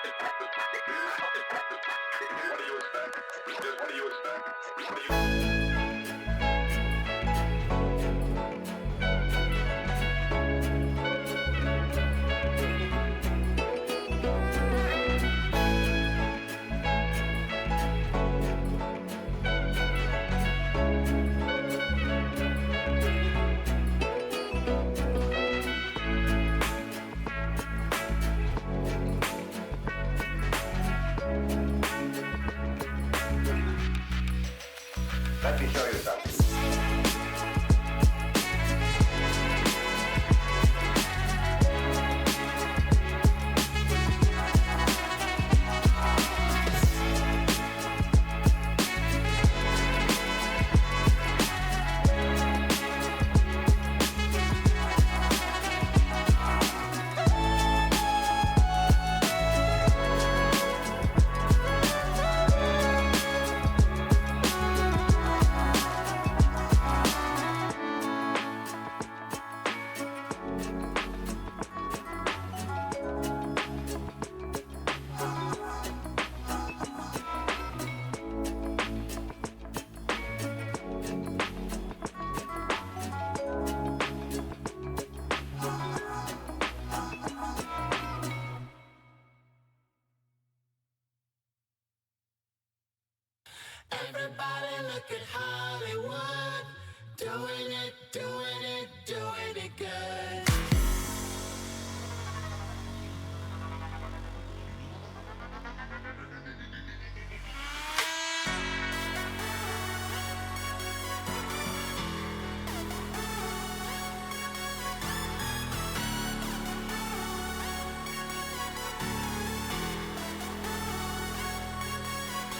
What do you expect? Just what do you expect? What do you Let me show you something. Everybody look at Hollywood, doing it good.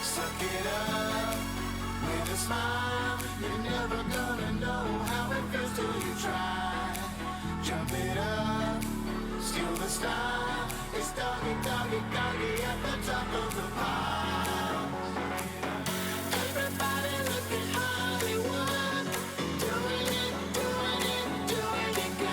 Suck it up with a smile. You're never gonna know how it feels till you try. Jump it up, steal the style. It's doggy, doggy, doggy at the top of the pile. Everybody look at Hollywood, doing it good.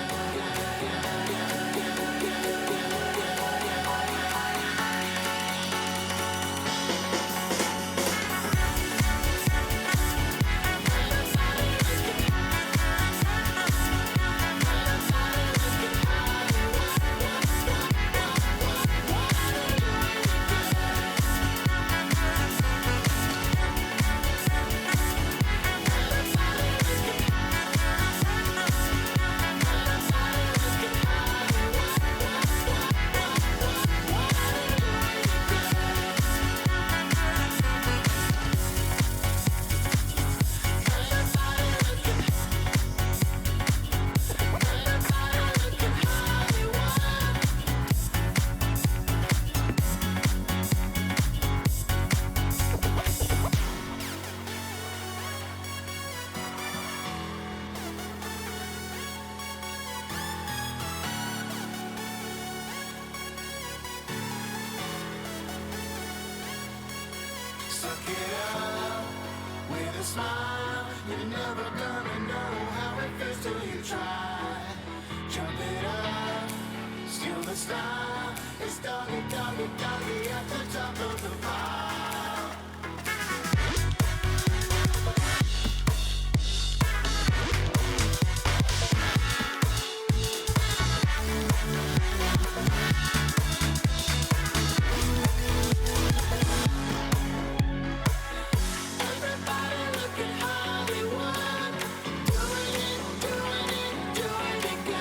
Suck it up with a smile. You're never gonna know how it feels till you try. Jump it up, steal the style. It's doggy, doggy, doggy at the top of the pile. Everybody look at Hollywood, doing it good.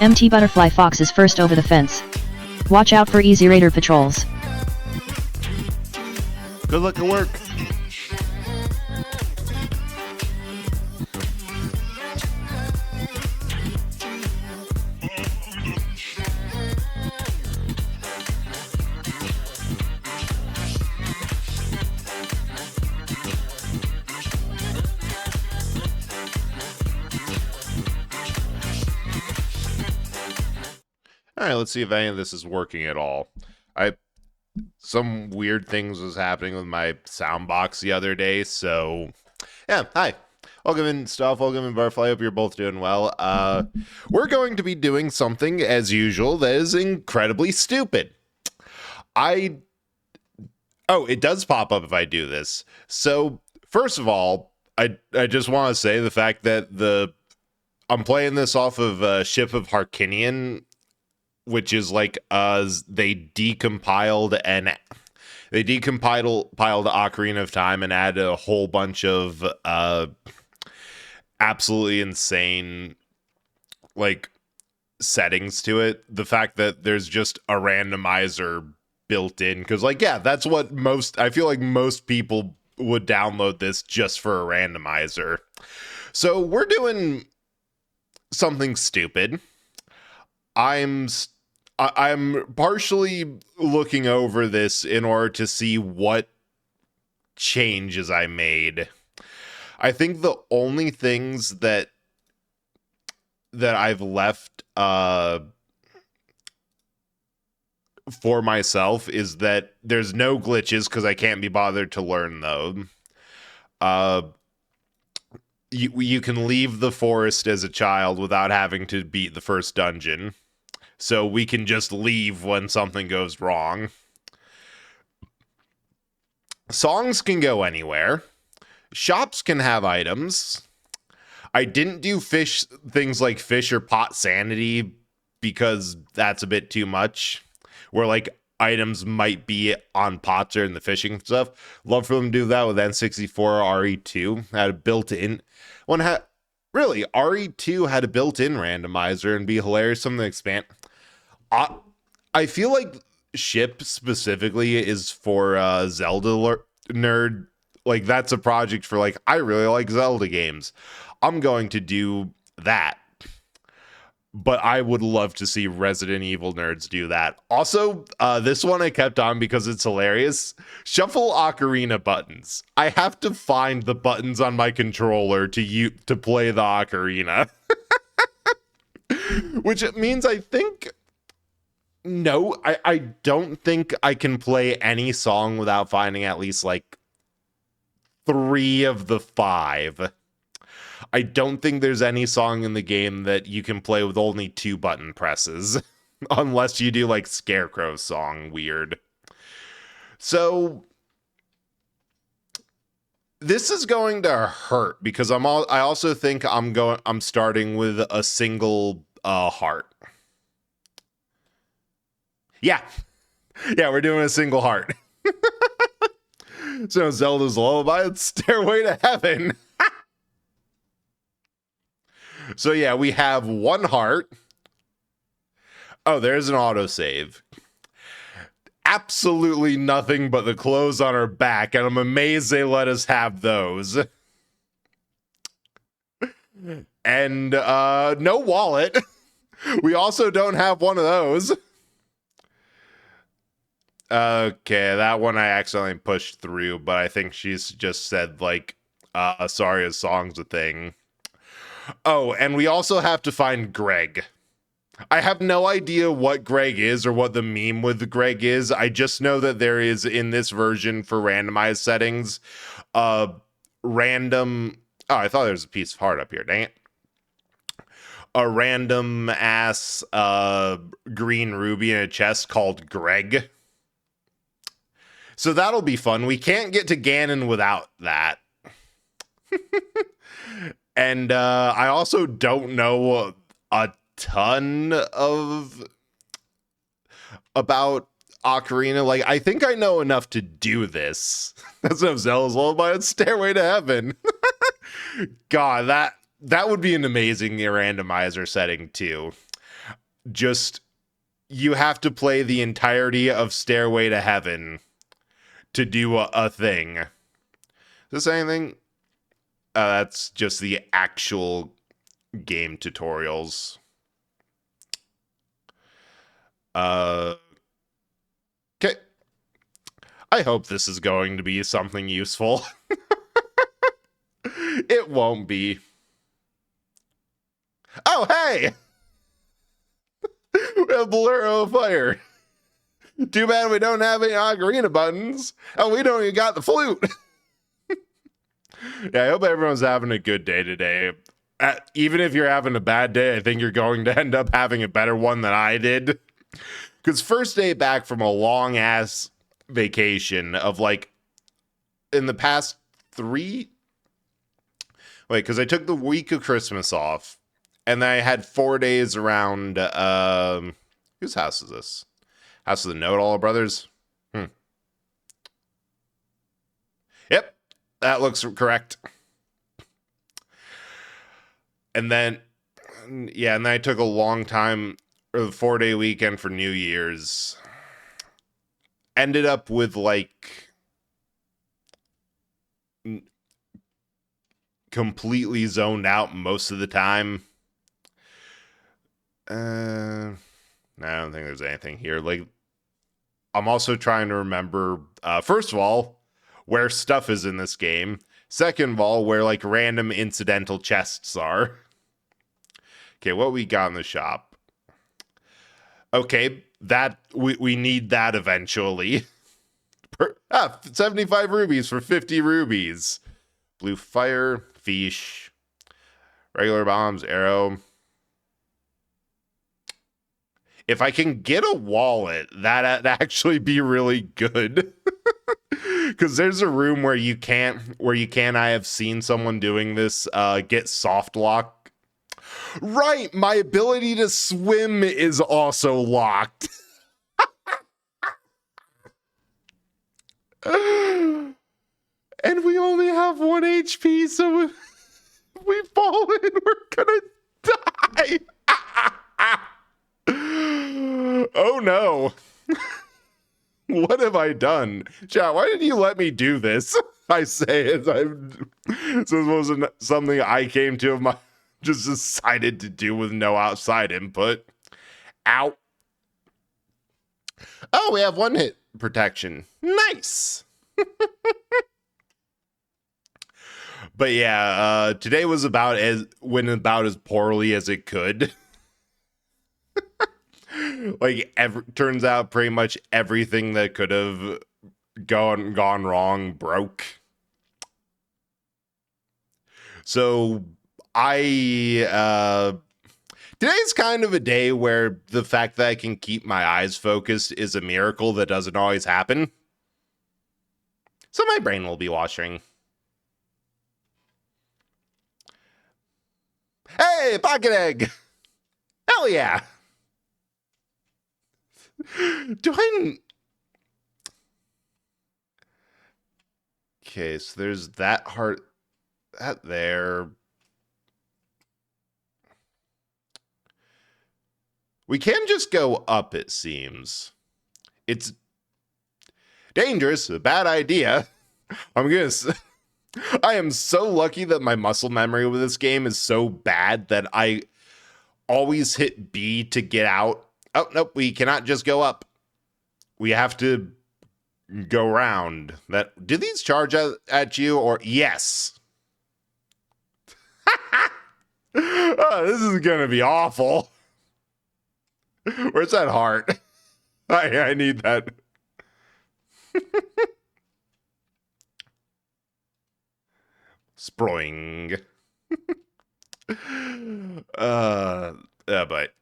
MT Butterfly Fox is first over the fence. Watch out for Easy Raider patrols. Good luck at work. All right, let's see if any of this is working at all. Some weird things was happening with my sound box the other day, so yeah, hi. Welcome in, Stuff. Welcome in, Butterfly. Hope you're both doing well. We're going to be doing something, as usual, that is incredibly stupid. Oh, it does pop up if I do this. So, first of all, I just want to say the fact that I'm playing this off of Ship of Harkinian, which is like they decompiled Ocarina of Time and added a whole bunch of absolutely insane like settings to it. The fact that there's just a randomizer built in, because like, yeah, that's what I feel like most people would download this just for a randomizer. So we're doing something stupid. I'm partially looking over this in order to see what changes I made. I think the only things that I've left for myself is that there's no glitches because I can't be bothered to learn them. You can leave the forest as a child without having to beat the first dungeon. So we can just leave when something goes wrong. Songs can go anywhere. Shops can have items. I didn't do things like fish or pot sanity because that's a bit too much. Where like items might be on pots or in the fishing stuff. Love for them to do that with N64 RE2. Had a built-in one. Really, RE2 had a built-in randomizer and be hilarious. Something to expand. I feel like Ship specifically is for Zelda nerd. Like that's a project for like, I really like Zelda games. I'm going to do that. But I would love to see Resident Evil nerds do that. Also, this one I kept on because it's hilarious. Shuffle Ocarina buttons. I have to find the buttons on my controller to play the ocarina. Which means I think... No, I don't think I can play any song without finding at least like 3 of the 5. I don't think there's any song in the game that you can play with only 2 button presses. Unless you do like Scarecrow's song weird. So this is going to hurt because I also think I'm starting with a single heart. Yeah, we're doing a single heart. So Zelda's Lullaby, it's Stairway to Heaven. So yeah, we have 1 heart. Oh, there's an autosave. Absolutely nothing but the clothes on her back, and I'm amazed they let us have those. And no wallet. We also don't have one of those. Okay, that one I accidentally pushed through, but I think she's just said, like, Sorry, a song's a thing. Oh, and we also have to find Greg. I have no idea what Greg is or what the meme with Greg is. I just know that there is, in this version for randomized settings, random... Oh, I thought there was a piece of heart up here. Dang it. A random ass green ruby in a chest called Greg. So that'll be fun. We can't get to Ganon without that. And I also don't know a ton about Ocarina. Like, I think I know enough to do this. That's what Zelda's Lullaby and Stairway to Heaven. God, that would be an amazing randomizer setting too. Just, you have to play the entirety of Stairway to Heaven to do a thing. Is this anything? That's just the actual game tutorials. Okay. I hope this is going to be something useful. It won't be. Oh, hey! We have Bolero of Fire. Too bad we don't have any Ocarina buttons. And we don't even got the flute. Yeah, I hope everyone's having a good day today. Even if you're having a bad day, I think you're going to end up having a better one than I did. Because first day back from a long-ass vacation of, like, in the past 3... Wait, because I took the week of Christmas off. And then I had 4 days around... whose house is this? House of the Know-It-All Brothers? Yep. That looks correct. And then, yeah, and then I took a long time, or the 4-day weekend for New Year's. Ended up with, like, completely zoned out most of the time. No, I don't think there's anything here. Like, I'm also trying to remember, first of all, where stuff is in this game. Second of all, where, like, random incidental chests are. Okay, what we got in the shop? Okay, that we need that eventually. 75 rubies for 50 rubies. Blue fire, fish, regular bombs, arrow. If I can get a wallet, that'd actually be really good. Because there's a room where you can't. I have seen someone doing this. Get soft lock. Right, my ability to swim is also locked. And we only have 1 HP, so if we fall in, we're gonna die. Oh no. What have I done? Chat, why did you let me do this? I say as this wasn't something I came to my just decided to do with no outside input. Ow. Oh, we have 1 hit protection. Nice. But yeah, today was went about as poorly as it could. Like, turns out pretty much everything that could have gone wrong broke. So today's kind of a day where the fact that I can keep my eyes focused is a miracle that doesn't always happen. So my brain will be washing. Hey, pocket egg! Hell yeah! Okay, so there's that heart, that there. We can just go up, it seems. It's dangerous, a bad idea. I am so lucky that my muscle memory with this game is so bad that I always hit B to get out. Oh, nope, we cannot just go up. We have to go round. Do these charge at you, or yes? Oh, this is gonna be awful. Where's that heart? I need that. Sproing. But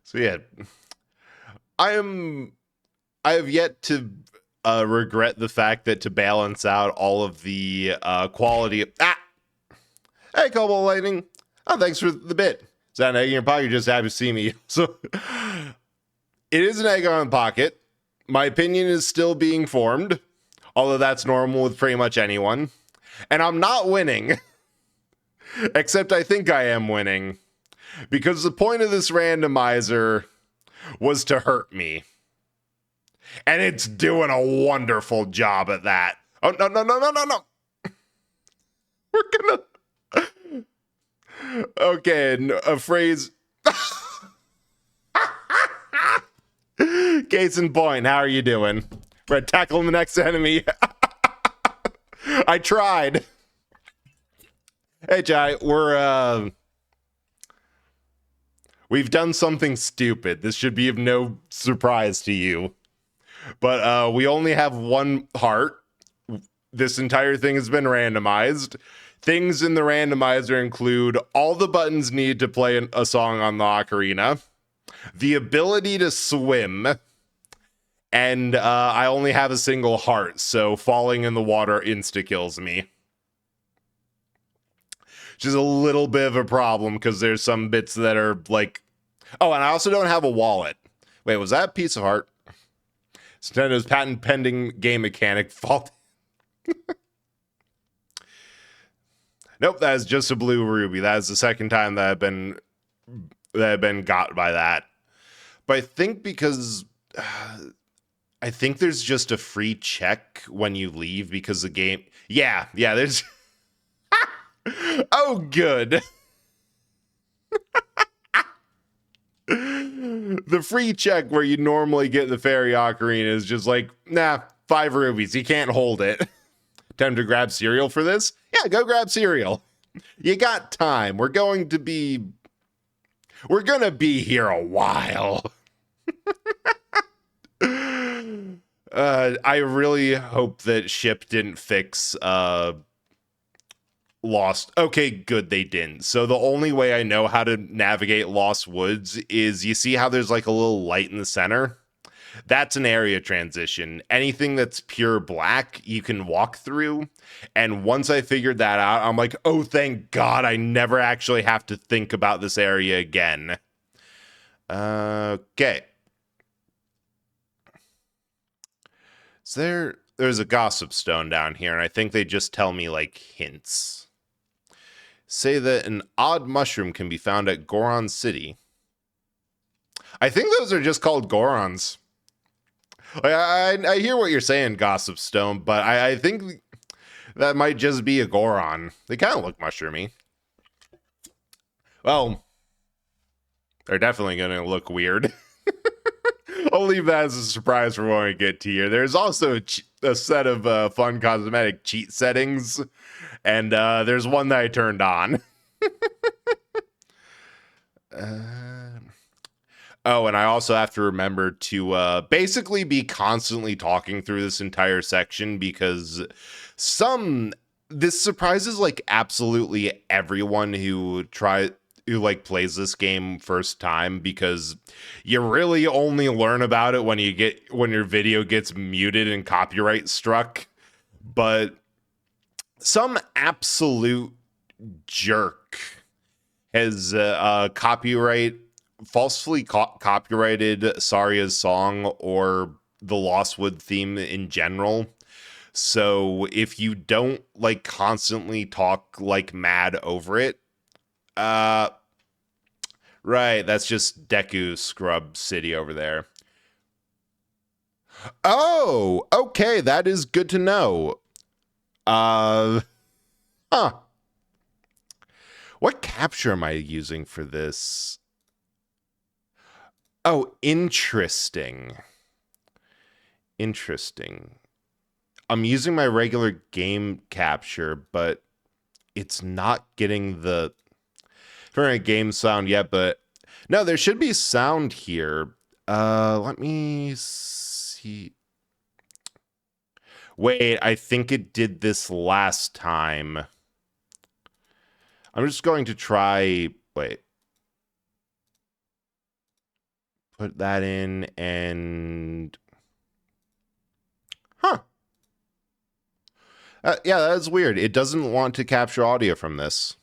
so yeah, I have yet to regret the fact that to balance out all of the quality. Hey, Cobalt Lightning. Oh, thanks for the bit. Is that an egg in your pocket? You're just happy to see me. So it is an egg on the pocket. My opinion is still being formed, although that's normal with pretty much anyone. And I'm not winning, except I think I am winning, because the point of this randomizer was to hurt me. And it's doing a wonderful job at that. Oh, no. We're gonna... Okay, a phrase. Case in point, how are you doing? We're tackling the next enemy. I tried. Hey, Jai, we've done something stupid. This should be of no surprise to you. But we only have one heart. This entire thing has been randomized. Things in the randomizer include all the buttons needed to play a song on the ocarina, the ability to swim, and I only have a single heart, so falling in the water insta-kills me. Which is a little bit of a problem, because there's some bits that are like... Oh, and I also don't have a wallet. Wait, was that a piece of heart? Nintendo's patent-pending game mechanic fault. Nope, that is just a blue ruby. That is the second time that I've been got by that. But I think because I think there's just a free check when you leave because the game. Yeah, there's. Oh, good. The free check where you normally get the fairy ocarina is just like, nah, 5 rubies. You can't hold it. Time to grab cereal for this? Yeah, go grab cereal. You got time. We're gonna be here a while. I really hope that Ship didn't fix Lost. Okay, good, they didn't. So the only way I know how to navigate Lost Woods is, you see how there's like a little light in the center? That's an area transition. Anything that's pure black, you can walk through. And once I figured that out, I'm like, oh, thank God, I never actually have to think about this area again. Okay. So there's a gossip stone down here, and I think they just tell me, like, hints. Say that an odd mushroom can be found at Goron City. I think those are just called Gorons. I hear what you're saying, Gossip Stone, but I think that might just be a Goron. They kind of look mushroomy. Well, they're definitely going to look weird. I'll leave that as a surprise for when we get to here. There's also a set of fun cosmetic cheat settings, and there's one that I turned on. Oh, and I also have to remember to basically be constantly talking through this entire section, because this surprises like absolutely everyone who like plays this game first time, because you really only learn about it when your video gets muted and copyright struck. But some absolute jerk has falsely copyrighted Saria's song or the Lost Wood theme in general. So if you don't like constantly talk like mad over it, right, that's just Deku Scrub City over there. Oh, okay, that is good to know. What capture am I using for this? Oh, interesting. I'm using my regular game capture, but it's not getting the current game sound yet. But no, there should be sound here. Let me see. Wait, I think it did this last time. I'm just going to try. Wait. Put that in and. Huh. Yeah, that's weird. It doesn't want to capture audio from this.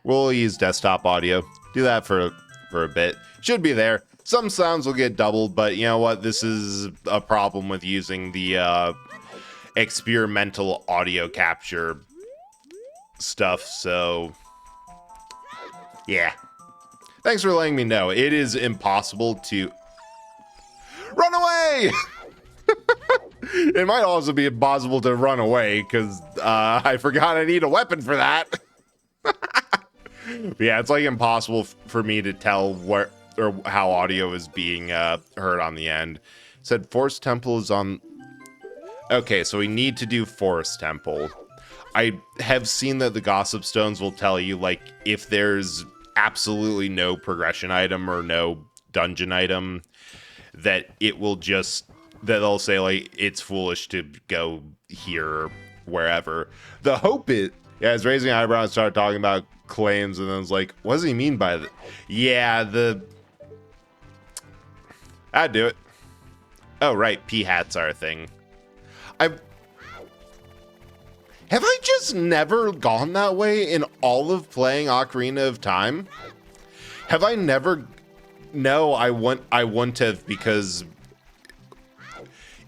We'll use desktop audio. Do that for a bit. Should be there. Some sounds will get doubled, but you know what? This is a problem with using the experimental audio capture stuff, so yeah. Thanks for letting me know. It is impossible to run away! It might also be impossible to run away, because I forgot I need a weapon for that. Yeah, it's like impossible for me to tell where or how audio is being heard on the end. It said Forest Temple is on... Okay, so we need to do Forest Temple. I have seen that the Gossip Stones will tell you, like, if there's absolutely no progression item or no dungeon item, that it will just... that they'll say, like, it's foolish to go here or wherever. The hope is... Yeah, I was raising an eyebrow and started talking about claims, and then I was like, what does he mean by that? Yeah, I'd do it. Oh, right, P-hats are a thing. Have I just never gone that way in all of playing Ocarina of Time? Have I never... No, I wouldn't have, because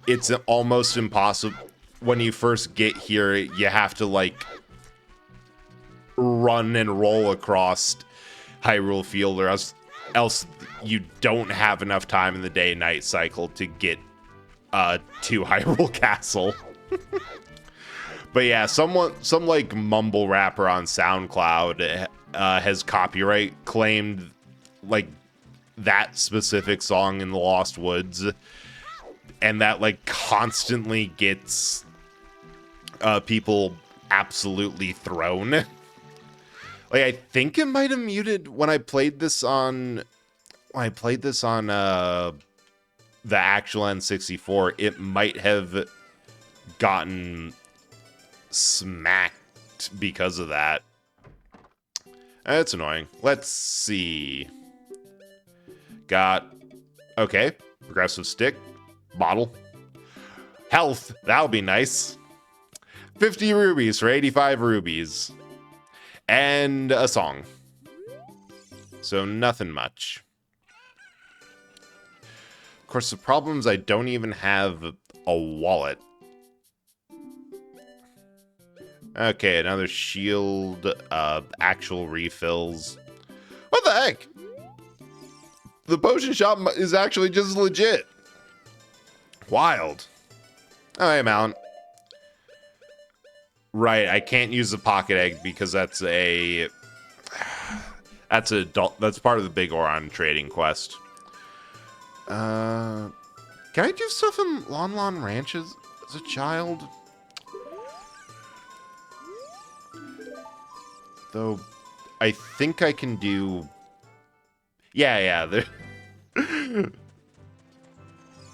it's almost impossible. When you first get here, you have to, like, run and roll across Hyrule Field, or else you don't have enough time in the day-night cycle to get to Hyrule Castle. But yeah, some like mumble rapper on SoundCloud has copyright claimed like that specific song in the Lost Woods, and that like constantly gets people absolutely thrown. Like, I think it might have muted when I played this on the actual N64. It might have gotten smacked because of that. That's annoying. Let's see. Okay, progressive stick, bottle, health. That'll be nice. 50 rubies for 85 rubies. And a song. So nothing much. Of course, the problem is I don't even have a wallet. Okay, another shield, actual refills. What the heck? The potion shop is actually just legit. Wild. Oh, hey, Mount. Right, I can't use the pocket egg because that's part of the big Oron trading quest. Can I do stuff in Lon Lon Ranch as a child? Though, I think I can do... Yeah.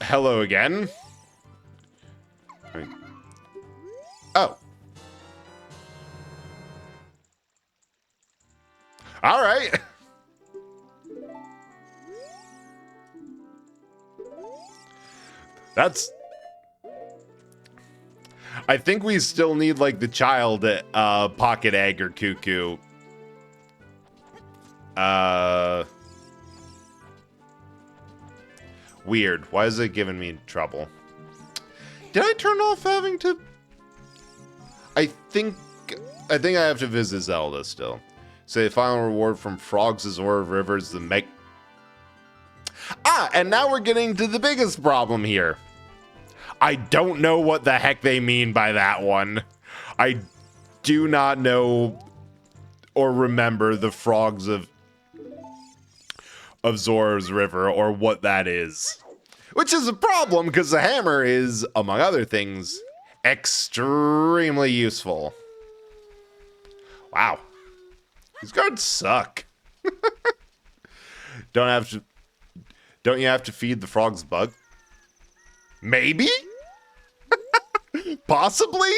Hello again? Oh. All right. I think we still need, like, the child pocket egg or cuckoo. Weird. Why is it giving me trouble? Did I turn off having to... I think I have to visit Zelda still. Say the final reward from Frogs is Ore of Rivers, the and now we're getting to the biggest problem here. I don't know what the heck they mean by that one. I do not know or remember the Frogs of Zora's River or what that is. Which is a problem because the hammer is, among other things, extremely useful. Wow. These guards suck. Don't you have to feed the frogs bug? Maybe? Possibly?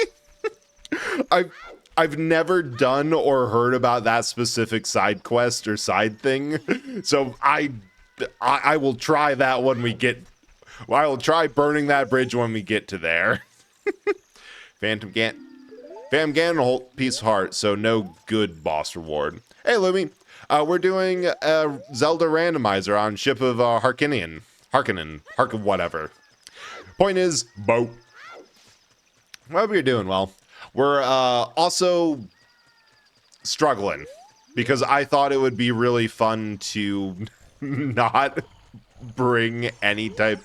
I've never done or heard about that specific side quest or side thing. So I will try that when we get... I will try burning that bridge when we get to there. Phantom Ganon, a whole piece of heart, so no good boss reward. Hey, Lumi. We're doing a Zelda randomizer on Ship of Harkonnen, whatever. Point is, boat. What are we doing? Well, we're also struggling because I thought it would be really fun to not bring any type.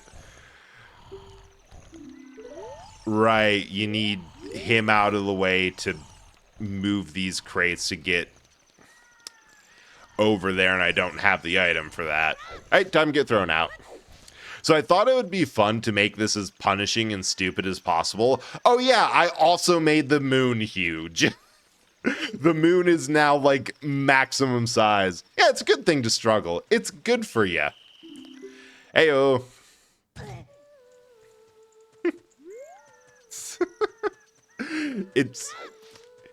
Right, you need him out of the way to move these crates to get over there, and I don't have the item for that. Alright, time to get thrown out. So I thought it would be fun to make this as punishing and stupid as possible. Oh yeah, I also made the moon huge. The moon is now like maximum size. Yeah, it's a good thing to struggle. It's good for you. Heyo.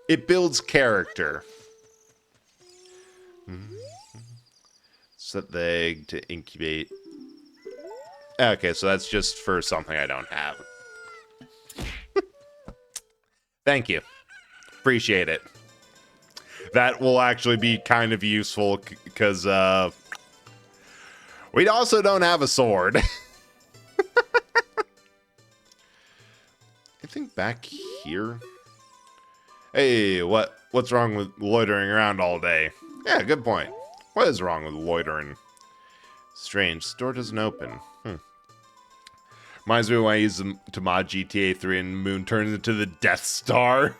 It builds character. Set the egg to incubate. Okay, so that's just for something I don't have. Thank you. Appreciate it. That will actually be kind of useful because we also don't have a sword. I think back here. Hey, what's wrong with loitering around all day? Yeah, good point. What is wrong with loitering? Strange. Store doesn't open. Reminds me when I used them to mod GTA 3 and Moon turns into the Death Star.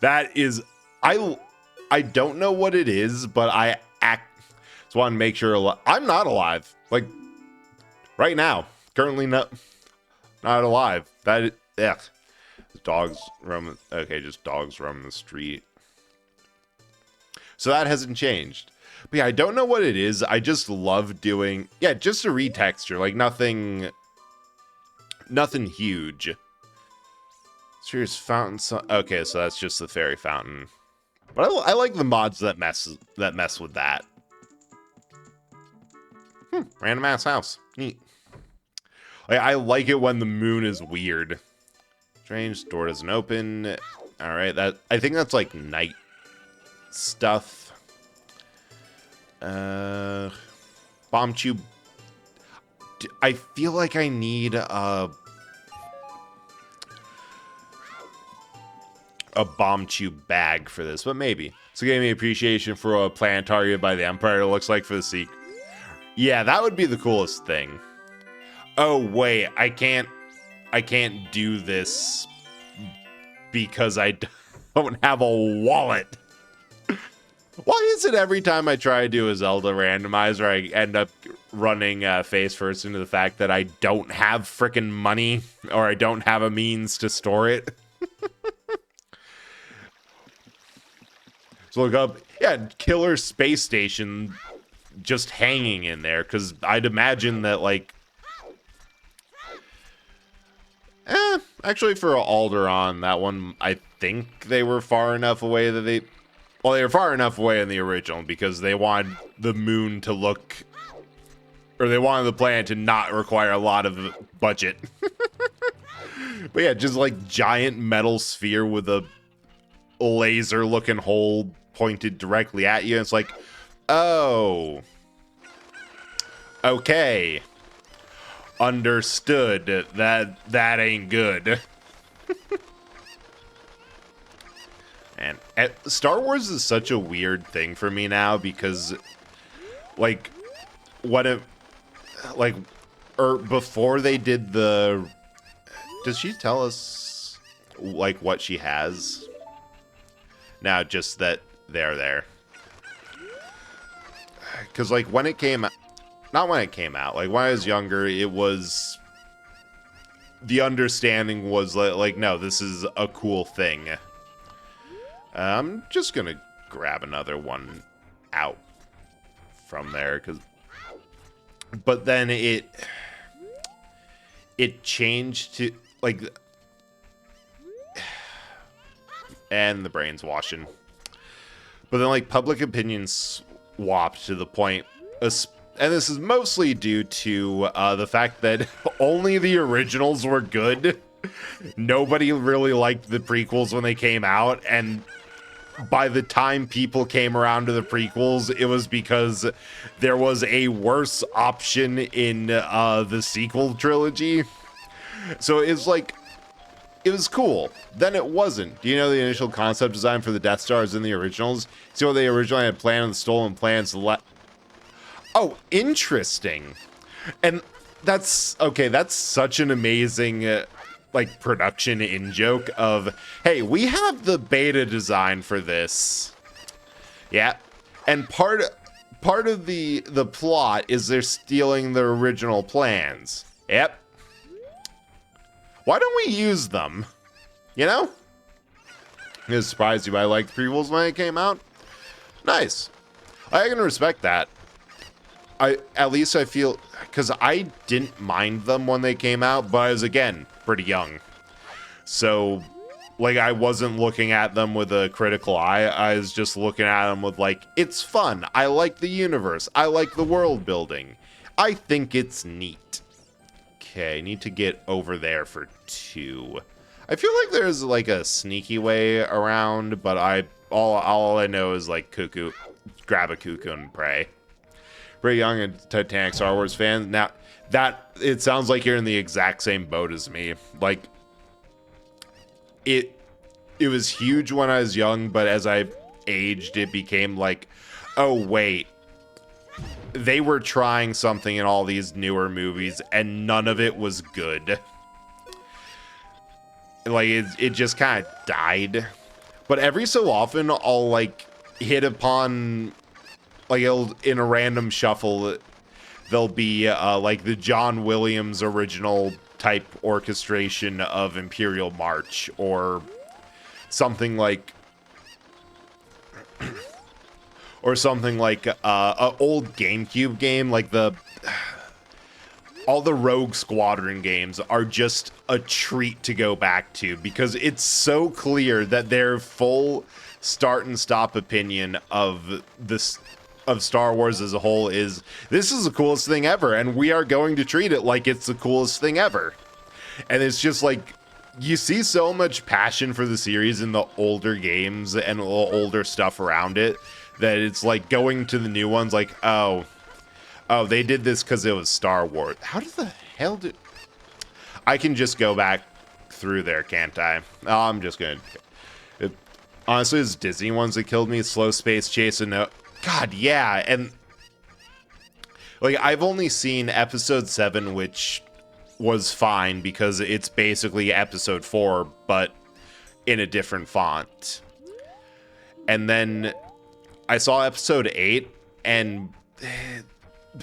That is... I don't know what it is, but I just want to make sure I'm not alive. Like, right now. Currently not alive. That... Yeah. Dogs roam... Okay, just dogs roam the street. So that hasn't changed. But yeah, I don't know what it is. I just love doing... Yeah, just a retexture. Like, nothing huge. Serious fountain... Okay, so that's just the fairy fountain. But I like the mods that mess with that. Random ass house. Neat. Like, I like it when the moon is weird. Strange, door doesn't open. Alright, I think that's like night stuff. Bomb tube. I feel like I need a bomb tube bag for this, but maybe. So gave me appreciation for a planetary by the Empire, it looks like, for the sequel. Yeah, that would be the coolest thing. Oh, wait, I can't do this because I don't have a wallet. Why is it every time I try to do a Zelda randomizer, I end up running face first into the fact that I don't have frickin' money or I don't have a means to store it? So look up, yeah, killer space station just hanging in there, because I'd imagine that, like, actually for Alderaan, that one, I think they were far enough away that they were far enough away in the original because they wanted the moon to look, or they wanted the planet to not require a lot of budget. But yeah, just like giant metal sphere with a laser looking hole pointed directly at you. And it's like, oh, okay. Understood. That ain't good. And Star Wars is such a weird thing for me now because, like, before they did the... Does she tell us, like, what she has? No, just that they're there. Because, like, when it came... not when it came out. Like when I was younger, it was the understanding was like no, this is a cool thing. I'm just gonna grab another one out from there but then it changed to like, and the brain's washing. But then like public opinion swapped to the point, and this is mostly due to the fact that only the originals were good. Nobody really liked the prequels when they came out, and by the time people came around to the prequels, it was because there was a worse option in the sequel trilogy. So it's like, it was cool. Then it wasn't. Do you know the initial concept design for the Death Stars in the originals? See what they originally had planned on the stolen plans? Oh, interesting. And that's, okay, that's such an amazing, like, production in-joke of, hey, we have the beta design for this. Yeah. And part of the plot is they're stealing the original plans. Yep. Why don't we use them? You know? It was surprised you by like prequels when it came out. Nice. I can respect that. At least I feel, because I didn't mind them when they came out, but I was, again, pretty young. So, like, I wasn't looking at them with a critical eye. I was just looking at them with, like, it's fun. I like the universe. I like the world building. I think it's neat. Okay, need to get over there for 2. I feel like there's, like, a sneaky way around, but all I know is, like, cuckoo. Grab a cuckoo and pray. Very young and Titanic Star Wars fan. Now, it sounds like you're in the exact same boat as me. Like, it was huge when I was young, but as I aged, it became like, oh, wait. They were trying something in all these newer movies, and none of it was good. Like, it just kind of died. But every so often, I'll, like, hit upon, like, in a random shuffle, there'll be, like, the John Williams original type orchestration of Imperial March, or something like... or something like an old GameCube game, like all the Rogue Squadron games are just a treat to go back to, because it's so clear that their full start and stop opinion of Star Wars as a whole is, this is the coolest thing ever, and we are going to treat it like it's the coolest thing ever. And it's just like, you see so much passion for the series in the older games and older stuff around it, that it's like going to the new ones like, oh, they did this because it was Star Wars. How the hell did... I can just go back through there, can't I? Oh, I'm just gonna... honestly, it's Disney ones that killed me. Slow Space Chase and... God, yeah, and... like, I've only seen episode 7, which was fine, because it's basically episode 4, but in a different font. And then... I saw episode 8, and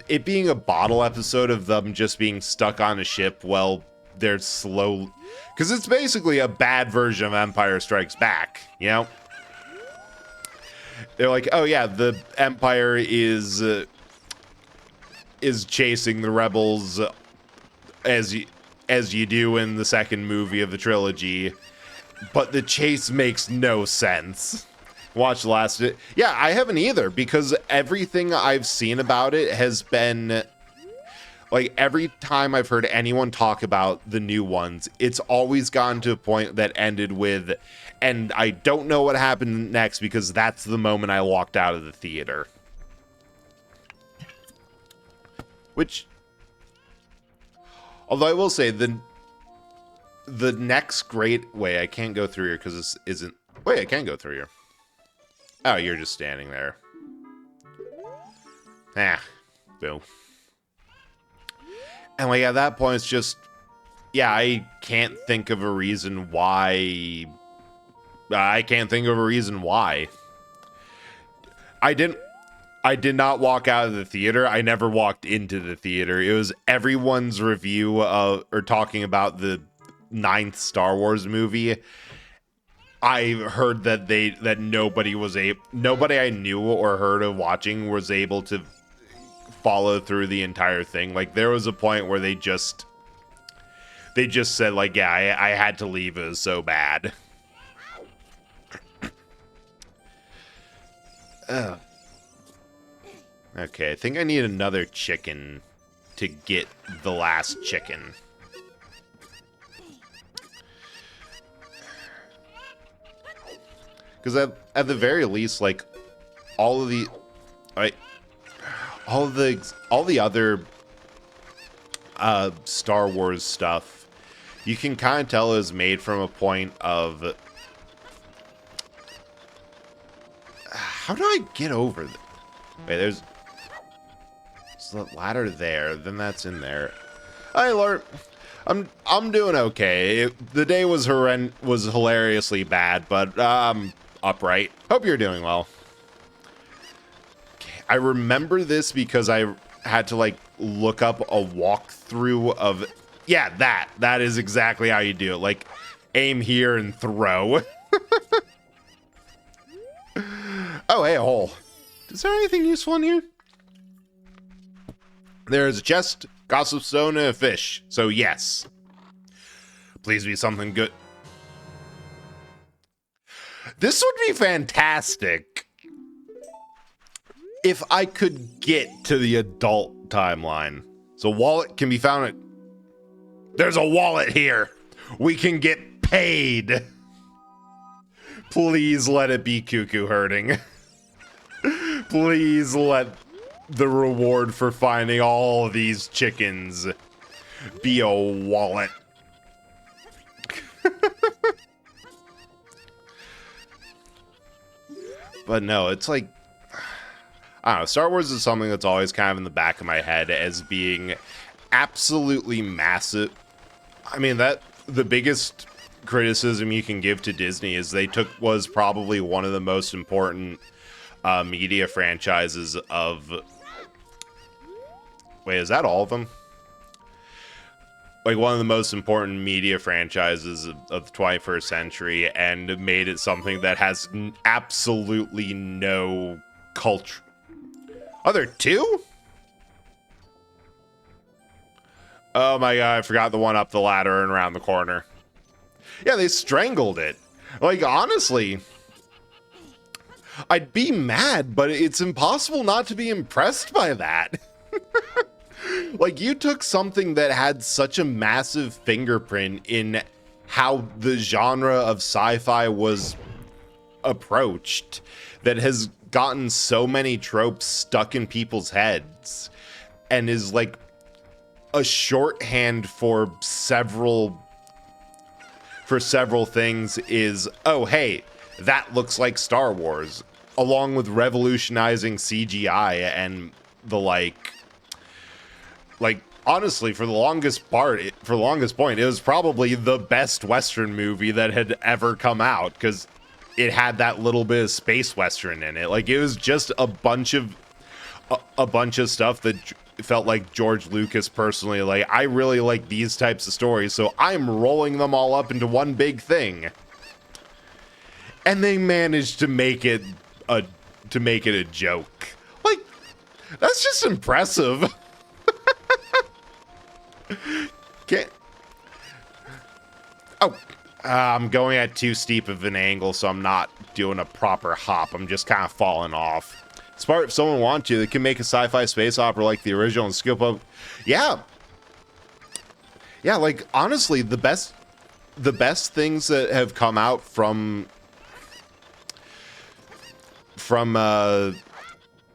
it being a bottle episode of them just being stuck on a ship while they're slow... because it's basically a bad version of Empire Strikes Back, you know? They're like, oh yeah, the Empire is chasing the rebels as you do in the second movie of the trilogy, but the chase makes no sense. Watch the last... yeah, I haven't either, because everything I've seen about it has been... like, every time I've heard anyone talk about the new ones, it's always gotten to a point that ended with, and I don't know what happened next, because that's the moment I walked out of the theater. Which... although I will say, the next great... wait, I can't go through here, because this isn't... wait, I can go through here. Oh, you're just standing there. Ah, boo. And like at that point, it's just, yeah, I can't think of a reason why. I can't think of a reason why. I I did not walk out of the theater. I never walked into the theater. It was everyone's review of or talking about the 9th Star Wars movie. I heard that nobody I knew or heard of watching was able to follow through the entire thing. Like, there was a point where they just said, like, yeah, I had to leave. It was so bad. Okay, I think I need another chicken to get the last chicken. Because at the very least, like, all the other Star Wars stuff, you can kind of tell is made from a point of, how do I get over this? Wait, there's the ladder there. Then that's in there. I learned. I'm doing okay. The day was hilariously bad, but upright. Hope you're doing well. Okay, I remember this because I had to like look up a walkthrough of. Yeah, that is exactly how you do it. Like, aim here and throw. Oh, hey, a hole. Is there anything useful in here? There's a chest, gossip stone, and a fish. So yes. Please be something good. This would be fantastic if I could get to the adult timeline. So wallet can be found at... There's a wallet here. We can get paid. Please let it be cuckoo herding. Please let the reward for finding all these chickens be a wallet. But no, it's like, I don't know, Star Wars is something that's always kind of in the back of my head as being absolutely massive. I mean, that the biggest criticism you can give to Disney is was probably one of the most important media franchises of... Wait, is that all of them? Like, one of the most important media franchises of the 21st century, and made it something that has absolutely no culture. Oh, there are two? Oh my god, I forgot the one up the ladder and around the corner. Yeah, they strangled it. Like, honestly, I'd be mad, but it's impossible not to be impressed by that. Like, you took something that had such a massive fingerprint in how the genre of sci-fi was approached, that has gotten so many tropes stuck in people's heads, and is like a shorthand for several things is, oh, hey, that looks like Star Wars, along with revolutionizing CGI and the like, honestly, for the longest point, it was probably the best Western movie that had ever come out, because it had that little bit of space Western in it. Like, it was just a bunch of stuff that felt like George Lucas personally, like, I really like these types of stories, so I'm rolling them all up into one big thing. And they managed to make it a joke. Like, that's just impressive. I'm going at too steep of an angle, so I'm not doing a proper hop. I'm just kind of falling off. Smart, if someone wants to, they can make a sci-fi space opera like the original and scoop up. Yeah, like, honestly, the best things that have come out from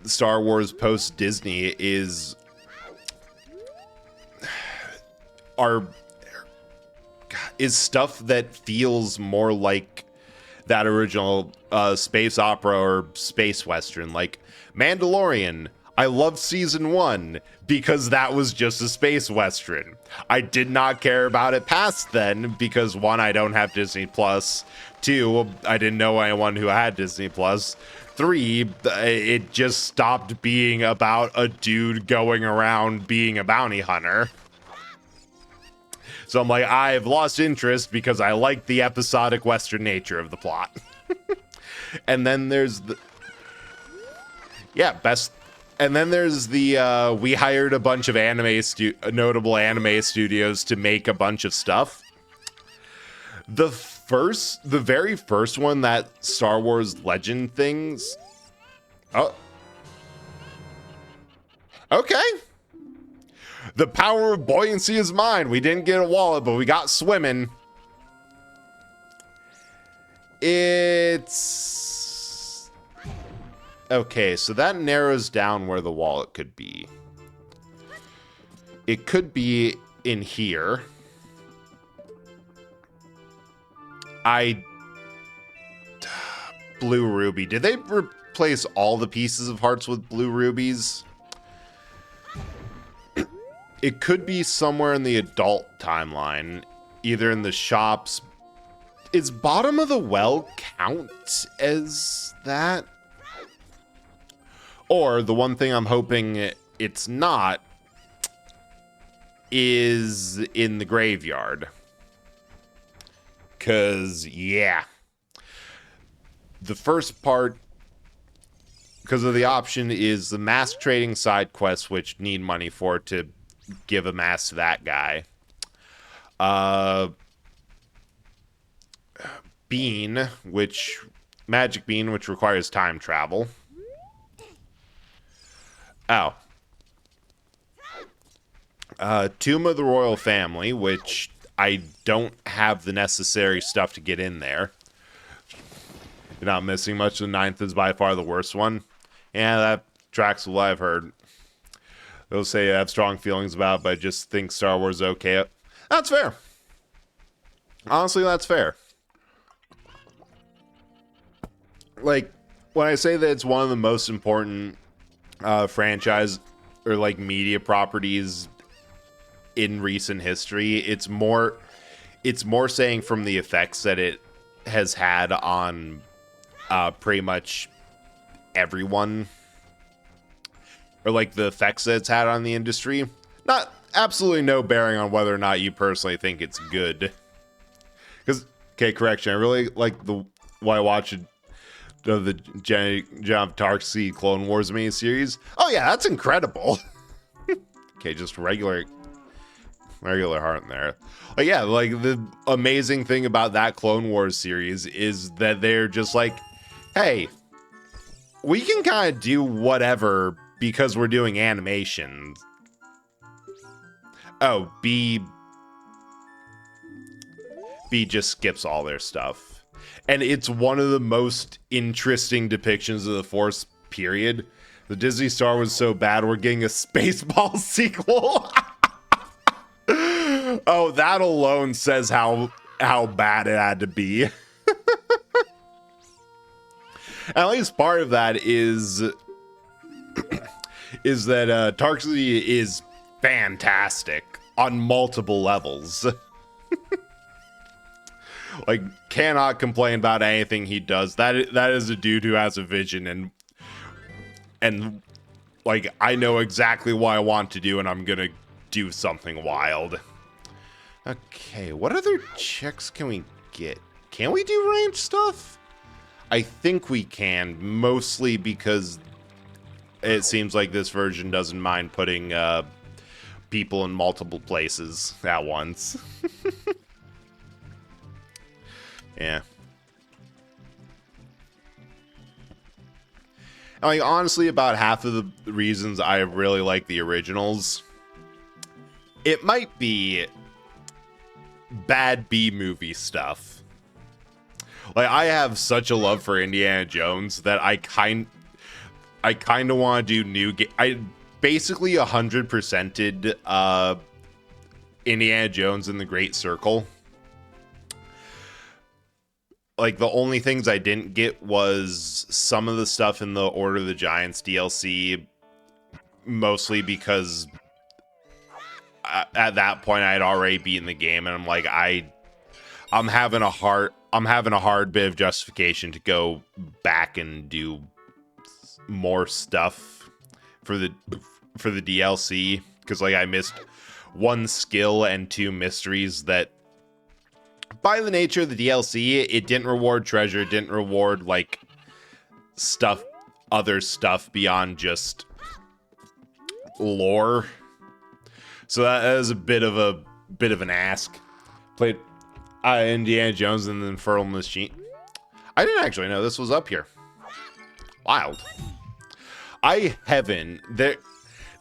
Star Wars post Disney is stuff that feels more like that original space opera or space western, like Mandalorian. I loved season 1 because that was just a space western. I did not care about it past then because, 1, I don't have Disney Plus. 2, I didn't know anyone who had Disney Plus. 3, it just stopped being about a dude going around being a bounty hunter. So I'm like, I've lost interest because I like the episodic Western nature of the plot. And then there's the... Yeah, best... And then there's the, we hired a bunch of notable anime studios to make a bunch of stuff. The very first one, that Star Wars Legend things... Oh. Okay. The power of buoyancy is mine. We didn't get a wallet, but we got swimming. It's... Okay, so that narrows down where the wallet could be. It could be in here. Blue ruby. Did they replace all the pieces of hearts with blue rubies? It could be somewhere in the adult timeline, either in the shops. Is bottom of the well count as that? Or the one thing I'm hoping it's not is in the graveyard. 'Cause, yeah. The first part, because of the option, is the mask trading side quests, which need money for to give a mask to that guy. Magic Bean, which requires time travel. Oh. Tomb of the Royal Family, which I don't have the necessary stuff to get in there. You're not missing much. The 9th is by far the worst one. Yeah, that tracks what I've heard. They'll say I have strong feelings about it, but I just think Star Wars is okay. That's fair. Honestly, that's fair. Like, when I say that it's one of the most important franchise or like media properties in recent history, it's more saying from the effects that it has had on pretty much everyone, or like the effects that it's had on the industry. Not absolutely no bearing on whether or not you personally think it's good. Because, okay, correction, I really like what I watched the John Tarksy Clone Wars miniseries. Oh yeah, that's incredible. Okay, just regular heart in there. Like, yeah, like the amazing thing about that Clone Wars series is that they're just like, hey, we can kind of do whatever because we're doing animations. Oh, B just skips all their stuff. And it's one of the most interesting depictions of the Force, period. The Disney Star was so bad, we're getting a Spaceball sequel. Oh, that alone says how bad it had to be. At least part of that is that Tarksy is fantastic on multiple levels. Like, cannot complain about anything he does. That is a dude who has a vision, and like, I know exactly what I want to do, and I'm gonna do something wild. Okay, what other checks can we get? Can we do range stuff? I think we can, mostly because it seems like this version doesn't mind putting people in multiple places at once. Yeah. And like, honestly, about half of the reasons I really like the originals, it might be bad B-movie stuff. Like, I have such a love for Indiana Jones that I kind of want to do new I basically 100%ed Indiana Jones and the Great Circle. Like, the only things I didn't get was some of the stuff in the Order of the Giants DLC, mostly because at that point I had already beaten the game, and I'm like, I'm having a hard bit of justification to go back and do more stuff for the DLC, because like I missed 1 skill and 2 mysteries that, by the nature of the DLC, it didn't reward treasure, it didn't reward like stuff, other stuff beyond just lore. So that is a bit of an ask. Played Indiana Jones and the Infernal Machine. I didn't actually know this was up here. Wild.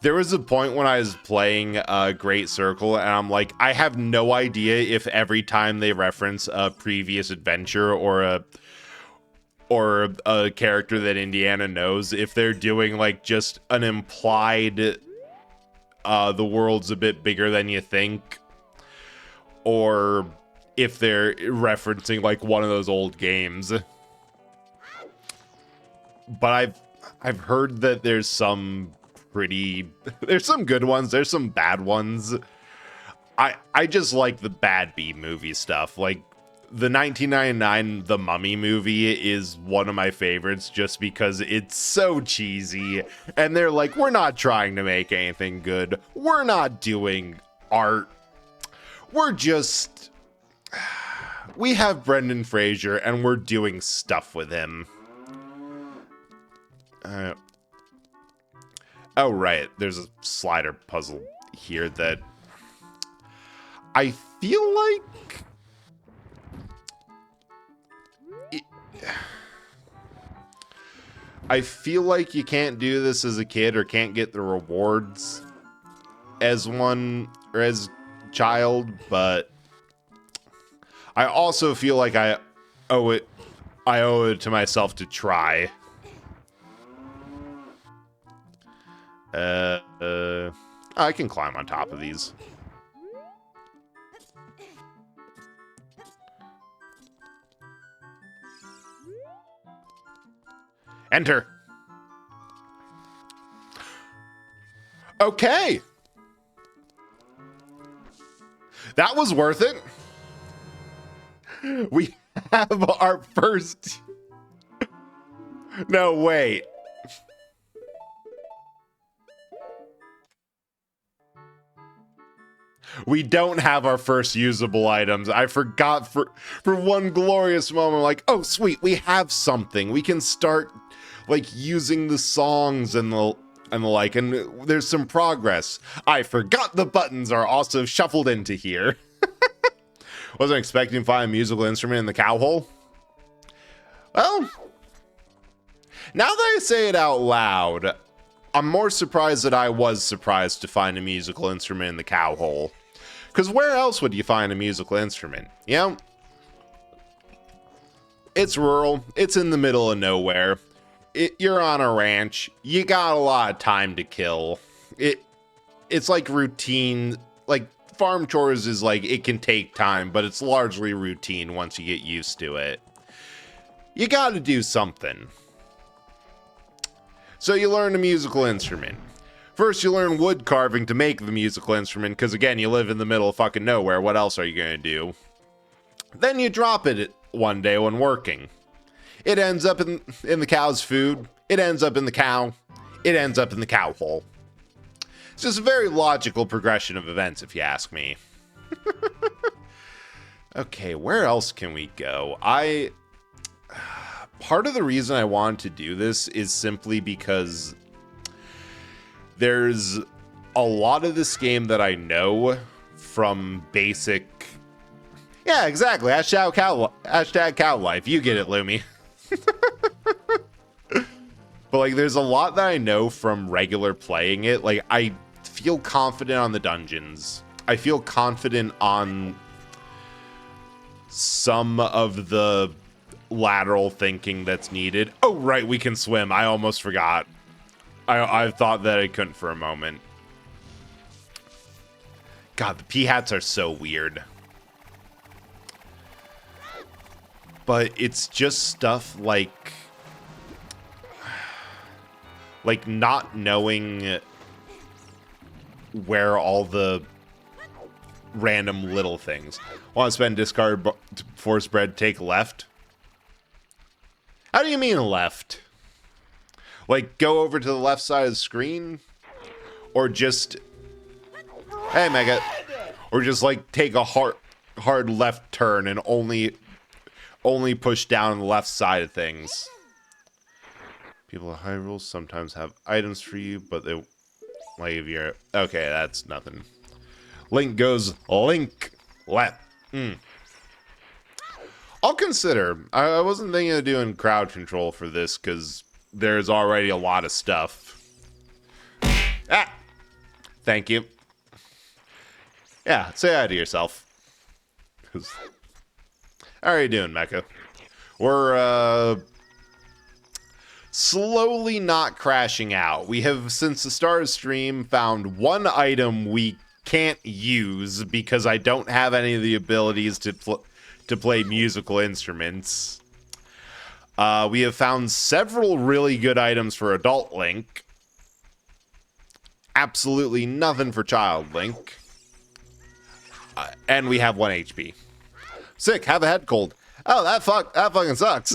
There was a point when I was playing Great Circle, and I'm like, I have no idea if every time they reference a previous adventure or a character that Indiana knows, if they're doing like just an implied the world's a bit bigger than you think, or if they're referencing like one of those old games. But I've heard that there's some good ones, there's some bad ones. I just like the bad B movie stuff. Like the 1999 The Mummy movie is one of my favorites just because it's so cheesy, and they're like, we're not trying to make anything good, we're not doing art, we have Brendan Fraser and we're doing stuff with him. Oh, right. There's a slider puzzle here that I feel like you can't do this as a kid or can't get the rewards as one or as child, but I also feel like I owe it to myself to try. I can climb on top of these. Enter. Okay. That was worth it. We have our first... No, wait. We don't have our first usable items. I forgot for one glorious moment, like, oh, sweet, we have something. We can start, like, using the songs and the like, and there's some progress. I forgot the buttons are also shuffled into here. Wasn't expecting to find a musical instrument in the cow hole. Well, now that I say it out loud, I'm more surprised that I was surprised to find a musical instrument in the cow hole. Because where else would you find a musical instrument? You know? It's rural. It's in the middle of nowhere. You're on a ranch. You got a lot of time to kill. It's like routine. Like, farm chores is like, it can take time, but it's largely routine once you get used to it. You gotta do something. So you learn a musical instrument. First, you learn wood carving to make the musical instrument, because again, you live in the middle of fucking nowhere. What else are you gonna do? Then you drop it one day when working. It ends up in the cow's food. It ends up in the cow. It ends up in the cow hole. It's just a very logical progression of events, if you ask me. Okay, where else can we go? Part of the reason I wanted to do this is simply because there's a lot of this game that I know from basic... Yeah, exactly. Hashtag cow life. You get it, Lumi. But, like, there's a lot that I know from regular playing it. Like, I feel confident on the dungeons. I feel confident on some of the lateral thinking that's needed. Oh, right, we can swim. I almost forgot. I thought that I couldn't for a moment. God, the P-hats are so weird. But it's just stuff like not knowing where all the random little things. Want to spend discard force bread, take left? How do you mean left? Like, go over to the left side of the screen, or just, hey, Mega, or just like take a hard left turn and only push down on the left side of things. People at Hyrule sometimes have items for you, but they like if you're okay. That's nothing. Link goes Link left. I'll consider. I wasn't thinking of doing crowd control for this because there's already a lot of stuff. Ah, thank you. Yeah, say hi to yourself. How are you doing, Mecha? We're slowly not crashing out. We have, since the start of stream, found one item we can't use because I don't have any of the abilities to play musical instruments. We have found several really good items for Adult Link. Absolutely nothing for Child Link. And we have 1 HP. Sick, have a head cold. Oh, that fucking sucks.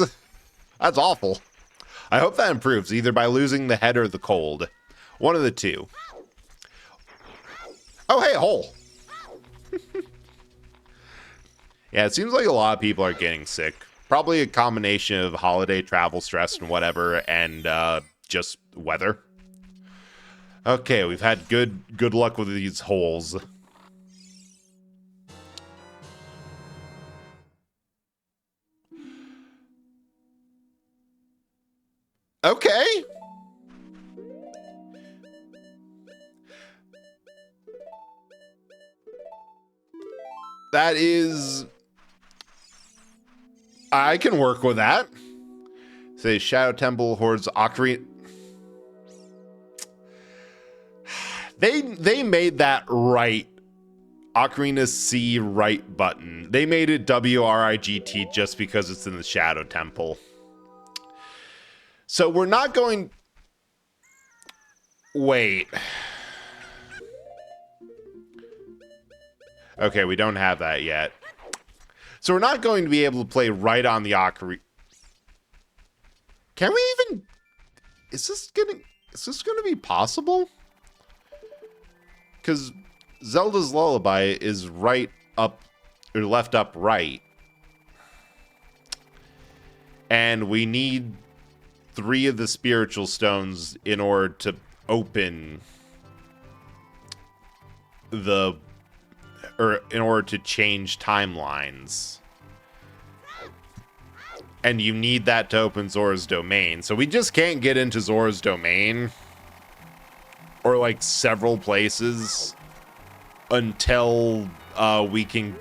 That's awful. I hope that improves, either by losing the head or the cold. One of the two. Oh, hey, a hole. Yeah, it seems like a lot of people are getting sick. Probably a combination of holiday travel stress and whatever, and just weather. Okay, we've had good luck with these holes. Okay. That is... I can work with that. Say Shadow Temple hoards Ocarina. They made that right. Ocarina C right button. They made it WRIGT just because it's in the Shadow Temple. So we're not going... Wait. Okay, we don't have that yet. So we're not going to be able to play right on the Ocarina. Can we even... Is this gonna be possible? Because Zelda's Lullaby is right up, or left up right. And we need 3 of the spiritual stones in order to open the... or in order to change timelines. And you need that to open Zora's Domain. So we just can't get into Zora's Domain, or like several places, until we can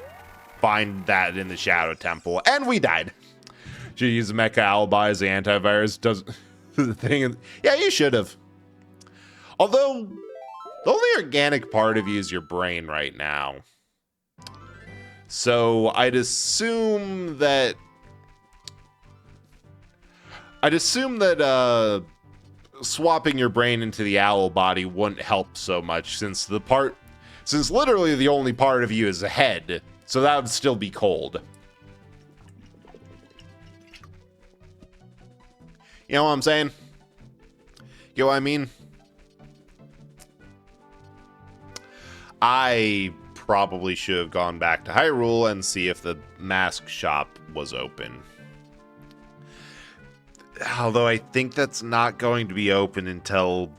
find that in the Shadow Temple. And we died. Should use Mecha Alibi as the antivirus. Does the thing. Yeah, you should have. Although, the only organic part of you is your brain right now. So I'd assume that swapping your brain into the owl body wouldn't help so much, since literally the only part of you is a head, so that would still be cold. You know what I'm saying? You know what I mean? I probably should have gone back to Hyrule and see if the mask shop was open. Although I think that's not going to be open until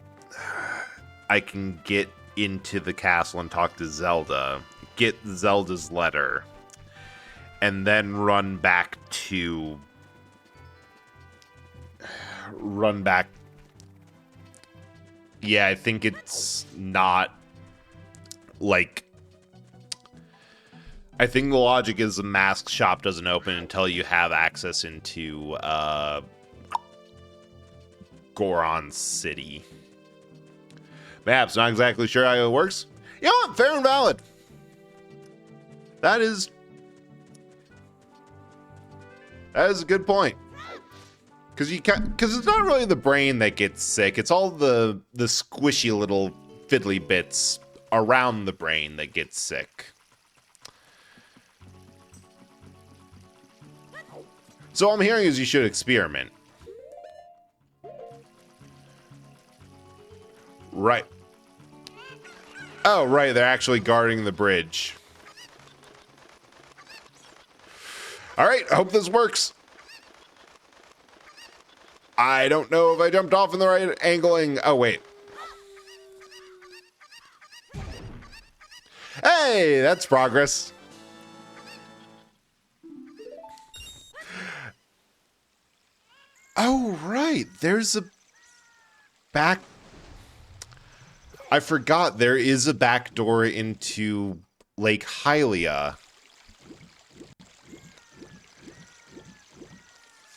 I can get into the castle and talk to Zelda, get Zelda's letter, and then run back. Yeah, I think it's not like... I think the logic is the mask shop doesn't open until you have access into Goron City. Maps, not exactly sure how it works. You know what? Fair and valid. That is a good point. Because it's not really the brain that gets sick. It's all the squishy little fiddly bits around the brain that gets sick. So all I'm hearing is you should experiment. right. Oh, right. They're actually guarding the bridge. All right. I hope this works. I don't know if I jumped off in the right angling. Oh, wait. Hey, that's progress. Oh, right. There's a back. I forgot there is a back door into Lake Hylia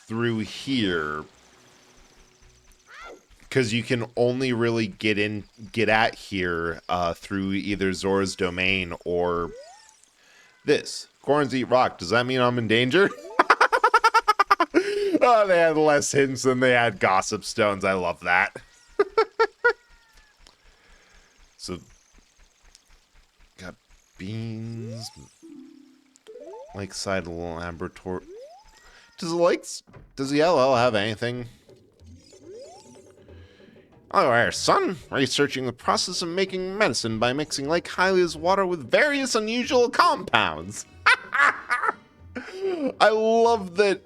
through here. Because you can only really get at here through either Zora's domain or this. Corns eat rock. Does that mean I'm in danger? Oh, they had less hints than they had gossip stones. I love that. So, got beans. Lakeside Laboratory. Does the LL have anything? Oh, our son, researching the process of making medicine by mixing Lake Hylia's water with various unusual compounds. I love that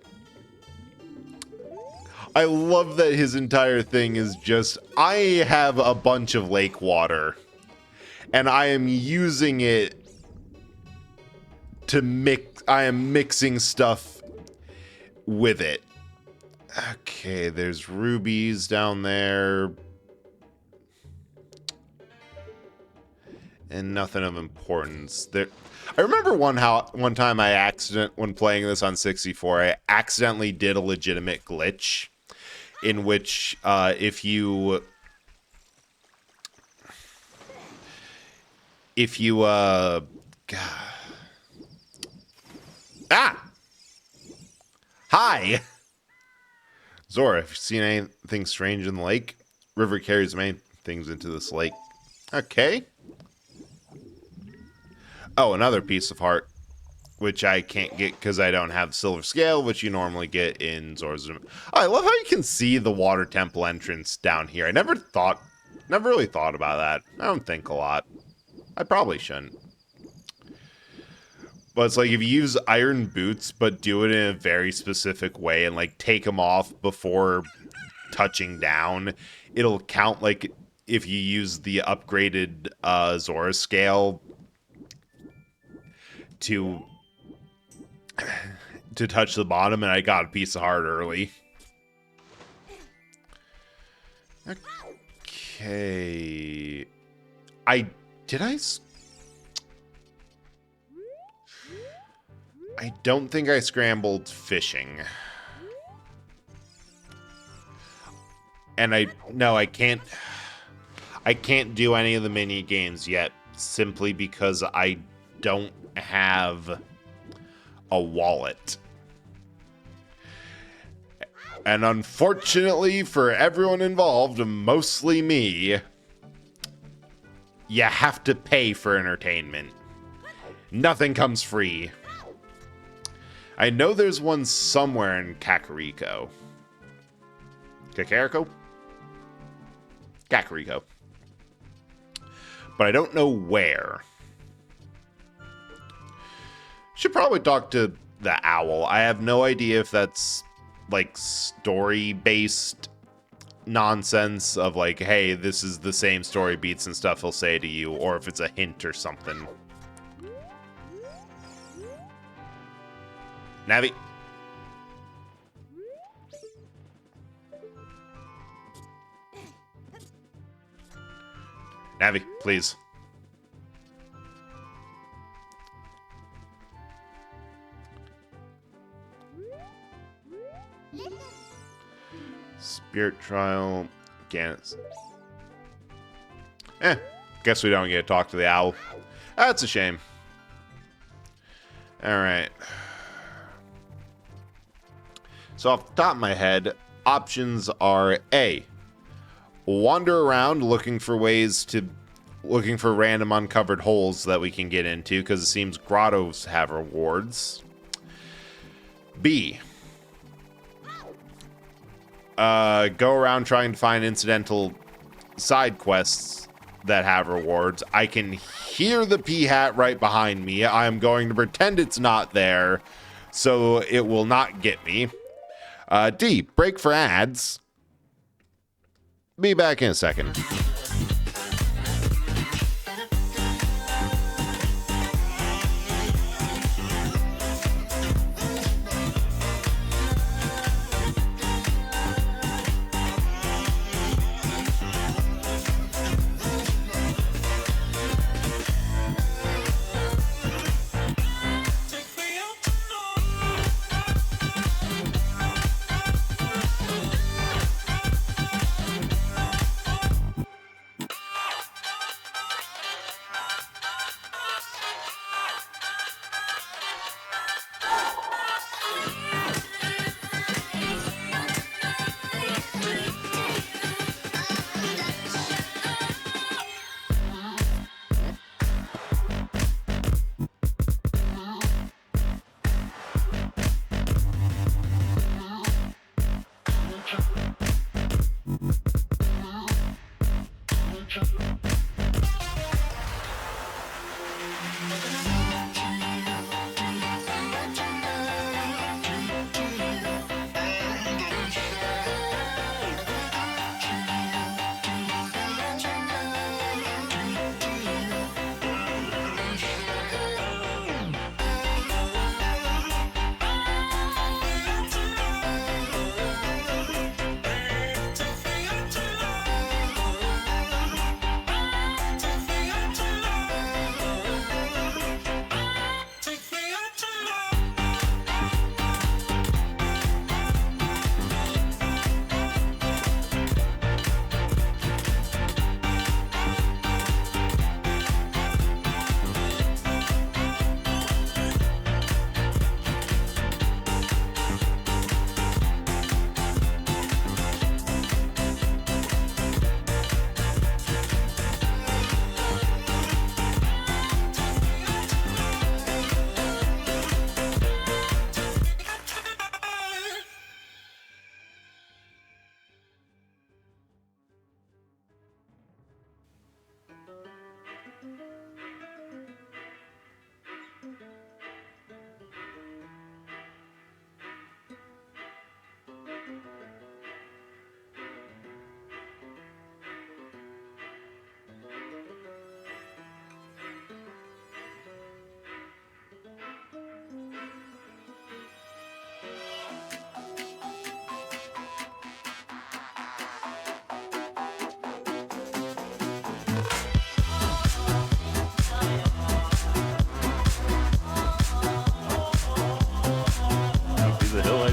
his entire thing is just, I have a bunch of lake water, and I am using it to I am mixing stuff with it. Okay, there's rubies down there. And nothing of importance. I remember one time when playing this on 64, I accidentally did a legitimate glitch in which if you Hi! Zora, have you seen anything strange in the lake? River carries many things into this lake. Okay. Oh, another piece of heart, which I can't get because I don't have silver scale, which you normally get in Zora's. Oh, I love how you can see the water temple entrance down here. I never really thought about that. I don't think a lot. I probably shouldn't. But it's like if you use iron boots, but do it in a very specific way and like take them off before touching down, it'll count like if you use the upgraded Zora scale to touch the bottom, and I got a piece of heart early. Okay. I don't think I scrambled fishing. And I can't do any of the mini games yet simply because I don't have a wallet. And unfortunately for everyone involved, mostly me, you have to pay for entertainment. Nothing comes free. I know there's one somewhere in Kakariko. Kakariko? Kakariko. But I don't know where. Should probably talk to the owl. I have no idea if that's like story-based nonsense of like, hey, this is the same story beats and stuff he'll say to you, or if it's a hint or something. Navi. Navi, please. Spirit trial. Gannets. Guess we don't get to talk to the owl. That's a shame. Alright. So off the top of my head, options are A. Wander around looking for random uncovered holes that we can get into, because it seems grottos have rewards. B. Go around trying to find incidental side quests that have rewards. I can hear the P hat right behind me. I'm going to pretend it's not there, so it will not get me. D, break for ads. Be back in a second.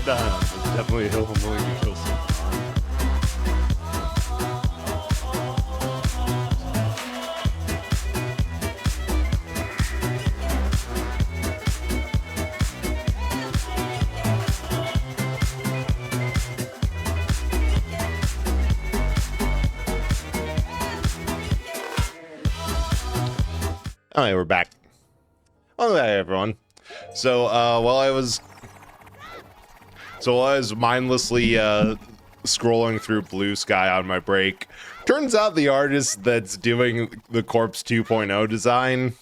It's definitely a hill I'm willing to kill some. All right, we're back. Welcome back, everyone. So, while I was mindlessly scrolling through Blue Sky on my break, turns out the artist that's doing the Corpse 2.0 design,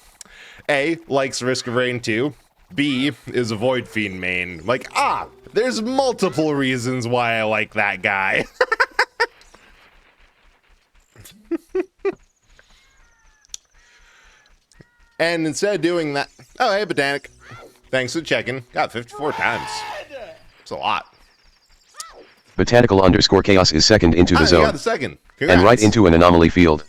A, likes Risk of Rain 2, B, is a Void Fiend main. Like, there's multiple reasons why I like that guy. And instead of doing that, oh, hey, Botanic. Thanks for checking. Got 54 times. It's a lot. Botanical_chaos is second into the zone. You got the second. And right into an anomaly field.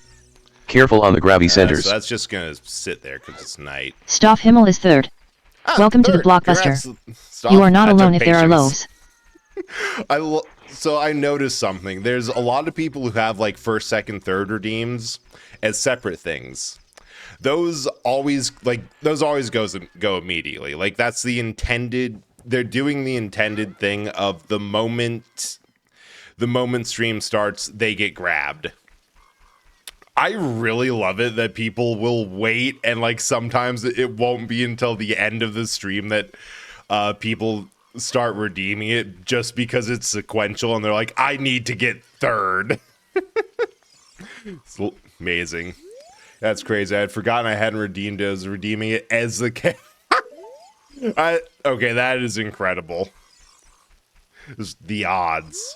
Careful on the grabby centers. So that's just going to sit there because it's night. Stoff Himmel is third. Welcome to the blockbuster. You are not alone if there are lows. So I noticed something. There's a lot of people who have like first, second, third redeems as separate things. Those always go immediately. Like that's the intended. They're doing the intended thing of the moment stream starts, they get grabbed. I really love it that people will wait, and like sometimes it won't be until the end of the stream that people start redeeming it just because it's sequential, and they're like, I need to get third. It's amazing. That's crazy. I had forgotten I hadn't redeemed it. I was redeeming it as the cat. Okay, that is incredible. Just the odds.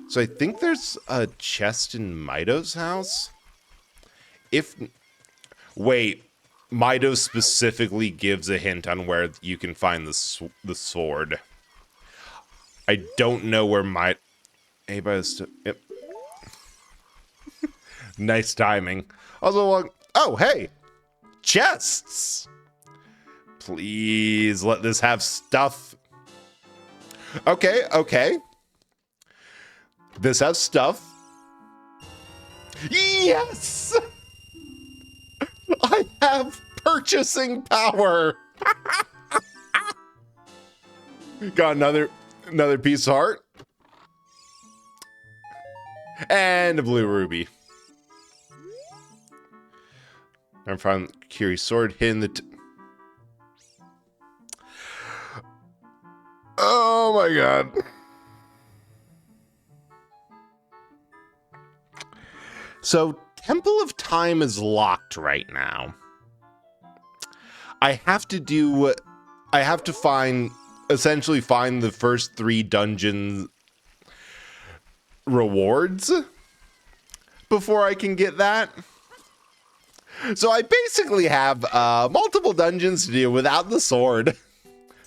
So I think there's a chest in Mido's house. Wait, Mido specifically gives a hint on where you can find the sword. I don't know where Hey, yep. Nice timing. Also, oh, hey! Chests! Please let this have stuff. Okay. This has stuff. Yes! I have purchasing power! Got another piece of heart. And a blue ruby. I'm finding Kiri's sword hidden the oh my god. So, Temple of Time is locked right now. I have to essentially find the first 3 dungeon rewards before I can get that. So I basically have multiple dungeons to do without the sword.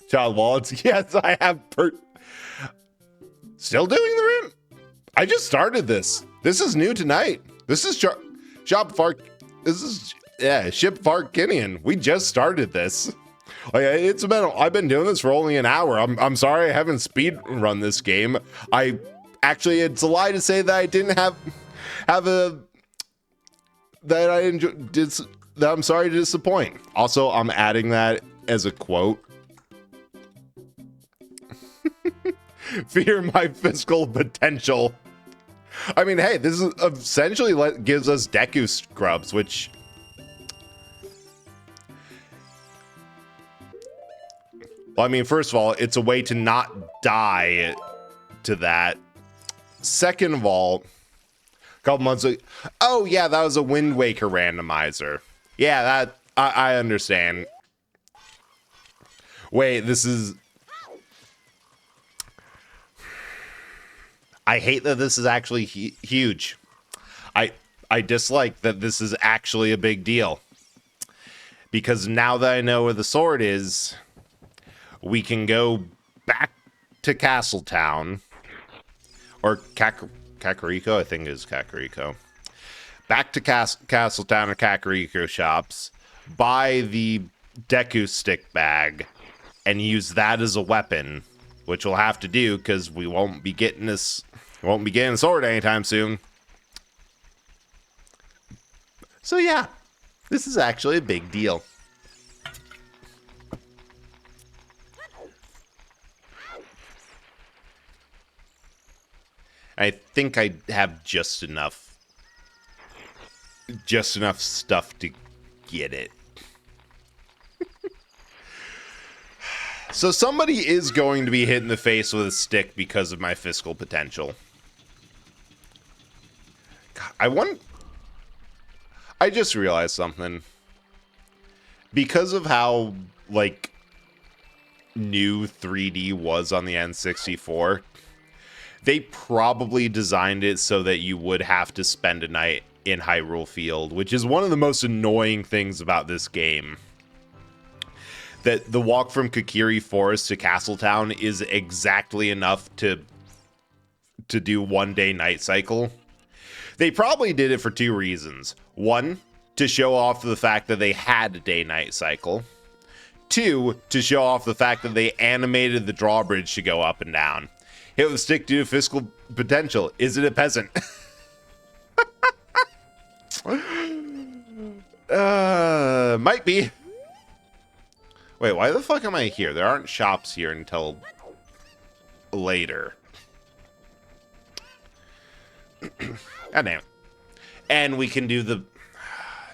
Child wallets. Yes, I have still doing the rim. I just started this. This is new tonight. This is Shop Farkinian. We just started this. I've been doing this for only an hour. I'm sorry I haven't speed run this game. It's a lie to say that I didn't have that I'm sorry to disappoint. Also, I'm adding that as a quote. Fear my fiscal potential. I mean, hey, this is essentially gives us Deku scrubs, which well, I mean, first of all, it's a way to not die to that. Second of all, a couple months ago, oh yeah, that was a Wind Waker randomizer. Yeah, that I understand. Wait, this is. I hate that this is actually huge. I dislike that this is actually a big deal. Because now that I know where the sword is, we can go back to Castletown. Or Kakariko, I think it is Kakariko. Back to Castletown or Kakariko shops, buy the Deku stick bag, and use that as a weapon, which we'll have to do because we won't be getting a sword anytime soon. So yeah, this is actually a big deal. I think I have just enough stuff to get it. So somebody is going to be hit in the face with a stick because of my fiscal potential. God, I just realized something. Because of how, like, new 3D was on the N64, they probably designed it so that you would have to spend a night in Hyrule Field, which is one of the most annoying things about this game. That the walk from Kokiri Forest to Castletown is exactly enough to do 1 day night cycle. They probably did it for 2 reasons. 1, to show off the fact that they had a day-night cycle. 2, to show off the fact that they animated the drawbridge to go up and down. Hit with a stick due to fiscal potential. Is it a peasant? Might be. Wait, why the fuck am I here? There aren't shops here until later. God damn it. And we can do the...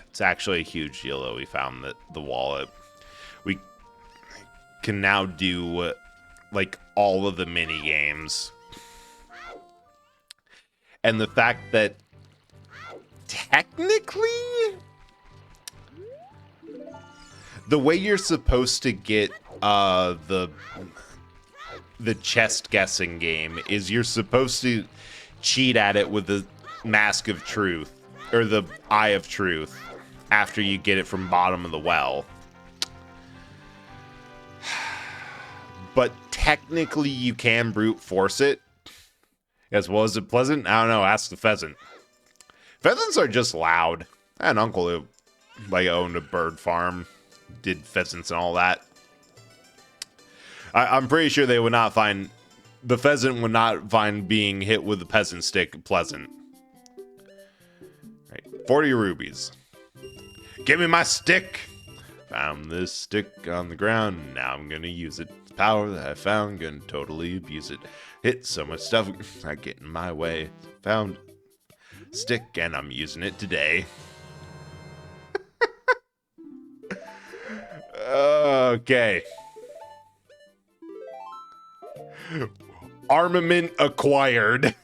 It's actually a huge deal, though. We found the wallet. We can now do, like, all of the mini games. And the fact that technically, the way you're supposed to get the chest guessing game is you're supposed to cheat at it with the Mask of Truth, or the Eye of Truth, after you get it from bottom of the well. But technically you can brute force it. As well, is it pleasant? I don't know, ask the pheasant. Pheasants are just loud. I had an uncle who owned a bird farm, did pheasants and all that. I'm pretty sure they would not find, the pheasant would not find being hit with a peasant stick pleasant. Right, 40 rubies. Give me my stick! Found this stick on the ground, now I'm gonna use it. The power that I found, gonna totally abuse it. Hit so much stuff, not get in my way. Found stick and I'm using it today. Okay. Armament acquired.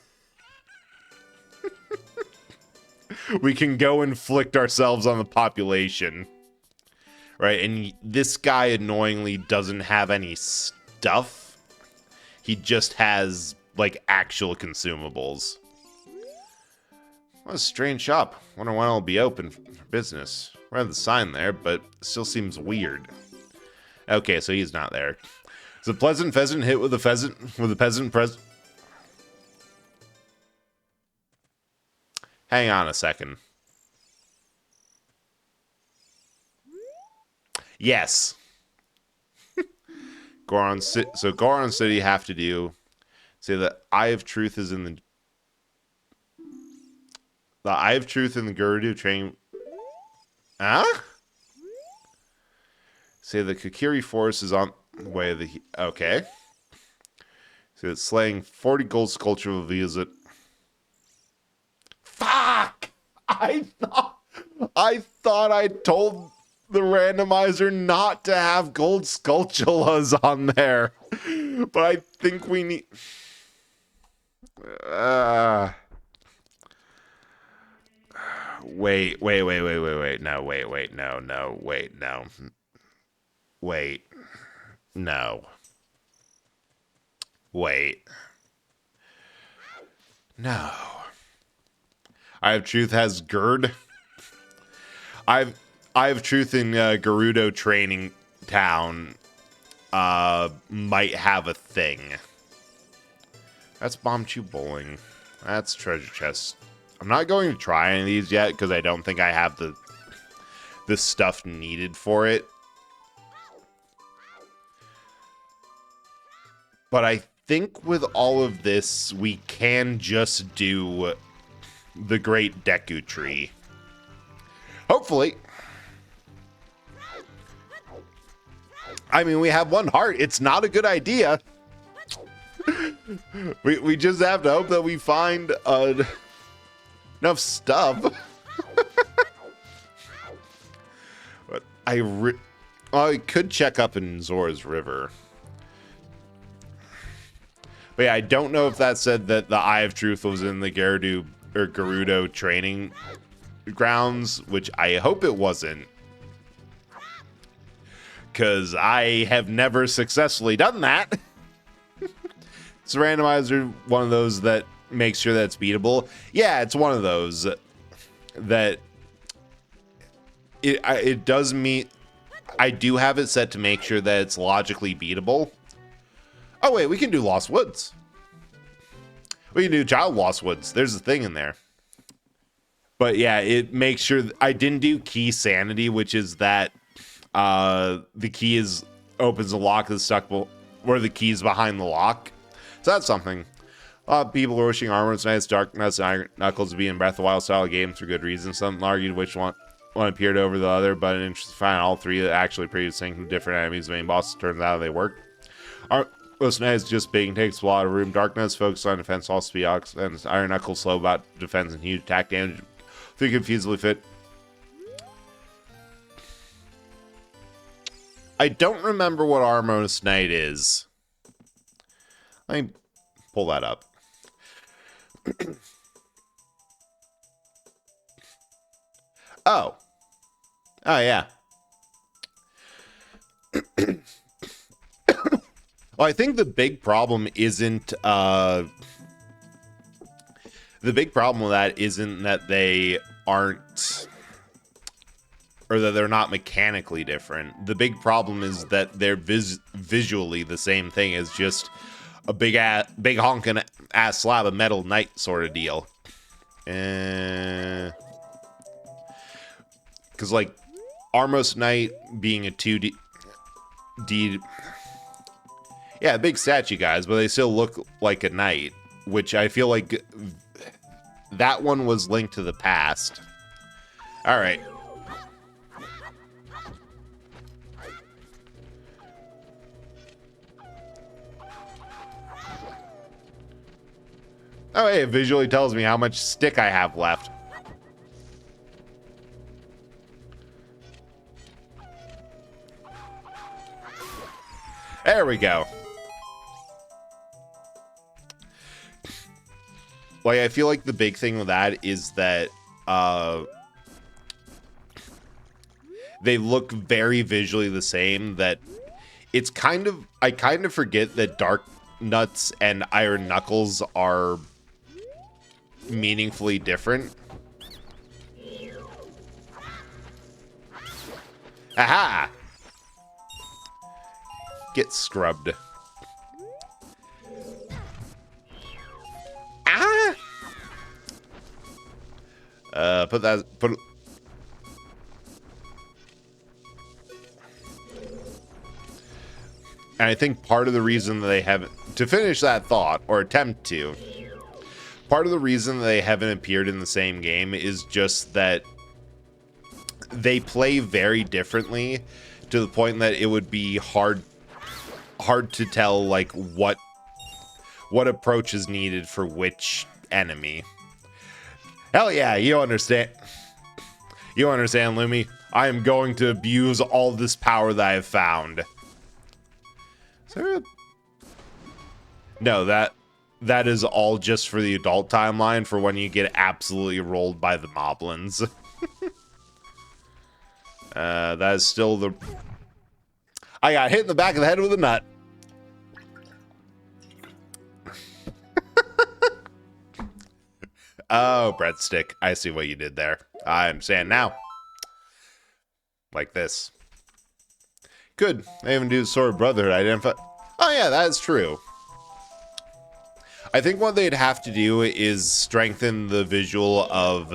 We can go inflict ourselves on the population. Right, and this guy annoyingly doesn't have any stuff. He just has, like, actual consumables. What a strange shop. Wonder when it'll be open for business. Read the sign there, but it still seems weird. Okay, so he's not there. Is a pleasant pheasant hit with a peasant present? Hang on a second. Yes. So Goron City have to do. Say the Eye of Truth is in the Eye of Truth in the Gerudo training. Huh? Say the Kokiri Forest is on the way of the. Okay. So it's slaying 40 gold sculpture will visit. Fuck! I thought I told the randomizer not to have gold sculptulas on there, but I think we need. Wait. No, wait. No. Wait. No. Wait. No. Eye of Truth has Gerd. Eye of Truth in Gerudo Training Town might have a thing. That's Bomb Chew Bowling. That's Treasure Chest. I'm not going to try any of these yet because I don't think I have the stuff needed for it. But I think with all of this, we can just do the Great Deku Tree. Hopefully. I mean, we have one heart. It's not a good idea. we just have to hope that we find enough stuff. But I could check up in Zora's River. But yeah, I don't know if that said that the Eye of Truth was in the Gerudo training grounds, which I hope it wasn't. Because I have never successfully done that. It's a randomizer, one of those that makes sure that it's beatable. Yeah, it's one of those that it does mean I do have it set to make sure that it's logically beatable. Oh wait, we can do Lost Woods. We can do Child Lost Woods. There's a thing in there. But yeah, it makes sure I didn't do Key Sanity, which is that the key opens the lock that's stuck where the key's behind the lock. So that's something. A lot of people are wishing Armor's Knight's Darkness and Iron Knuckles to be in Breath of the Wild style games for good reason. Some argued which one appeared over the other, but in interest to find all three that actually pretty distinct from different enemies. The main boss turns out they work. Armor's Knight is just big and takes a lot of room. Darkness focus on defense, all speed, and Iron Knuckles slow about defense and huge attack damage. Three could feasibly fit. I don't remember what Armor's Knight is. Let me pull that up. Oh. Oh, yeah. Well, I think the big problem isn't, the big problem with that isn't that they aren't, or that they're not mechanically different. The big problem is that they're visually the same thing as just a big honking ass slab of metal knight sort of deal. Because, like, Armos Knight being a 2D... Yeah, big statue, guys, but they still look like a knight, which I feel like that one was linked to the past. All right. Oh, hey, it visually tells me how much stick I have left. There we go. Like, I feel like the big thing with that is that they look very visually the same, that it's kind of, I kind of forget that Dark Nuts and Iron Knuckles are meaningfully different. Aha! Get scrubbed. Ah! Put. And I think part of the reason that they haven't, to finish that thought, or attempt to, part of the reason they haven't appeared in the same game is just that they play very differently, to the point that it would be hard to tell, like, what approach is needed for which enemy. Hell yeah, you understand. You understand, Lumi. I am going to abuse all this power that I have found. Is there a... No, that is all just for the adult timeline, for when you get absolutely rolled by the moblins. That is still the... I got hit in the back of the head with a nut. Oh, breadstick. I see what you did there. I understand now. Like this. Good. I even do the Sword of Brotherhood identify. Oh yeah, that is true. I think what they'd have to do is strengthen the visual of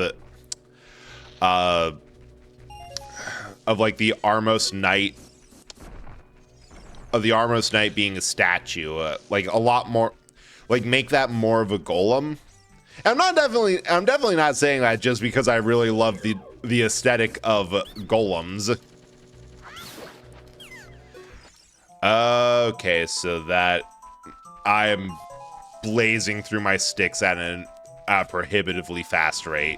like the Armos Knight, of the Armos Knight being a statue, like a lot more, like make that more of a golem. And I'm definitely not saying that just because I really love the aesthetic of golems. Okay, so that I'm blazing through my sticks at a prohibitively fast rate.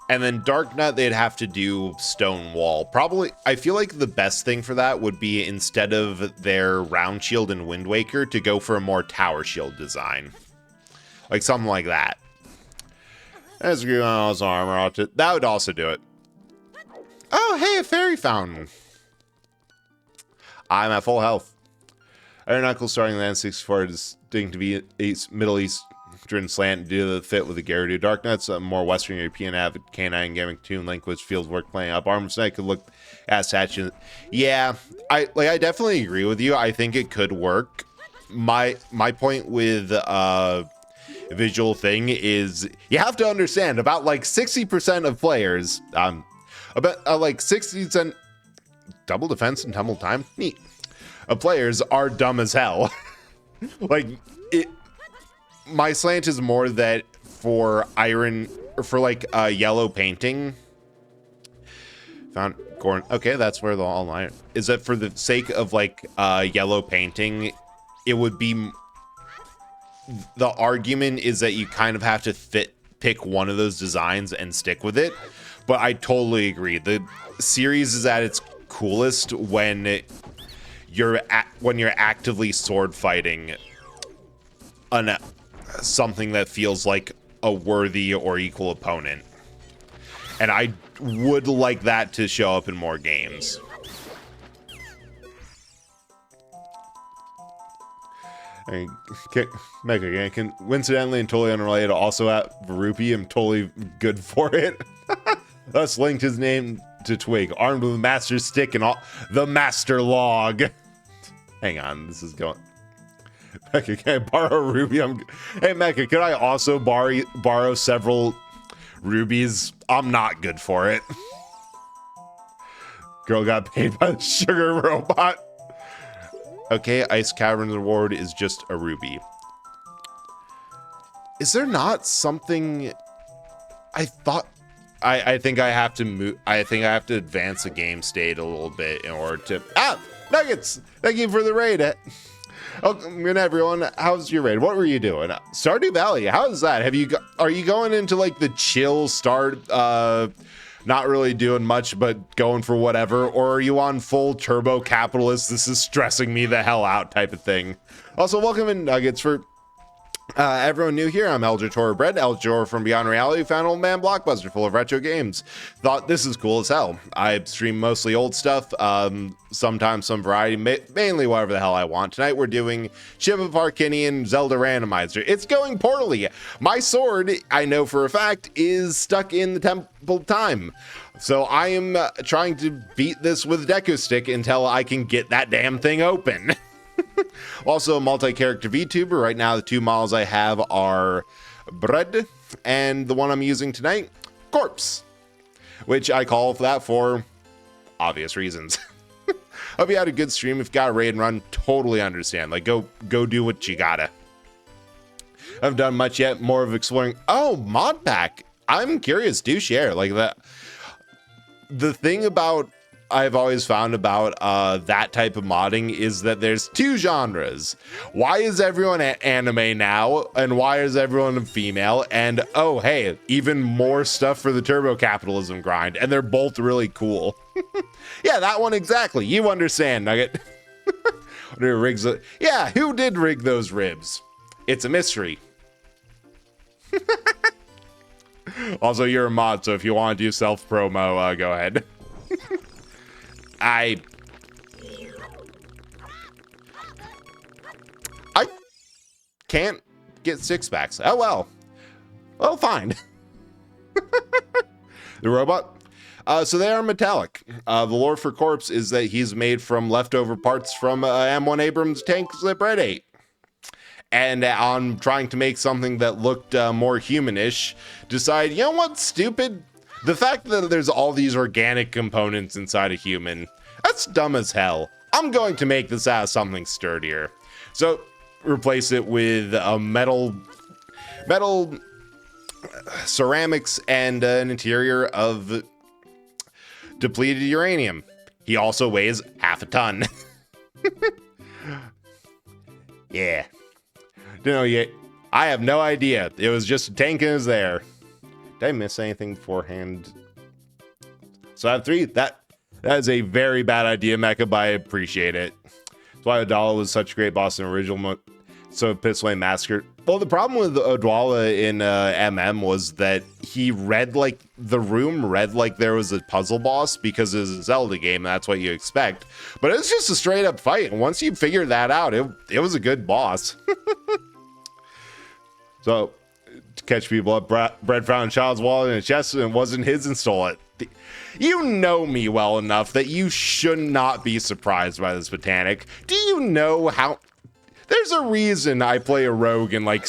And then Dark Nut, they'd have to do Stone Wall. Probably, I feel like the best thing for that would be, instead of their Round Shield and Wind Waker, to go for a more Tower Shield design. Like something like that. That's good on his armor. That would also do it. Oh, hey, a fairy fountain. I'm at full health. Iron Knuckles starting the N64 distinct to be Middle Eastern slant due to the fit with the Gyarados. Dark Nuts, a more Western European avid canine gaming tune. Link, which feels worth playing up. Armor Knight could look as statue. Yeah, I definitely agree with you. I think it could work. My point with visual thing is, you have to understand, about like 60% of players, about like 60% double defense and tumble time, neat, players are dumb as hell. Like, my slant is more that for iron, or for like yellow painting, found Gorn. Okay, that's where the all line is. That for the sake of like yellow painting, it would be, the argument is that you kind of have to pick one of those designs and stick with it. But I totally agree. The series is at its coolest when you're actively sword fighting something that feels like a worthy or equal opponent. And I would like that to show up in more games. I Mega can coincidentally and totally unrelated also at Varupi. I'm totally good for it. Thus linked his name to Twig, armed with a master stick and all the master log. Hang on, this is going. Mecha, can I borrow a ruby? Hey Mecha, could I also borrow several rubies? I'm not good for it. Girl got paid by the sugar robot. Okay, Ice Cavern's reward is just a ruby. Is there not something? I think I have to move. I think I have to advance the game state a little bit in order to. Nuggets! Thank you for the raid. Welcome everyone. How's your raid? What were you doing? Stardew Valley. How's that? Are you going into like the chill start? Not really doing much, but going for whatever, or are you on full turbo capitalist? This is stressing me the hell out type of thing. Also, welcome in Nuggets for everyone new here. I'm Elger Torbread, Elger from Beyond Reality, found Old Man Blockbuster full of retro games. Thought this is cool as hell. I stream mostly old stuff, sometimes some variety, mainly whatever the hell I want. Tonight we're doing Ship of Arcinian Zelda Randomizer. It's going poorly. My sword, I know for a fact, is stuck in the Temple of Time. So I am trying to beat this with Deku Stick until I can get that damn thing open. Also a multi-character VTuber. Right now the two models I have are Bread and the one I'm using tonight, Corpse, which I call that for obvious reasons. Hope you had a good stream. If you got a raid and run, totally understand. Like go do what you gotta. I haven't done much yet, more of exploring. Oh, mod pack. I'm curious, do share. Like that. The thing about I've always found about that type of modding is that there's two genres. Why is everyone anime now? And why is everyone female? And oh, hey, even more stuff for the turbo capitalism grind. And they're both really cool. Yeah, that one exactly. You understand, Nugget. Yeah, who did rig those ribs? It's a mystery. Also, you're a mod, so if you want to do self-promo, go ahead. I can't get six packs. Oh well. Well, fine. The robot. So they are metallic. The lore for Corpse is that he's made from leftover parts from M1 Abrams tanks that Brett ate. And on trying to make something that looked more humanish, decide, you know what's stupid? The fact that there's all these organic components inside a human, that's dumb as hell. I'm going to make this out of something sturdier. So replace it with a metal ceramics and an interior of depleted uranium. He also weighs half a ton. Yeah. No, yet I have no idea. It was just a tank and it was there. Did I miss anything beforehand? So I have three. That is a very bad idea, Mecha, but I appreciate it. That's why Odala was such a great boss in original. So Pixelane Massacre. Well, the problem with Odwalla in MM was that he read like the room read like there was a puzzle boss because it's a Zelda game. That's what you expect. But it's just a straight up fight. And once you figure that out, it was a good boss. So to catch people up, Brett found a child's wallet in a chest and it wasn't his and stole it. You know me well enough that you should not be surprised by this botanic. Do you know how? There's a reason I play a rogue in like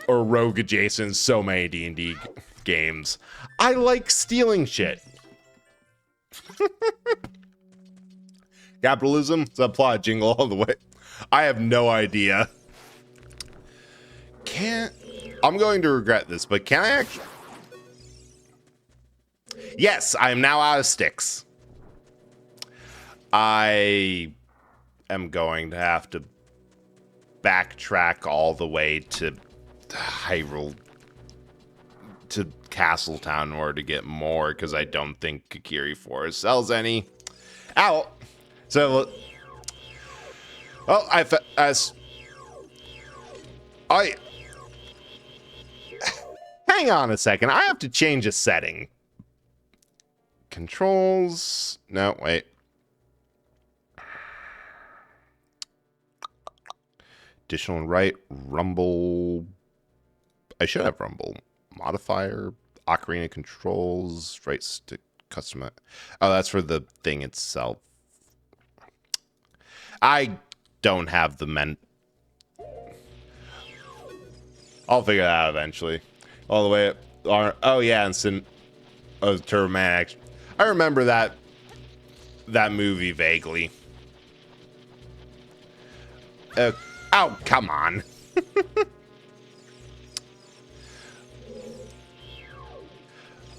or rogue adjacent so many D&D games. I like stealing shit. Capitalism, subplot, jingle all the way. I have no idea. I'm going to regret this, but can I actually? Yes, I am now out of sticks. I am going to have to backtrack all the way to Hyrule, to Castletown in order to get more, because I don't think Kakiri Forest sells any. Ow! So, oh, hang on a second. I have to change a setting. controls. No, wait. Additional and right. Rumble. I should have rumble. Modifier. Ocarina controls. Right stick. Custom. Oh, that's for the thing itself. I don't have the I'll figure that out eventually. All the way up. Oh, yeah. And Turboman. I remember that movie vaguely. Oh, come on.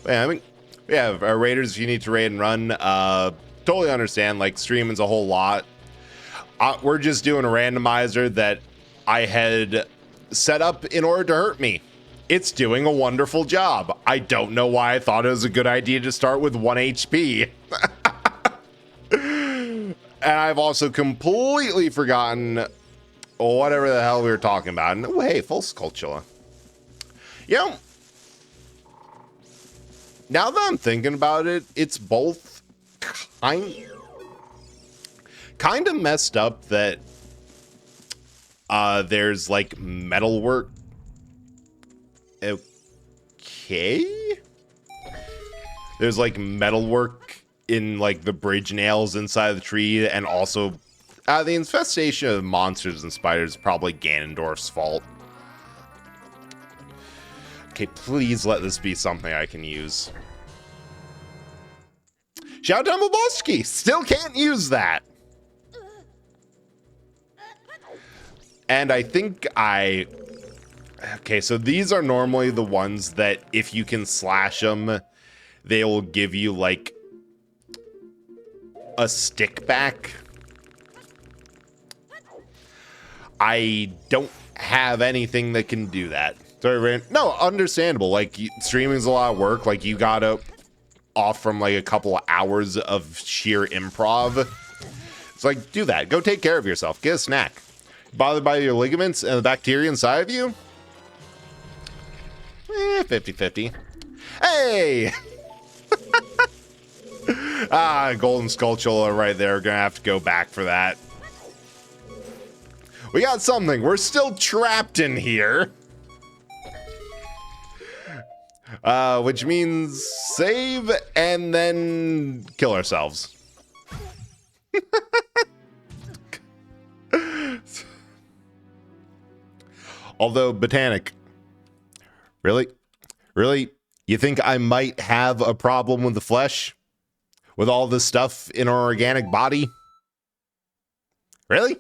Yeah, I mean, yeah, Raiders, if you need to raid and run, totally understand. Like, streaming's a whole lot. We're just doing a randomizer that I had set up in order to hurt me. It's doing a wonderful job. I don't know why I thought it was a good idea to start with 1 HP. And I've also completely forgotten whatever the hell we were talking about. And, oh, hey, full Skulltula. You know, now that I'm thinking about it, it's both kind of messed up that there's like metalwork. Okay. There's like metalwork in like the bridge nails inside the tree, and also the infestation of monsters and spiders is probably Ganondorf's fault. Okay, please let this be something I can use. Shout out to Boboski! Still can't use that. And I think okay, so these are normally the ones that if you can slash them, they will give you like a stick back. I don't have anything that can do that. Sorry, no, understandable. Like, streaming's a lot of work. Like, you gotta off from like a couple of hours of sheer improv. It's like, do that. Go take care of yourself. Get a snack. Bothered by your ligaments and the bacteria inside of you? 50-50. Hey! Golden Skulltula right there. Gonna have to go back for that. We got something. We're still trapped in here. Which means save and then kill ourselves. Although, Botanic, really? Really? You think I might have a problem with the flesh? With all this stuff in our organic body? Really?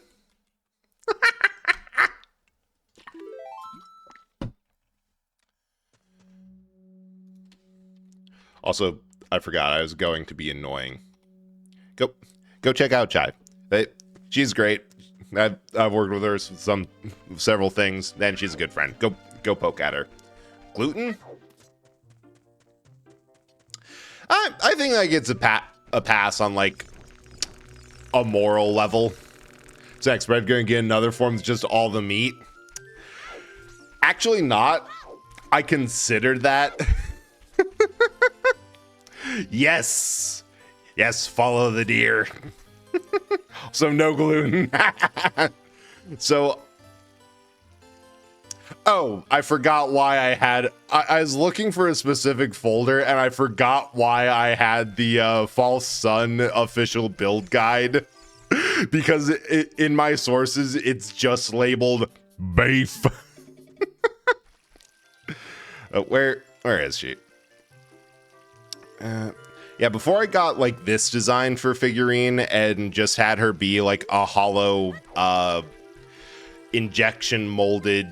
Also, I forgot I was going to be annoying. Go check out Chai. She's great. I've worked with her several things, and she's a good friend. Go poke at her. Gluten? I think that gets a pass on like a moral level. Is next bread gonna get another form that's just all the meat? Actually not. I considered that. Yes, follow the deer. So no gluten. So, oh, I forgot why I was looking for a specific folder, and I forgot why I had the False Sun official build guide. Because in my sources, it's just labeled beef. Where is she? Yeah, before I got like this design for figurine and just had her be like a hollow injection molded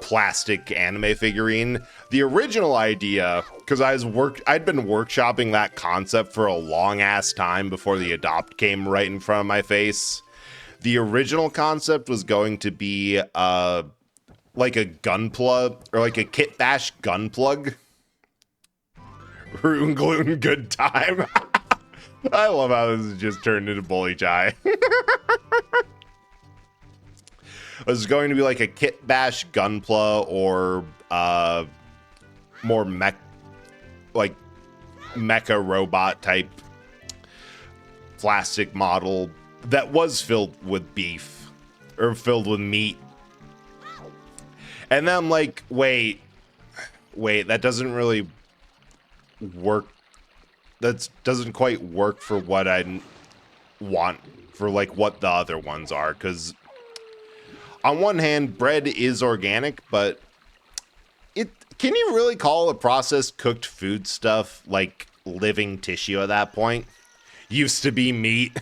plastic anime figurine, the original idea, because I'd been workshopping that concept for a long ass time before the Adopt came right in front of my face. The original concept was going to be like a gun plug, or like a Kit Bash gun plug. Root and gluten, good time. I love how this has just turned into Bully Chai. This is going to be like a Kit Bash Gunpla or more mech, like mecha robot type plastic model that was filled with beef or filled with meat. And then I'm like, wait, that doesn't really work. That doesn't quite work for what I want for like what the other ones are. Because on one hand, bread is organic, but can you really call a processed cooked food stuff like living tissue at that point? Used to be meat.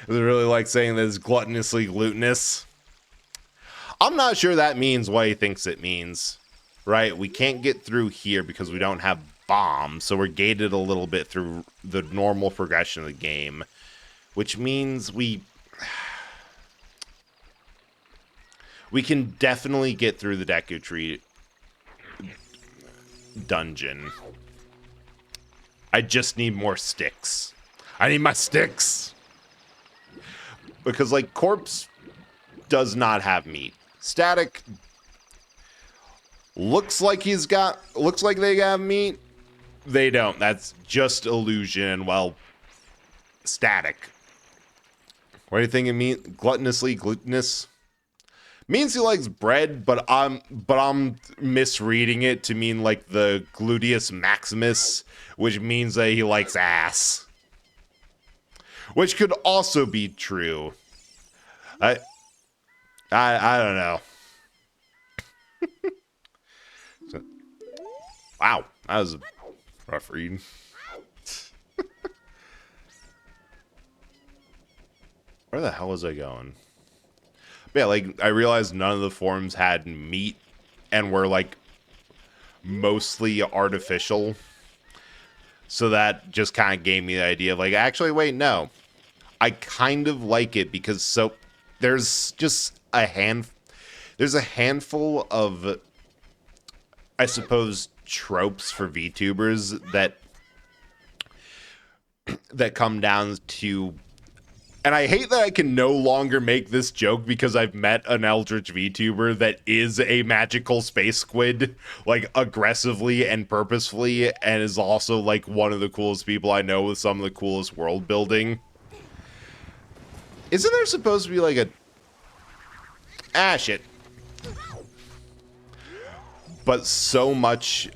They really like saying that it's gluttonously glutinous. I'm not sure that means what he thinks it means, right? We can't get through here because we don't have bombs, so we're gated a little bit through the normal progression of the game, which means we can definitely get through the Deku Tree dungeon. I just need more sticks. I need my sticks. Because, like, Corpse does not have meat. Static looks like they have meat. They don't. That's just illusion. Well, Static. What do you think it means? Gluttonously glutinous? Means he likes bread, but I'm misreading it to mean like the gluteus maximus, which means that he likes ass. Which could also be true. I don't know. Wow, that was a rough read. Where the hell was I going? But yeah, like, I realized none of the forms had meat and were, like, mostly artificial. So that just kind of gave me the idea of, like, actually, wait, no. I kind of like it because there's just there's a handful of, I suppose, tropes for VTubers that come down to. And I hate that I can no longer make this joke because I've met an Eldritch VTuber that is a magical space squid, like, aggressively and purposefully, and is also, like, one of the coolest people I know with some of the coolest world building. Isn't there supposed to be, like, shit. But so much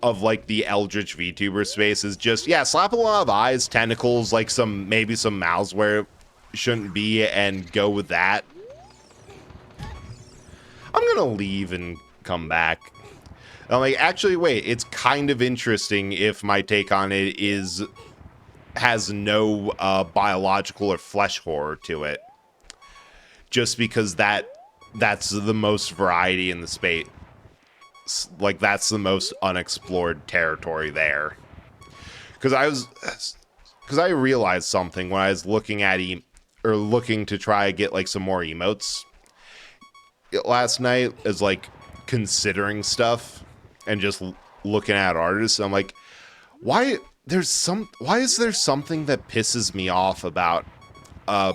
of, like, the Eldritch VTuber space is just, yeah, slap a lot of eyes, tentacles, like maybe some mouths where it shouldn't be, and go with that. I'm gonna leave and come back. I'm like, actually, wait, it's kind of interesting if my take on it has no biological or flesh horror to it. Just because that's the most variety in the space. Like, that's the most unexplored territory there. Because I realized something when I was looking at looking to try to get, like, some more emotes last night, as, like, considering stuff and just looking at artists. I'm like, why is there something that pisses me off about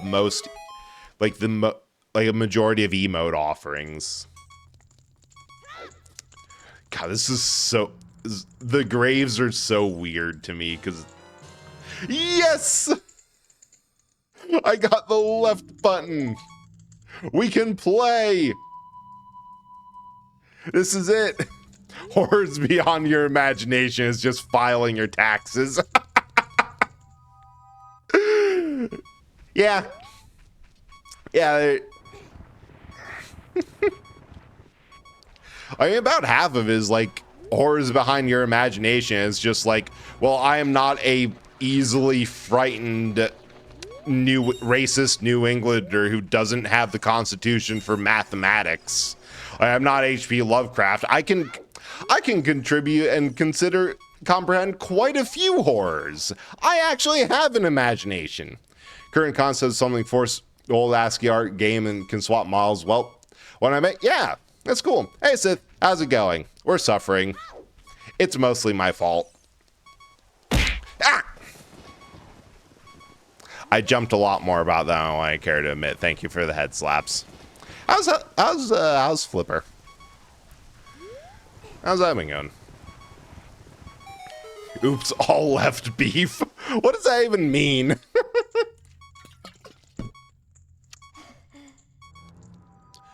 most, like, like a majority of emote offerings? God, the graves are so weird to me, because... Yes! I got the left button! We can play! This is it! Horrors beyond your imagination is just filing your taxes. Yeah. Yeah, I mean, about half of it is, like, horrors behind your imagination. It's just like, well, I am not a easily frightened racist New Englander who doesn't have the constitution for mathematics. I am not H.P. Lovecraft. I can contribute and comprehend quite a few horrors. I actually have an imagination. Current concept is something force old ASCII art game and can swap models. Well, when I met, yeah. That's cool. Hey, Sith, how's it going? We're suffering. It's mostly my fault. Ah! I jumped a lot more about that than I care to admit. Thank you for the head slaps. How's Flipper? How's that been going? Oops, all left beef. What does that even mean?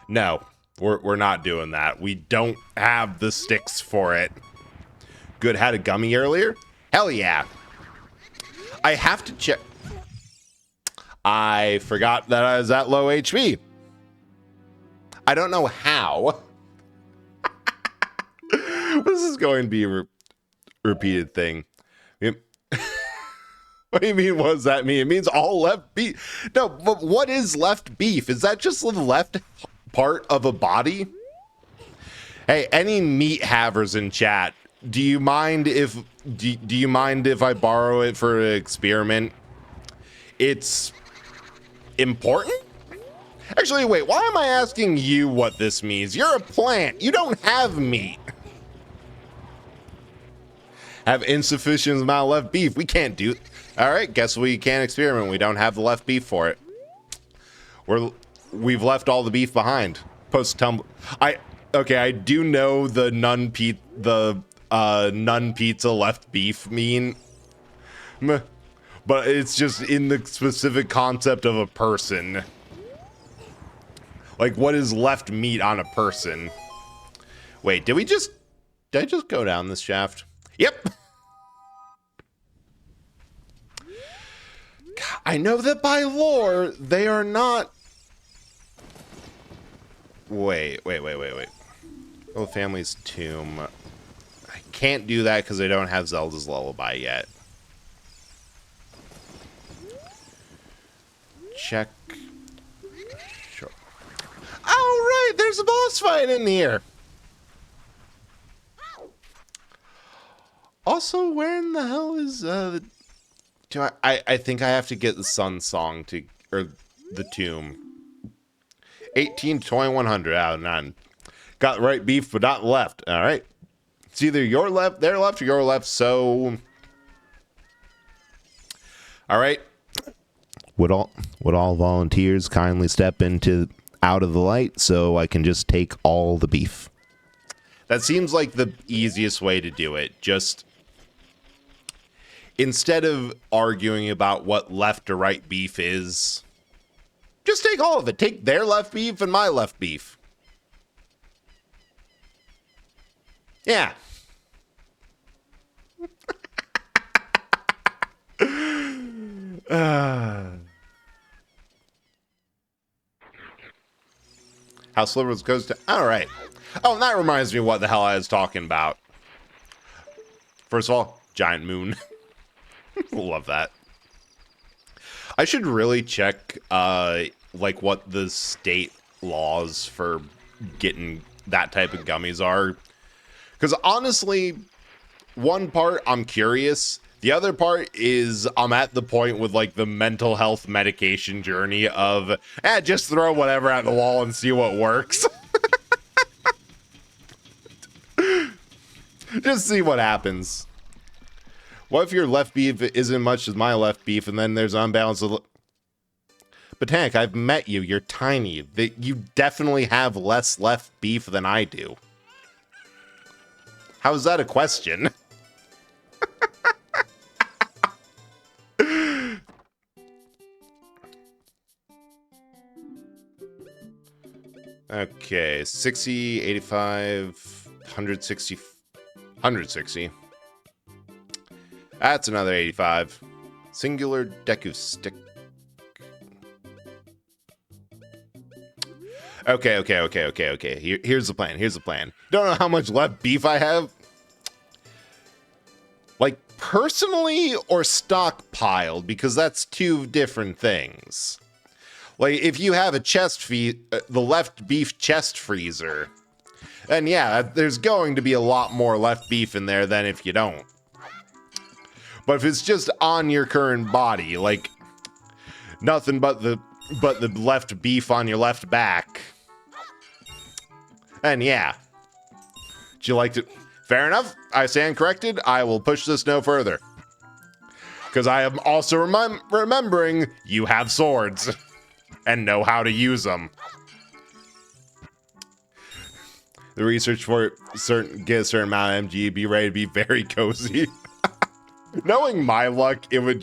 No, we're not doing that. We don't have the sticks for it. Good, had a gummy earlier? Hell yeah. I have to check. I forgot that I was at low HP. I don't know how. This is going to be a repeated thing. What do you mean, what does that mean? It means all left beef. No, but what is left beef? Is that just the left part of a body? Hey, any meat havers in chat, do you mind if I borrow it for an experiment? It's important? Actually, wait, why am I asking you what this means? You're a plant. You don't have meat. Have insufficient amount of left beef. We can't do. All right, guess we can't experiment. We don't have the left beef for it. We've left all the beef behind. Post tumble. Okay, I do know the nun pizza left beef mean. Meh. But it's just in the specific concept of a person. Like, what is left meat on a person? Wait, did I just go down this shaft? Yep. I know that by lore, they are not... Wait. Oh, family's tomb. I can't do that because I don't have Zelda's lullaby yet. Check. Sure. All right, there's a boss fight in here. Also, where in the hell is I think I have to get the Sun Song or the tomb. 18 to 2100 out of 9. Got the right beef, but not left. All right. It's either your left, their left, or your left. So, all right. Would all volunteers kindly step out of the light so I can just take all the beef? That seems like the easiest way to do it. Just instead of arguing about what left or right beef is, just take all of it. Take their left beef and my left beef. Yeah. How Slivers goes to... All right. Oh, and that reminds me of what the hell I was talking about. First of all, giant moon. Love that. I should really check, like, what the state laws for getting that type of gummies are. Because honestly, one part, I'm curious. The other part is I'm at the point with, like, the mental health medication journey of, just throw whatever at the wall and see what works. Just see what happens. What if your left beef isn't much as my left beef, and then there's unbalance of... Botanic, I've met you. You're tiny. You definitely have less left beef than I do. How is that a question? Okay, 60, 85, 160, 160. That's another 85. Singular Deku stick. Okay. Here's the plan. Don't know how much left beef I have. Like, personally or stockpiled, because that's two different things. Like, if you have a the left beef chest freezer, then yeah, there's going to be a lot more left beef in there than if you don't. But if it's just on your current body, like nothing but the left beef on your left back, then yeah. Would you like to? Fair enough. I stand corrected. I will push this no further. Because I am also remembering you have swords and know how to use them. The research for get a certain amount of MG, be ready to be very cozy. Knowing my luck, it would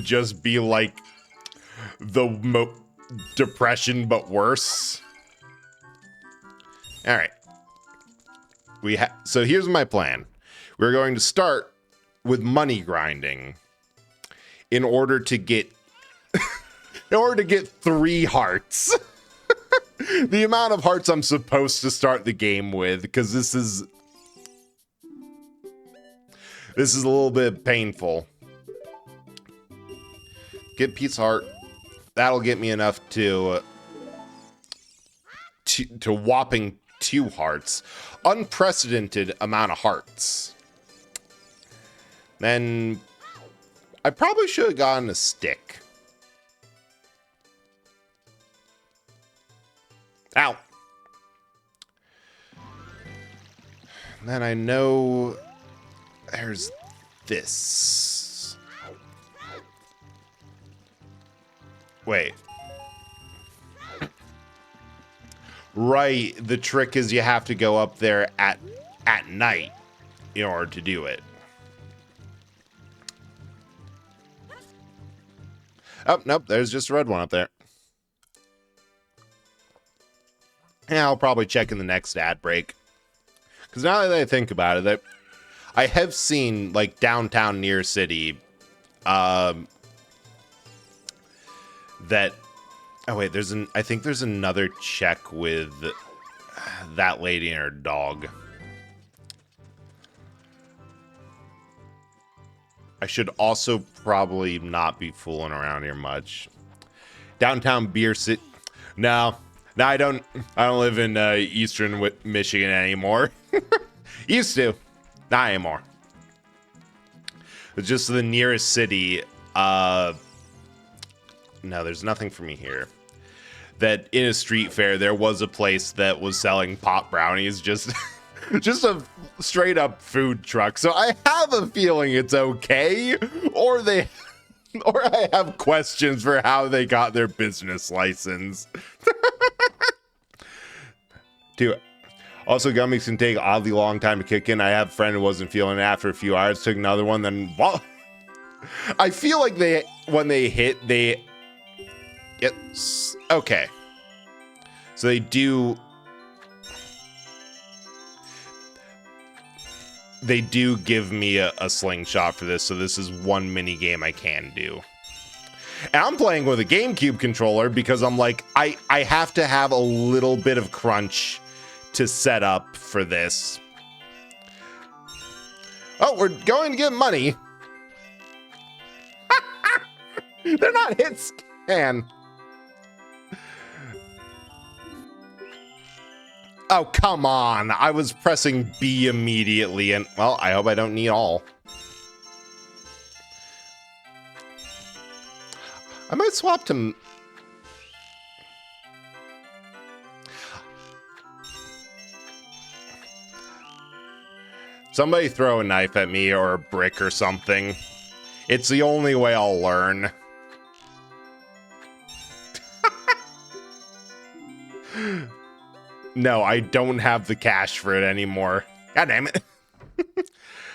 just be like the depression, but worse. All right. So here's my plan. We're going to start with money grinding in order to get 3 hearts. The amount of hearts I'm supposed to start the game with, because this is a little bit painful. Get Pete's heart. That'll get me enough to whopping 2 hearts. Unprecedented amount of hearts. Then I probably should have gotten a stick. Ow. Then I know there's this. Wait. Right, the trick is you have to go up there at night in order to do it. Oh, nope, there's just a red one up there. Yeah, I'll probably check in the next ad break. Because now that I think about it, I have seen, like, downtown Near City, that... Oh, wait, I think there's another check with that lady and her dog. I should also probably not be fooling around here much. Downtown Beer City. No, I don't live in Eastern Michigan anymore. Used to. Not anymore. It's just the nearest city. No, there's nothing for me here. That in a street fair, there was a place that was selling pop brownies, just a straight up food truck. So I have a feeling it's okay, or I have questions for how they got their business license. Dude, also gummies can take oddly long time to kick in. I have a friend who wasn't feeling it after a few hours, took another one, then I feel like when they hit, yes. Okay. So they do give me a slingshot for this, so this is one mini game I can do. And I'm playing with a GameCube controller because I'm like, I have to have a little bit of crunch to set up for this. Oh, we're going to get money. They're not hit scan. Oh, come on. I was pressing B immediately, and, well, I hope I don't need all. I might swap to... Somebody throw a knife at me or a brick or something. It's the only way I'll learn. No, I don't have the cash for it anymore. God damn it.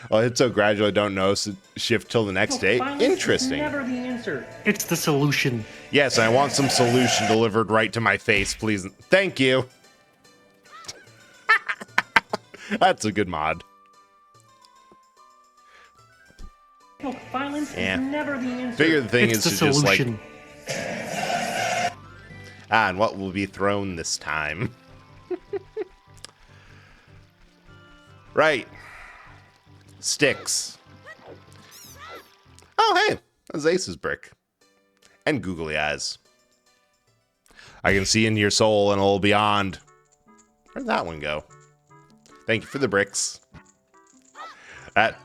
Well, it's so gradual I don't notice it shift till the next day. Interesting. It's never the answer. It's the solution. Yes, I want some solution delivered right to my face, please. Thank you. That's a good mod. Look, violence is never the answer. Figure the thing it's is the to solution. just like... and what will be thrown this time? Right. Sticks. Oh, hey. That's Ace's brick. And googly eyes. I can see into your soul and a little beyond. Where'd that one go? Thank you for the bricks. That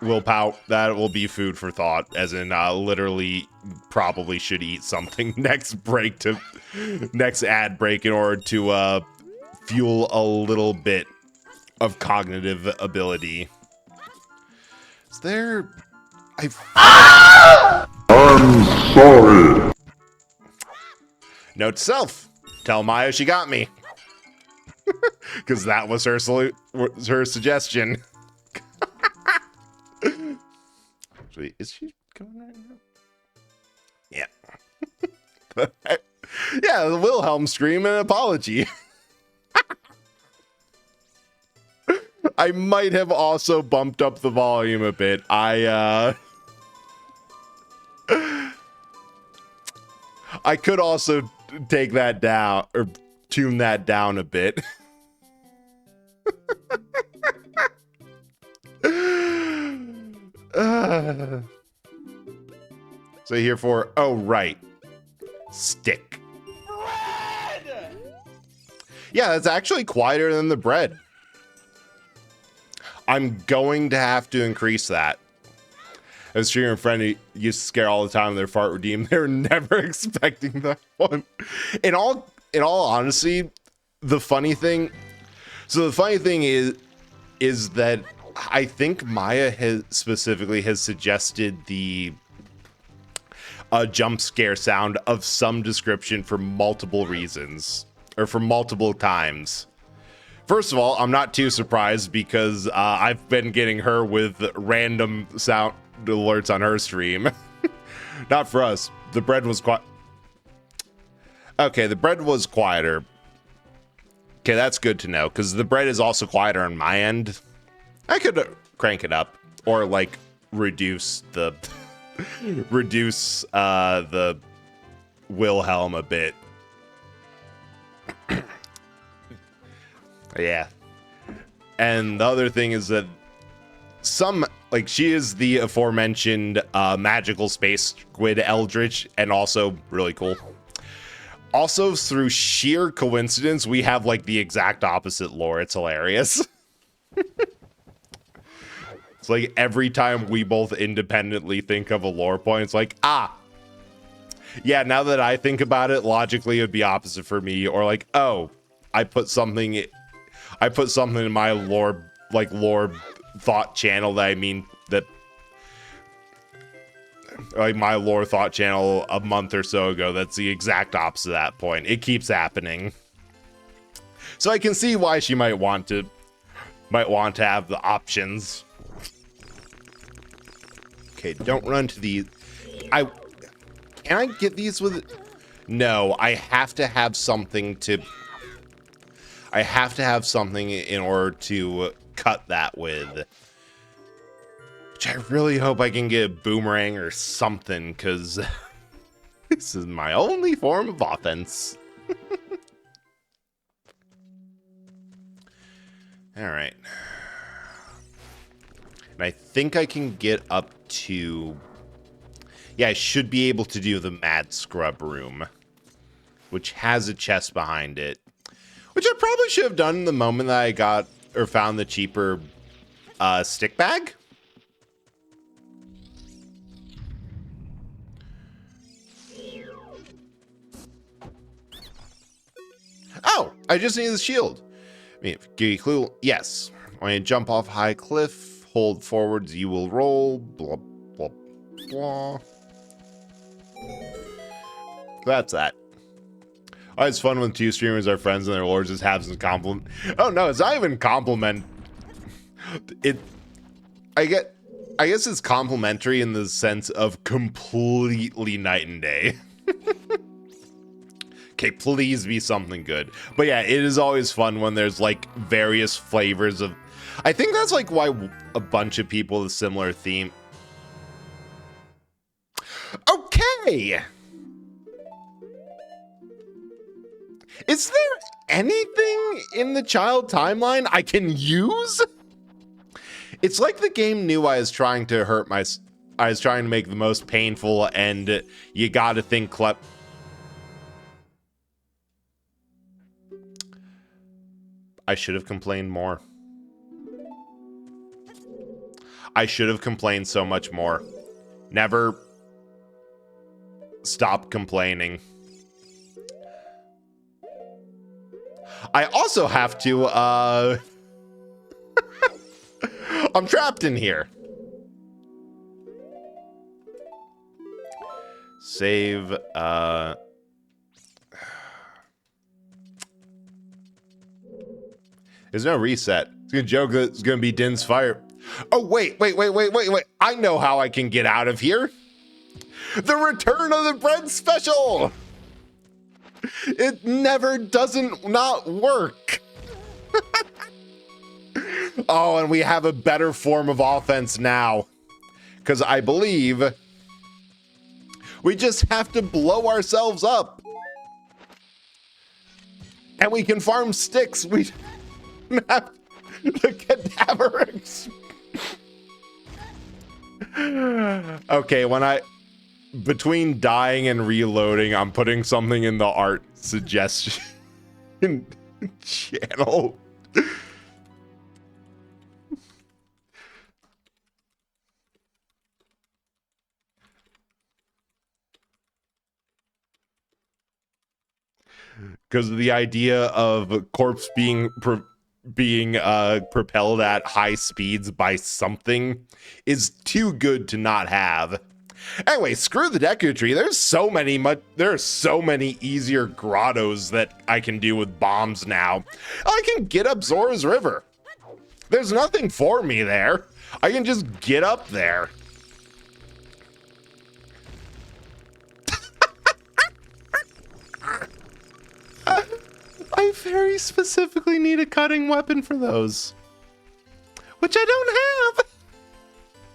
will be food for thought, as in literally probably should eat something next ad break in order to fuel a little bit of cognitive ability. Is there... I'm sorry. Note to self. Tell Maya she got me. Because that was her suggestion. Actually, is she going right now? Yeah. Yeah, the Wilhelm scream and apology. I might have also bumped up the volume a bit. I could also take that down or tune that down a bit. So here for, oh, right. Stick. Bread! Yeah, that's actually quieter than the bread. I'm going to have to increase that. I was streaming a friend who used to scare all the time their fart redeem. They were never expecting that one. In all honesty, the funny thing is that I think Maya has suggested the jump scare sound of some description for multiple reasons, or for multiple times. First of all, I'm not too surprised because I've been getting her with random sound alerts on her stream. Not for us. The bread was quiet. Okay, the bread was quieter. Okay, that's good to know, because the bread is also quieter on my end. I could crank it up, or like reduce the the Wilhelm a bit. Yeah. And the other thing is that she is the aforementioned magical space squid eldritch, and also really cool. Also, through sheer coincidence, we have like the exact opposite lore. It's hilarious. It's like every time we both independently think of a lore point, it's like, yeah, now that I think about it, logically it would be opposite for me. Or like, oh, I put something in my lore thought channel like my lore thought channel a month or so ago. That's the exact opposite of that point. It keeps happening. So I can see why she might want to have the options. Okay, don't run to these. Can I get these with? No, I have to have something in order to cut that with. Which I really hope I can get a boomerang or something, because this is my only form of offense. All right. And I think I can get up to... Yeah, I should be able to do the Mad Scrub room, which has a chest behind it, which I probably should have done the moment that I got or found the cheaper stick bag. Oh, I just need the shield. I mean, give you a clue. Yes. When you jump off high cliff, hold forwards, you will roll. Blah, blah, blah. That's that. Oh, it's fun when two streamers are friends and their lords just have some compliment. Oh no, it's not even compliment. I guess it's complimentary in the sense of completely night and day. Okay, please be something good. But yeah, it is always fun when there's like various flavors of... I think that's like why a bunch of people with a similar theme... Okay! Is there anything in the child timeline I can use? It's like the game knew I was trying to I was trying to make the most painful, and you gotta think I should have complained more. I should have complained so much more. Never stop complaining. I also have to, I'm trapped in here. Save, there's no reset. It's gonna joke that it's gonna be Din's fire. Oh, wait. I know how I can get out of here. The return of the bread special. It never doesn't not work. Oh, and we have a better form of offense now. Because I believe we just have to blow ourselves up. And we can farm sticks. We don't have the cadaver. Okay, between dying and reloading, I'm putting something in the art suggestion channel. Because the idea of corpse being propelled at high speeds by something is too good to not have. Anyway, screw the Deku Tree. There are so many easier grottos that I can do with bombs now. I can get up Zora's River. There's nothing for me there. I can just get up there. I very specifically need a cutting weapon for those, which I don't have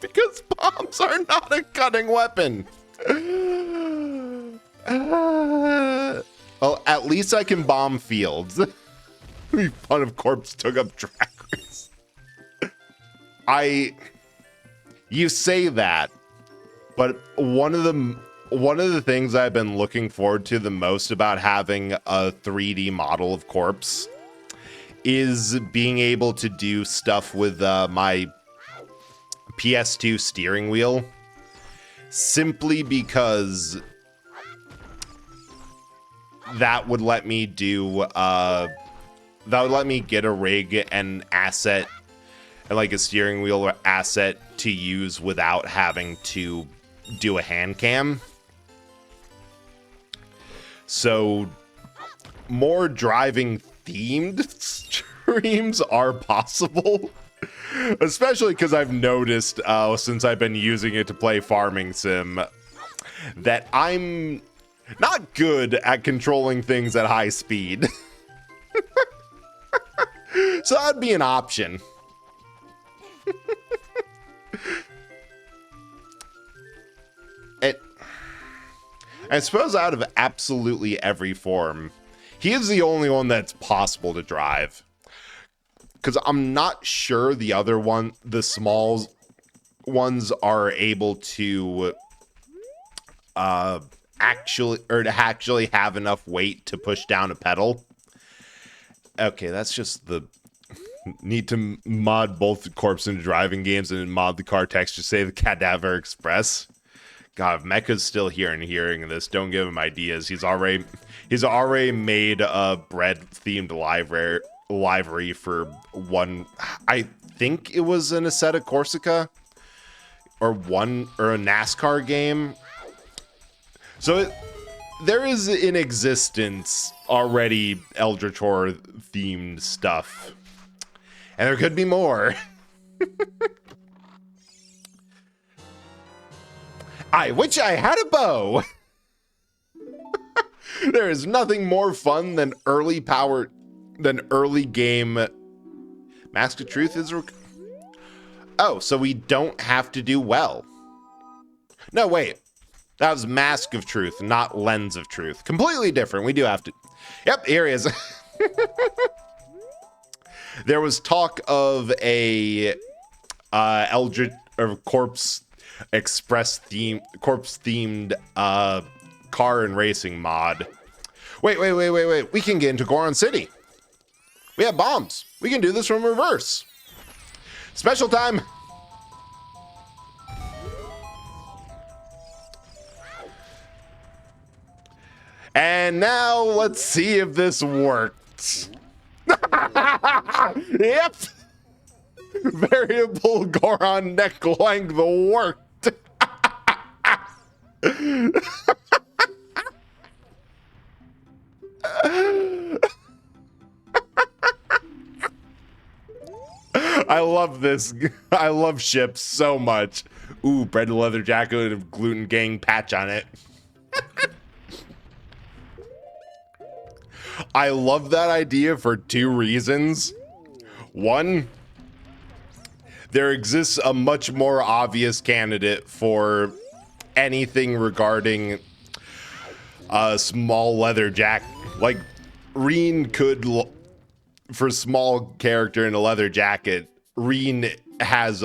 because bombs are not a cutting weapon. Well, at least I can bomb fields. It'd be fun if Corpse took up drag race. You say that, but one of the things I've been looking forward to the most about having a 3D model of Corpse is being able to do stuff with my PS2 steering wheel, simply because that would let me get a rig and asset and like a steering wheel asset to use without having to do a hand cam. So more driving themed streams are possible, especially because I've noticed since I've been using it to play Farming Sim that I'm not good at controlling things at high speed. So that'd be an option. I suppose out of absolutely every form, he is the only one that's possible to drive. Because I'm not sure the small ones are able to actually have enough weight to push down a pedal. Okay, that's just the need to mod both Corpse into driving games and mod the car text to say the Cadaver Express. God, if Mecha's still here and hearing this, don't give him ideas. He's already made a bread-themed livery for one. I think it was an Assetto Corsica or a NASCAR game. So there is in existence already Eldrator themed stuff, and there could be more. I wish I had a bow. There is nothing more fun than early game. Mask of Truth is. Oh, so we don't have to do well. No, wait. That was Mask of Truth, not Lens of Truth. Completely different. We do have to. Yep, here he is. There was talk of a Eldritch or Corpse Express Corpse themed car and racing mod. Wait. We can get into Goron City. We have bombs. We can do this from reverse. Special time. And now let's see if this worked. Yep. Variable Goron neck length worked. I love this. I love ships so much. Ooh, bread and leather jacket with a gluten gang patch on it. I love that idea for two reasons. One, there exists a much more obvious candidate for anything regarding a small leather jacket. Like, Reen could, for small character in a leather jacket, Reen has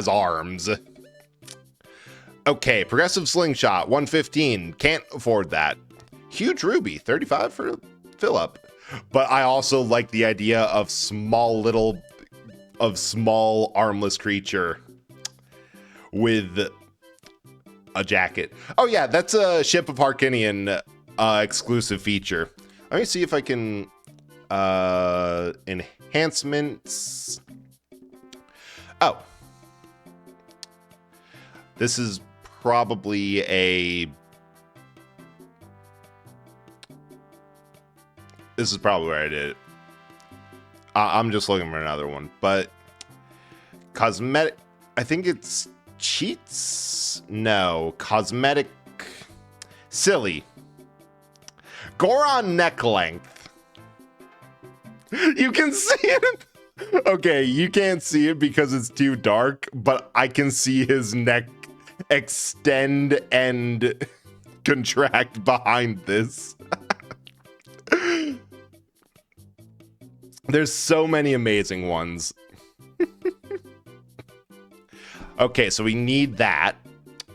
arms. Okay, progressive slingshot, 115. Can't afford that. Huge ruby, 35 for fill up. But I also like the idea of small armless creature with a jacket. Oh yeah, that's a Ship of Harkinian exclusive feature. Let me see if I can enhancements. Oh, this is probably this is probably where I did it. I'm just looking for another one, but cosmetic, I think it's cheats. No, cosmetic, silly. Goron neck length. You can see it. Okay, you can't see it because it's too dark, but I can see his neck extend and contract behind this. There's so many amazing ones. Okay, so we need that.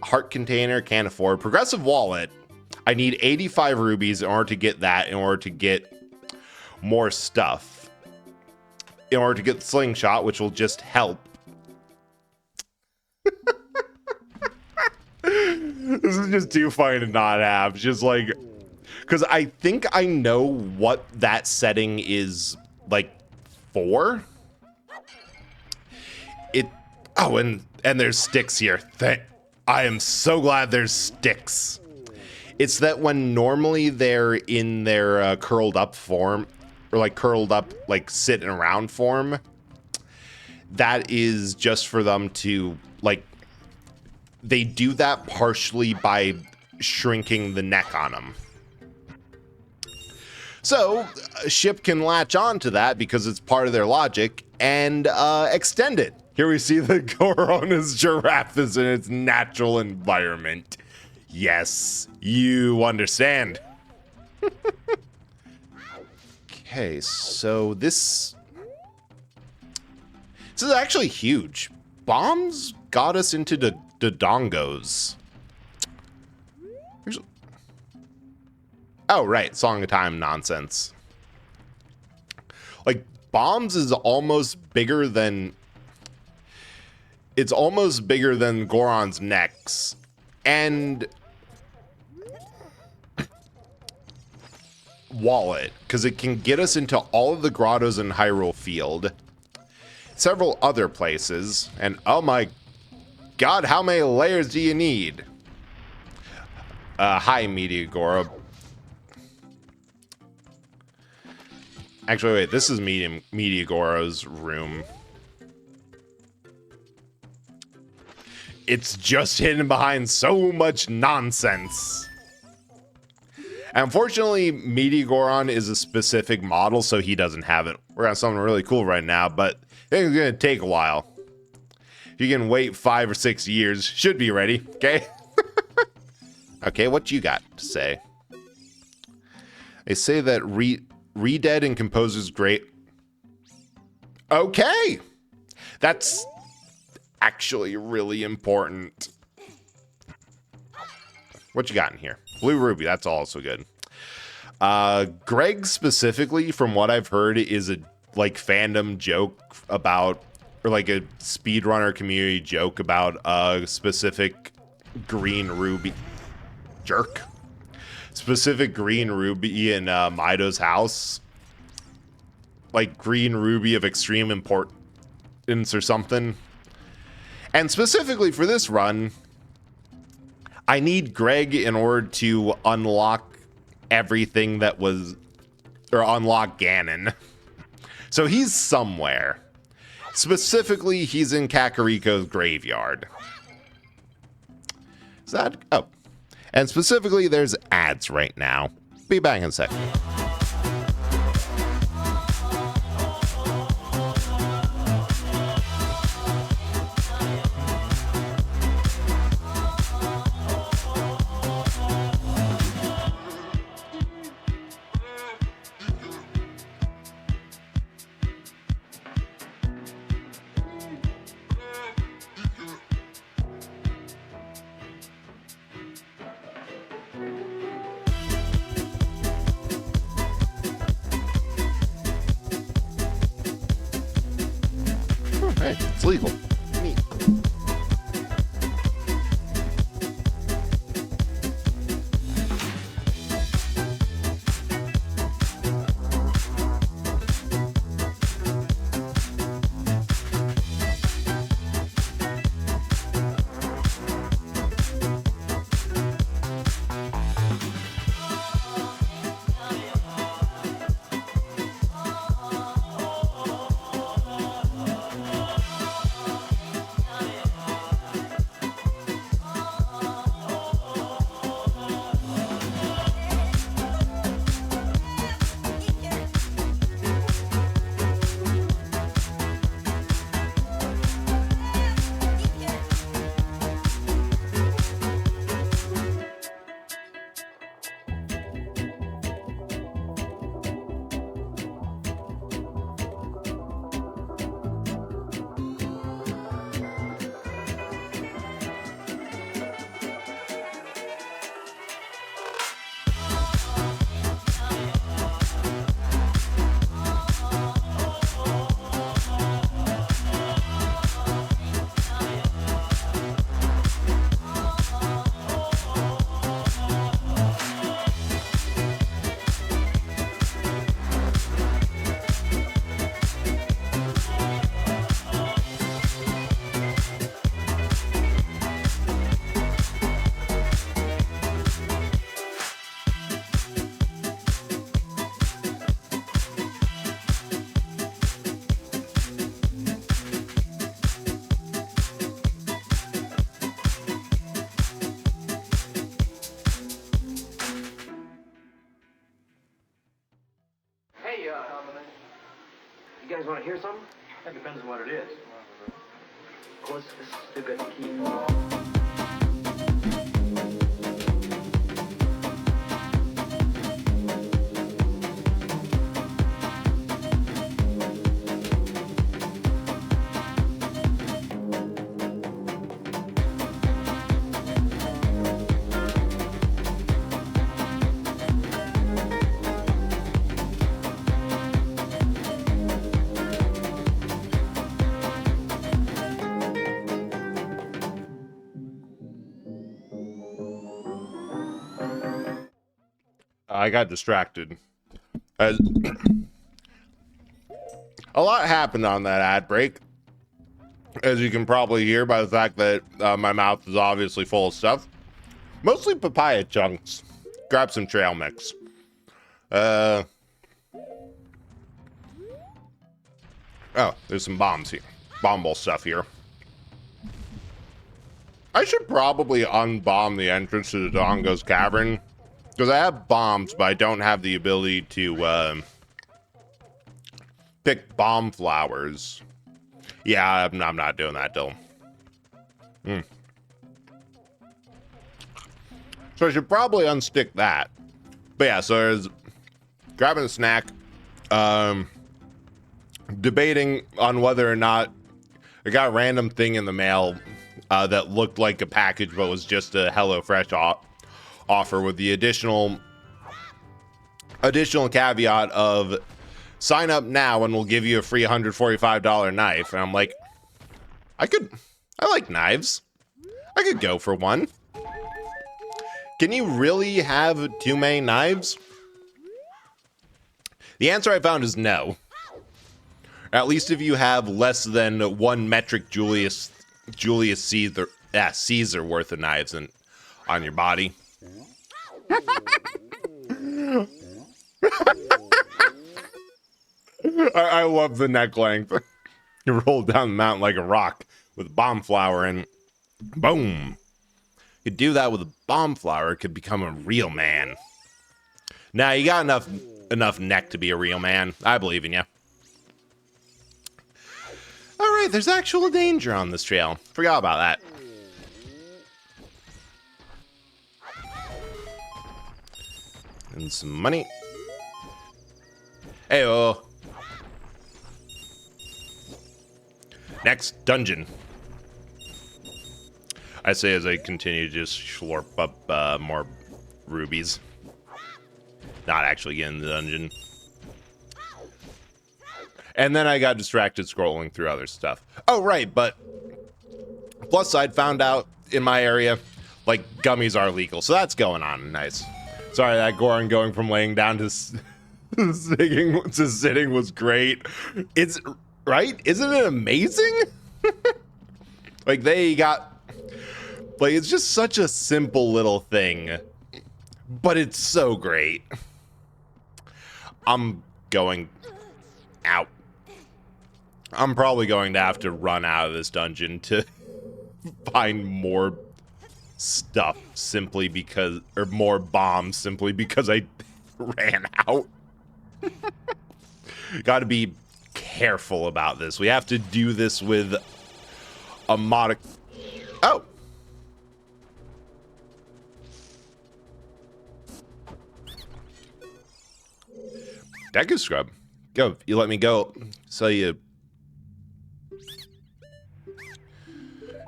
Heart container, can't afford. Progressive wallet. I need 85 rubies in order to get that, in order to get more stuff. In order to get the slingshot, which will just help. This is just too funny to not have. Just like, because I think I know what that setting is like for. Oh, and there's sticks here. I am so glad there's sticks. It's that when normally they're in their curled up form, or like curled up, like sitting around form, that is just for them to, like, they do that partially by shrinking the neck on them. So a ship can latch on to that because it's part of their logic and extend it. Here we see the Goron's giraffe is in its natural environment. Yes, you understand. Okay, so this is actually huge. Bombs got us into the dongos. Oh, right, Song of Time nonsense. Like, bombs is almost bigger than... It's almost bigger than Goron's necks. And... wallet, because it can get us into all of the grottos in Hyrule Field. Several other places. And, oh my god, how many layers do you need? Hi, Meteogora. Actually, wait, this is Meteogora's room. It's just hidden behind so much nonsense. And unfortunately, Meteogoron is a specific model, so he doesn't have it. We're on something really cool right now, but it's gonna take a while. If you can wait 5 or 6 years, should be ready, okay? Okay, what you got to say? They say that Redead and Composer's great. Okay! That's actually really important. What you got in here? Blue Ruby, that's also good. Greg specifically, from what I've heard, is a like fandom joke about, or like a speedrunner community joke about a specific green ruby. Jerk. Specific green ruby in Mido's house. Like green ruby of extreme importance or something. And specifically for this run, I need Greg in order to unlock everything that was, or unlock Ganon. So he's somewhere. Specifically, he's in Kakariko's graveyard. Is that? Oh. And specifically, there's ads right now. Be back in a second. Hey, it's legal. Neat. Hey, you guys want to hear something? That depends on what it is. Of course, this is still got the key. I got distracted. As a lot happened on that ad break, as you can probably hear by the fact that my mouth is obviously full of stuff. Mostly papaya chunks. Grab some trail mix. Oh, there's some bombs here. Bomb ball stuff here. I should probably unbomb the entrance to the Dongo's Cavern. Because I have bombs, but I don't have the ability to pick bomb flowers. Yeah, I'm not doing that, Dylan. So I should probably unstick that. But yeah, so there's grabbing a snack, debating on whether or not I got a random thing in the mail that looked like a package but was just a HelloFresh offer with the additional caveat of sign up now and we'll give you a free $145 knife. And I'm like, I like knives. I could go for one. Can you really have too many knives? The answer I found is no. At least if you have less than 1 metric Julius Caesar worth of knives on your body. I love the neck length. You roll down the mountain like a rock with bomb flour and boom. You could do that with a bomb flour, it could become a real man. Now you got enough neck to be a real man. I believe in you. All right, there's actual danger on this trail. Forgot about that. And some money. Heyo. Next dungeon. I say as I continue to just slurp up more rubies. Not actually get in the dungeon. And then I got distracted scrolling through other stuff. Oh, right, but plus side, found out in my area, like, gummies are legal. So that's going on. Nice. Sorry, that Goron going from laying down to sitting was great. It's, right? Isn't it amazing? Like, they got, like, it's just such a simple little thing. But it's so great. I'm going out. I'm probably going to have to run out of this dungeon to find more stuff simply because, or more bombs simply because I ran out. Got to be careful about this. We have to do this with a mod. Oh. Deku scrub. Go. You let me go. So you.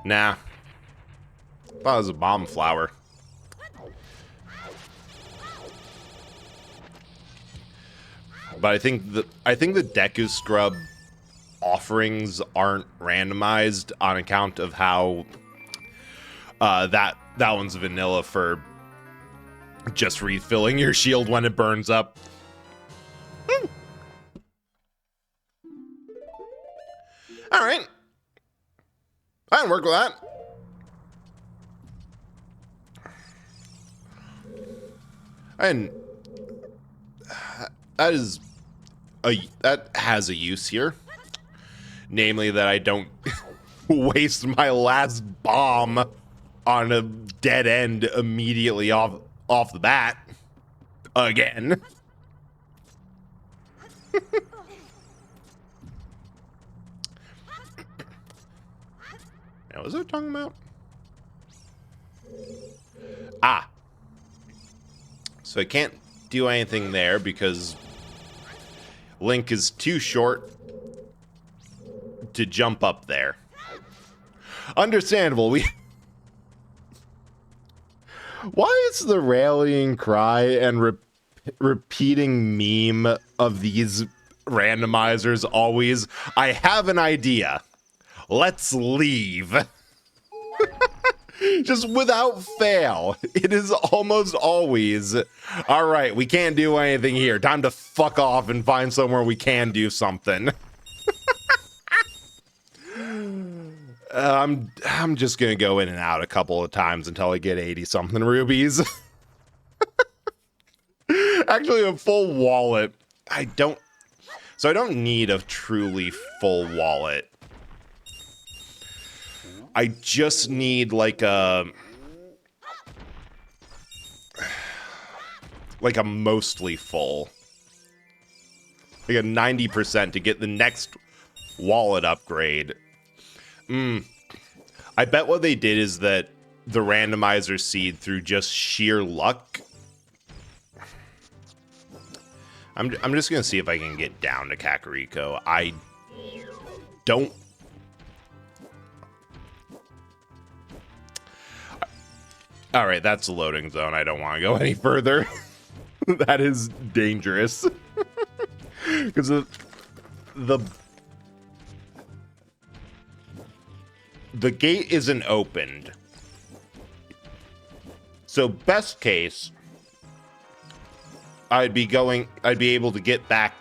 Nah. Thought it was a bomb flower. But I think the Deku scrub offerings aren't randomized on account of how that one's vanilla for just refilling your shield when it burns up. All right. I can work with that. And that has a use here. Namely that I don't waste my last bomb on a dead end immediately off the bat. Again. Now, what was I talking about? Ah. So I can't do anything there because Link is too short to jump up there. Understandable. Why is the rallying cry and repeating meme of these randomizers always, I have an idea. Let's leave. Just without fail. It is almost always, all right, we can't do anything here. Time to fuck off and find somewhere we can do something. I'm just going to go in and out a couple of times until I get 80-something rubies. Actually, a full wallet. I don't need a truly full wallet. I just need like a mostly full. Like a 90% to get the next wallet upgrade. I bet what they did is that the randomizer seed through just sheer luck. I'm just gonna see if I can get down to Kakariko. I don't. All right, that's a loading zone. I don't want to go any further. That is dangerous. Because the gate isn't opened. So best case, I'd be able to get back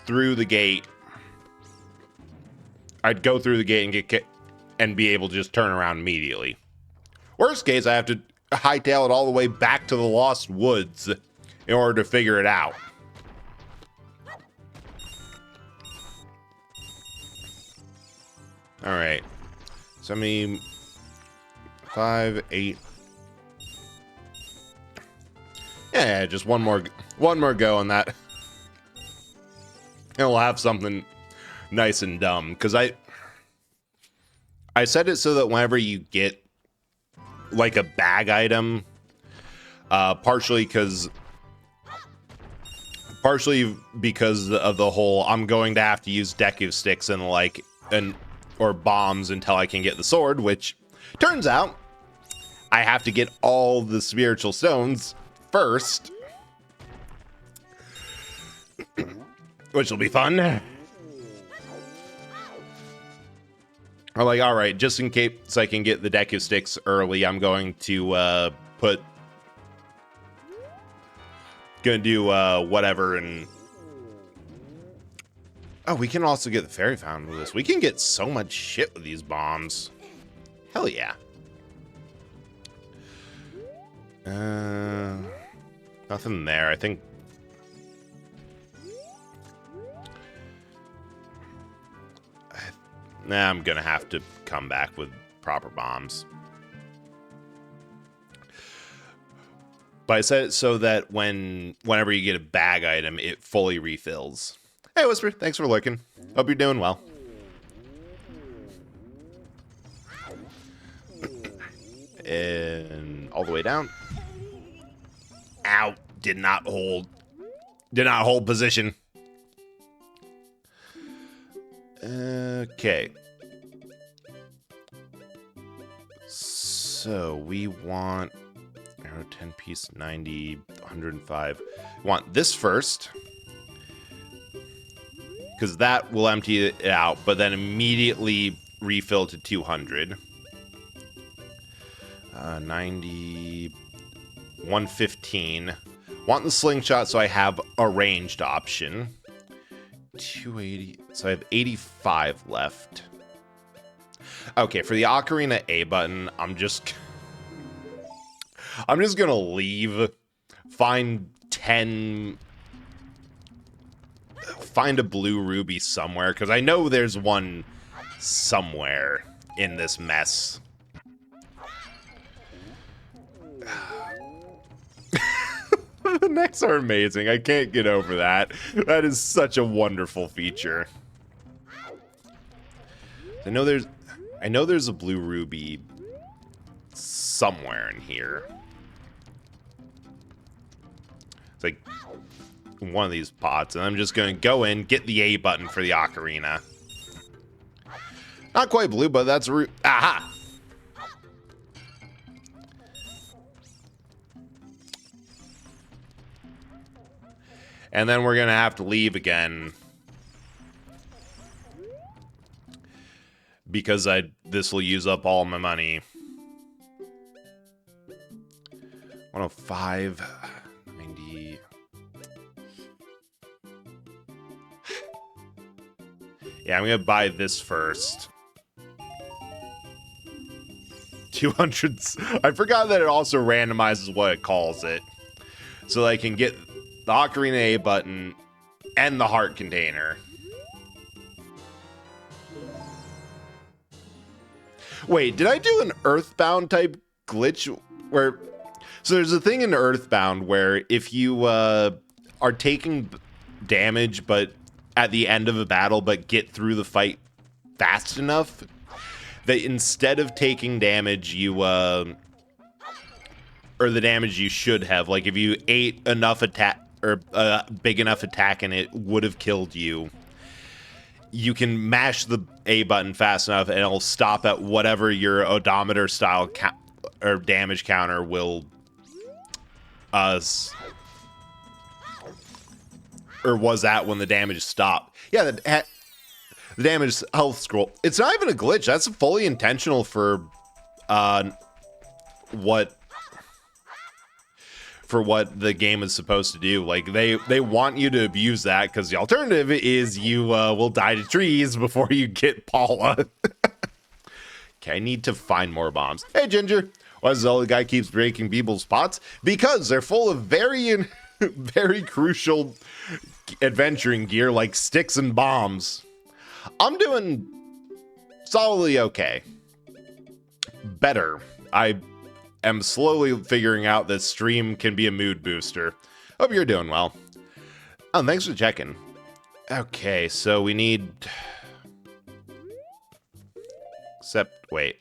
through the gate. I'd go through the gate and be able to just turn around immediately. Worst case, I have to hightail it all the way back to the Lost Woods in order to figure it out. All right. 75, 8. Yeah, just one more go on that. And we'll have something nice and dumb. Because I set it so that whenever you get like a bag item, partially because of the whole I'm going to have to use deku sticks and or bombs until I can get the sword, which turns out I have to get all the spiritual stones first, which will be fun. I'm like, all right, just in case I can get the deku sticks early, I'm going to do whatever. And oh, we can also get the fairy fountain with this. We can get so much shit with these bombs. Hell yeah. Nothing there. I think I'm gonna have to come back with proper bombs. But I said it so that whenever you get a bag item, it fully refills. Hey, Whisper, thanks for looking. Hope you're doing well. And all the way down. Ow! Did not hold position. Okay. So we want arrow 10 piece 90 105. We want this first, because that will empty it out, but then immediately refill to 200. 90 115. Want the slingshot so I have a ranged option. 280. So I have 85 left. Okay, for the Ocarina A button, I'm just gonna leave. Find a blue ruby somewhere, because I know there's one somewhere in this mess. The necks are amazing. I can't get over that. That is such a wonderful feature. I know there's a blue ruby somewhere in here. It's like one of these pots, and I'm just going to go in, get the A button for the ocarina. Not quite blue, but that's aha! And then we're going to have to leave again, because this will use up all my money. 105, 90. Yeah, I'm going to buy this first. 200s. I forgot that it also randomizes what it calls it. So that I can get the Ocarina A button and the heart container. Wait, did I do an Earthbound type glitch where... So there's a thing in Earthbound where if you are taking damage but at the end of a battle but get through the fight fast enough, that instead of taking damage, you or the damage you should have, like if you ate enough attack or big enough attack and it would have killed you, you can mash the A button fast enough and it'll stop at whatever your odometer style or damage counter will or was at when the damage stopped. Yeah, the damage health scroll. It's not even a glitch. That's fully intentional for what the game is supposed to do. Like they want you to abuse that, because the alternative is you will die to trees before you get Paula. Okay, I need to find more bombs. Hey Ginger, why does the guy keeps breaking people's pots? Because they're full of very crucial adventuring gear like sticks and bombs. I'm doing solidly okay. Better. I am slowly figuring out that stream can be a mood booster. Hope you're doing well. Oh, thanks for checking. Okay, so we need... Except, wait.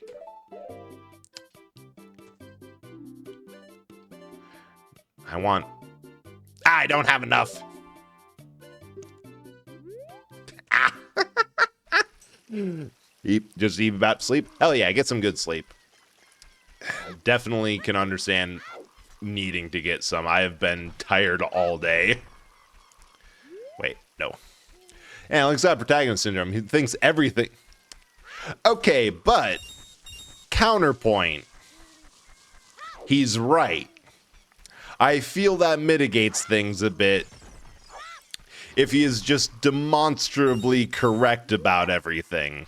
I don't have enough. Ah. Just even about sleep? Hell yeah, get some good sleep. Definitely can understand needing to get some. I have been tired all day. Wait, no. And Alex got protagonist syndrome. He thinks everything... Okay, but... Counterpoint. He's right. I feel that mitigates things a bit if he is just demonstrably correct about everything.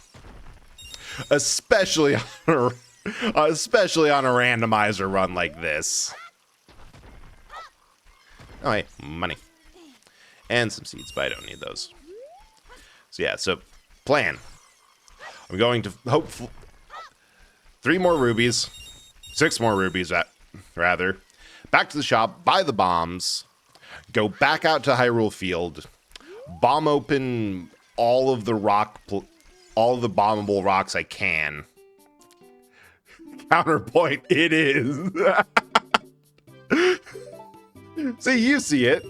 Especially on a randomizer run like this. Oh, hey, money. And some seeds, but I don't need those. So yeah, so plan. I'm going to hope 3 more rubies. 6 more rubies, rather. Back to the shop, buy the bombs, go back out to Hyrule Field, bomb open all of the bombable rocks I can. Counterpoint, it is. See, you see it.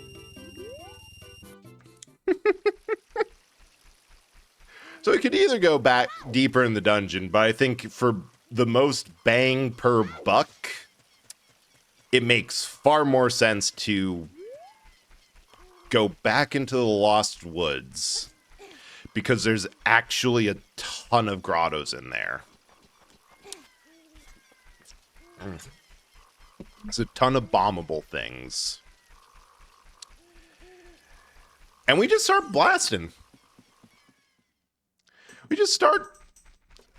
So it could either go back deeper in the dungeon, but I think for the most bang per buck, it makes far more sense to go back into the Lost Woods because there's actually a ton of grottos in there. There's a ton of bombable things. And we just start blasting. We just start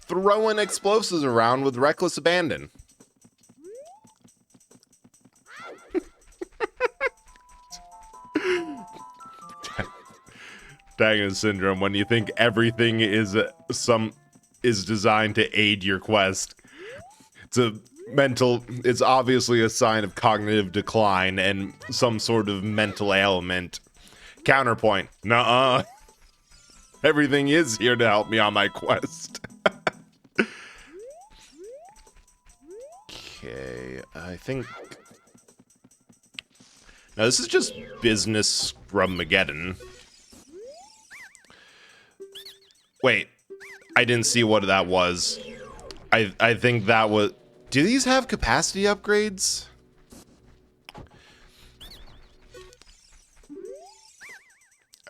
throwing explosives around with reckless abandon. Protagonist syndrome, when you think everything is designed to aid your quest. It's obviously a sign of cognitive decline and some sort of mental ailment. Counterpoint, nuh-uh. Everything is here to help me on my quest. Okay, I think... Now this is just business Scrummageddon. Wait, I didn't see what that was. I think that was... Do these have capacity upgrades?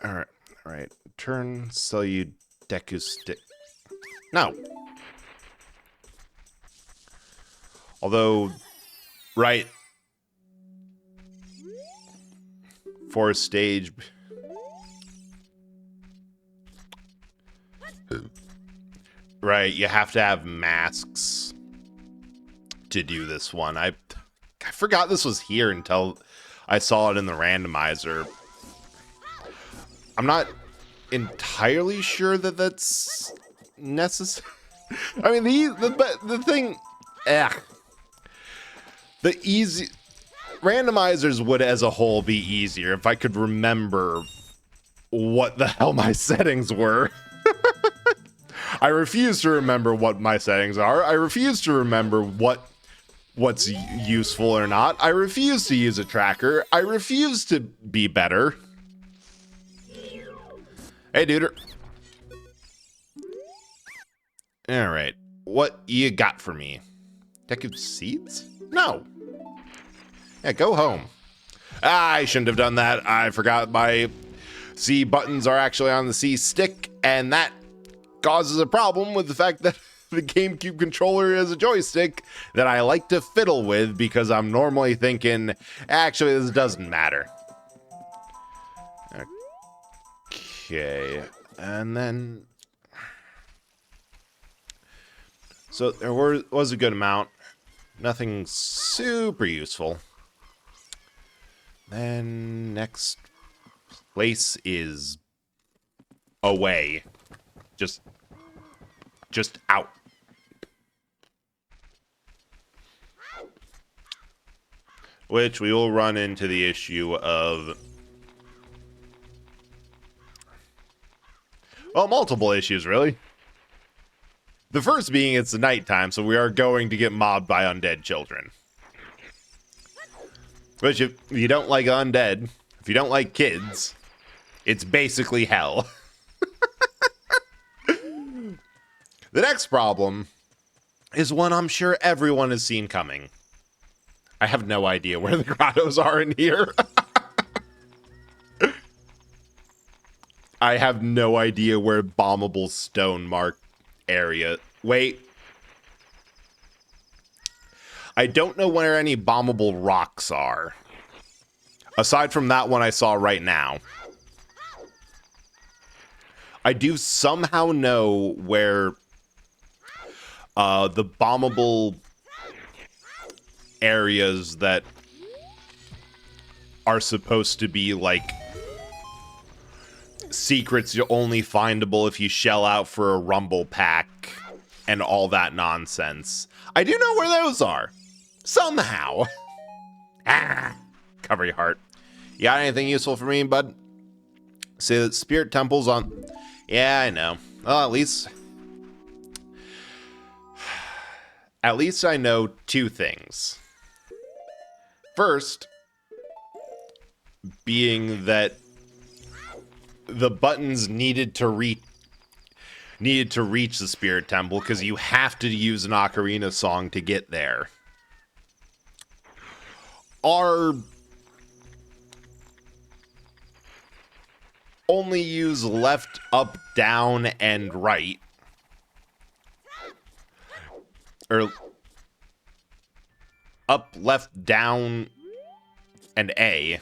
Alright. Turn, sell you Deku stick. No. Although, right. For a stage... Right, you have to have masks to do this one. I forgot this was here until I saw it in the randomizer. I'm not entirely sure that that's necessary. I mean, the thing... The easy... Randomizers would, as a whole, be easier if I could remember what the hell my settings were. I refuse to remember what my settings are. I refuse to remember what's useful or not. I refuse to use a tracker. I refuse to be better. Hey, duder. Alright. What you got for me? Deck of seeds? No. Yeah, go home. I shouldn't have done that. I forgot my C buttons are actually on the C stick, and that causes a problem with the fact that the GameCube controller is a joystick that I like to fiddle with because I'm normally thinking, actually, this doesn't matter. Okay, and then... So there was a good amount. Nothing super useful. Then next place is away. Just Just out. Which we will run into the issue of... well, multiple issues, really. The first being it's nighttime, so we are going to get mobbed by undead children. Which, if you don't like undead, if you don't like kids, it's basically hell. The next problem is one I'm sure everyone has seen coming. I have no idea where the grottos are in here. I have no idea where bombable stone mark area. Wait. I don't know where any bombable rocks are. Aside from that one I saw right now. I do somehow know where the bombable areas that are supposed to be like secrets you're only findable if you shell out for a rumble pack and all that nonsense. I do know where those are. Somehow. Cover your heart. You got anything useful for me, bud? Say that spirit temples on... yeah, I know. Well, at least I know two things. First, being that the buttons needed to reach the spirit temple because you have to use an ocarina song to get there. Are only use left, up, down, and right. Or up, left, down, and A.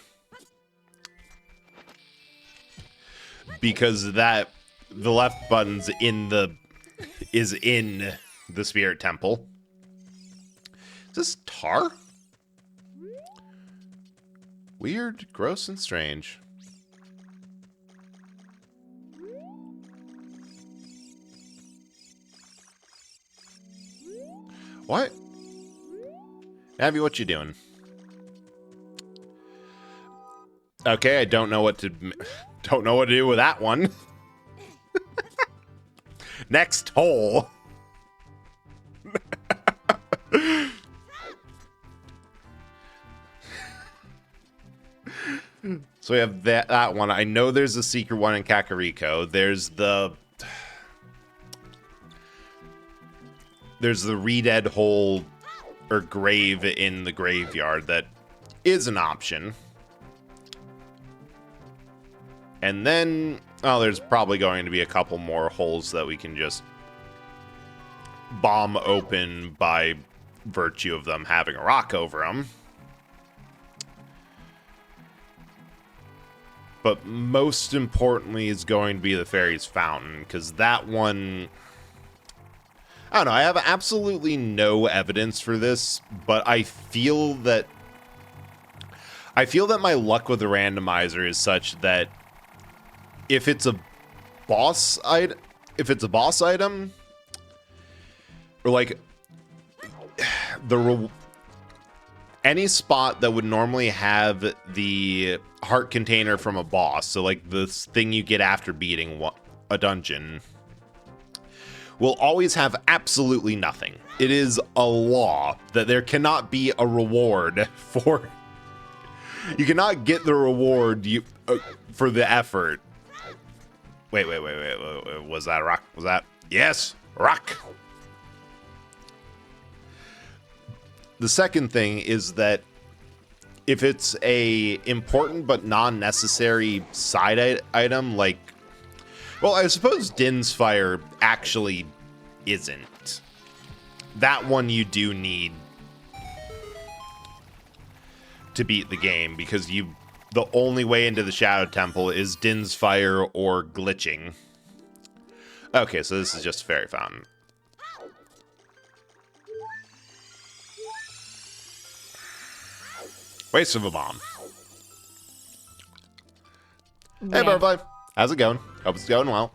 Because that the left button's is in the spirit temple. Is this tar? Weird, gross, and strange. What? Abby, what you doing? Okay, I don't know what to do with that one. Next hole. So we have that one. I know there's a secret one in Kakariko. There's the re-dead hole or grave in the graveyard that is an option. And then, oh, there's probably going to be a couple more holes that we can just bomb open by virtue of them having a rock over them. But most importantly is going to be the Fairy's Fountain, because that one... I don't know, I have absolutely no evidence for this, but I feel that my luck with the randomizer is such that if it's a boss item, or like any spot that would normally have the heart container from a boss, so like this thing you get after beating a dungeon, will always have absolutely nothing. It is a law that there cannot be a reward for... You cannot get the reward for the effort. Wait. Was that a rock? Was that... Yes! Rock! The second thing is that if it's a important but non-necessary side item, like... Well, I suppose Din's Fire actually isn't. That one you do need to beat the game, because the only way into the Shadow Temple is Din's Fire or glitching. Okay, so this is just Fairy Fountain. Waste of a bomb. Hey, Butterfly. How's it going? Hope it's going well.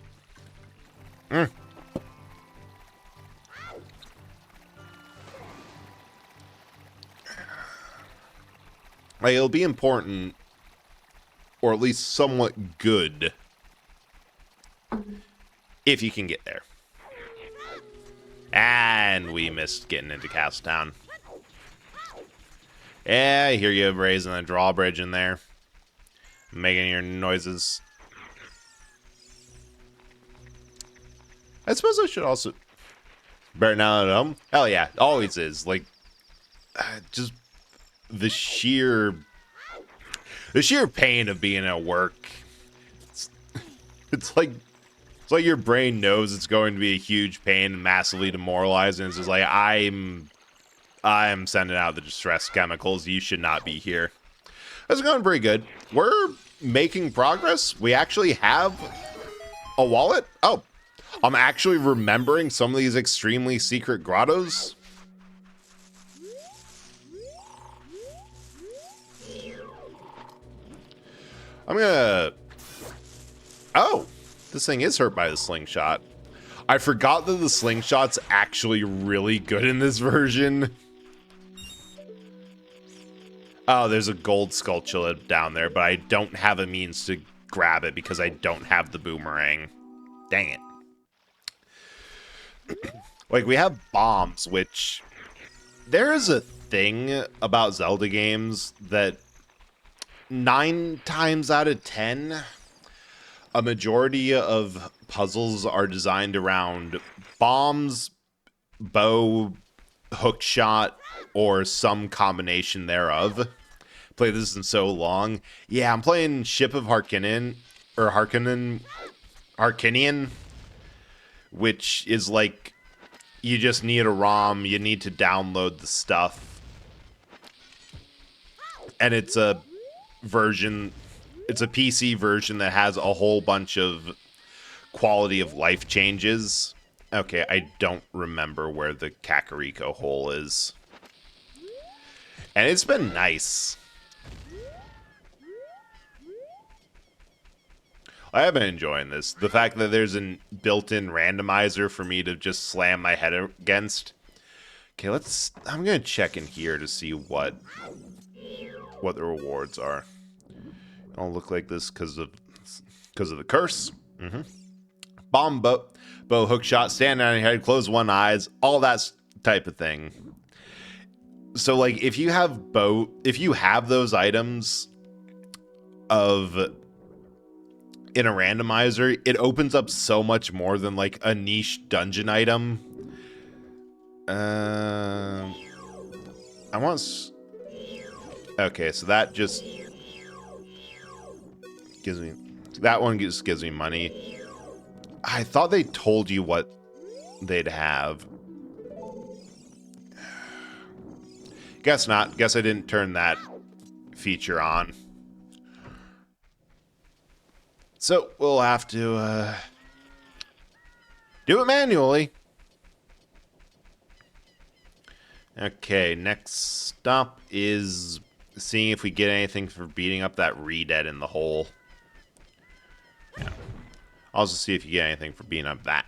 Like, it'll be important, or at least somewhat good, if you can get there. And we missed getting into Castle Town. Yeah, I hear you raising the drawbridge in there. Making your noises. I suppose I should also... Better now than home? Hell yeah, always is. Like, just the sheer pain of being at work. It's like your brain knows it's going to be a huge pain and massively demoralizing. It's just like, I'm sending out the distress chemicals. You should not be here. That's going pretty good. We're making progress. We actually have a wallet. Oh, I'm actually remembering some of these extremely secret grottos. I'm gonna... Oh, this thing is hurt by the slingshot. I forgot that the slingshot's actually really good in this version. Oh, there's a gold skulltula down there, but I don't have a means to grab it because I don't have the boomerang. Dang it. Like, we have bombs, which... There is a thing about Zelda games that 9 times out of 10, a majority of puzzles are designed around bombs, bow, hookshot, or some combination thereof. Played this in so long. Yeah, I'm playing Ship of Harkonnen, or Harkinian, which is like, you just need a ROM, you need to download the stuff. And it's a version, it's a PC version that has a whole bunch of quality of life changes. Okay, I don't remember where the Kakariko hole is. And it's been nice. I have been enjoying this. The fact that there's a built-in randomizer for me to just slam my head against. Okay, I'm gonna check in here to see what the rewards are. I'll look like this because of the curse. Bomb, bow, hook shot, stand on your head, close one eyes, all that type of thing. So, like, if you have those items in a randomizer, it opens up so much more than, like, a niche dungeon item. Okay, so that just gives me... That one just gives me money. I thought they told you what they'd have. Guess not. Guess I didn't turn that feature on. So we'll have to do it manually. Okay, next stop is seeing if we get anything for beating up that Redead in the hole. Yeah. I'll also see if you get anything for beating up that.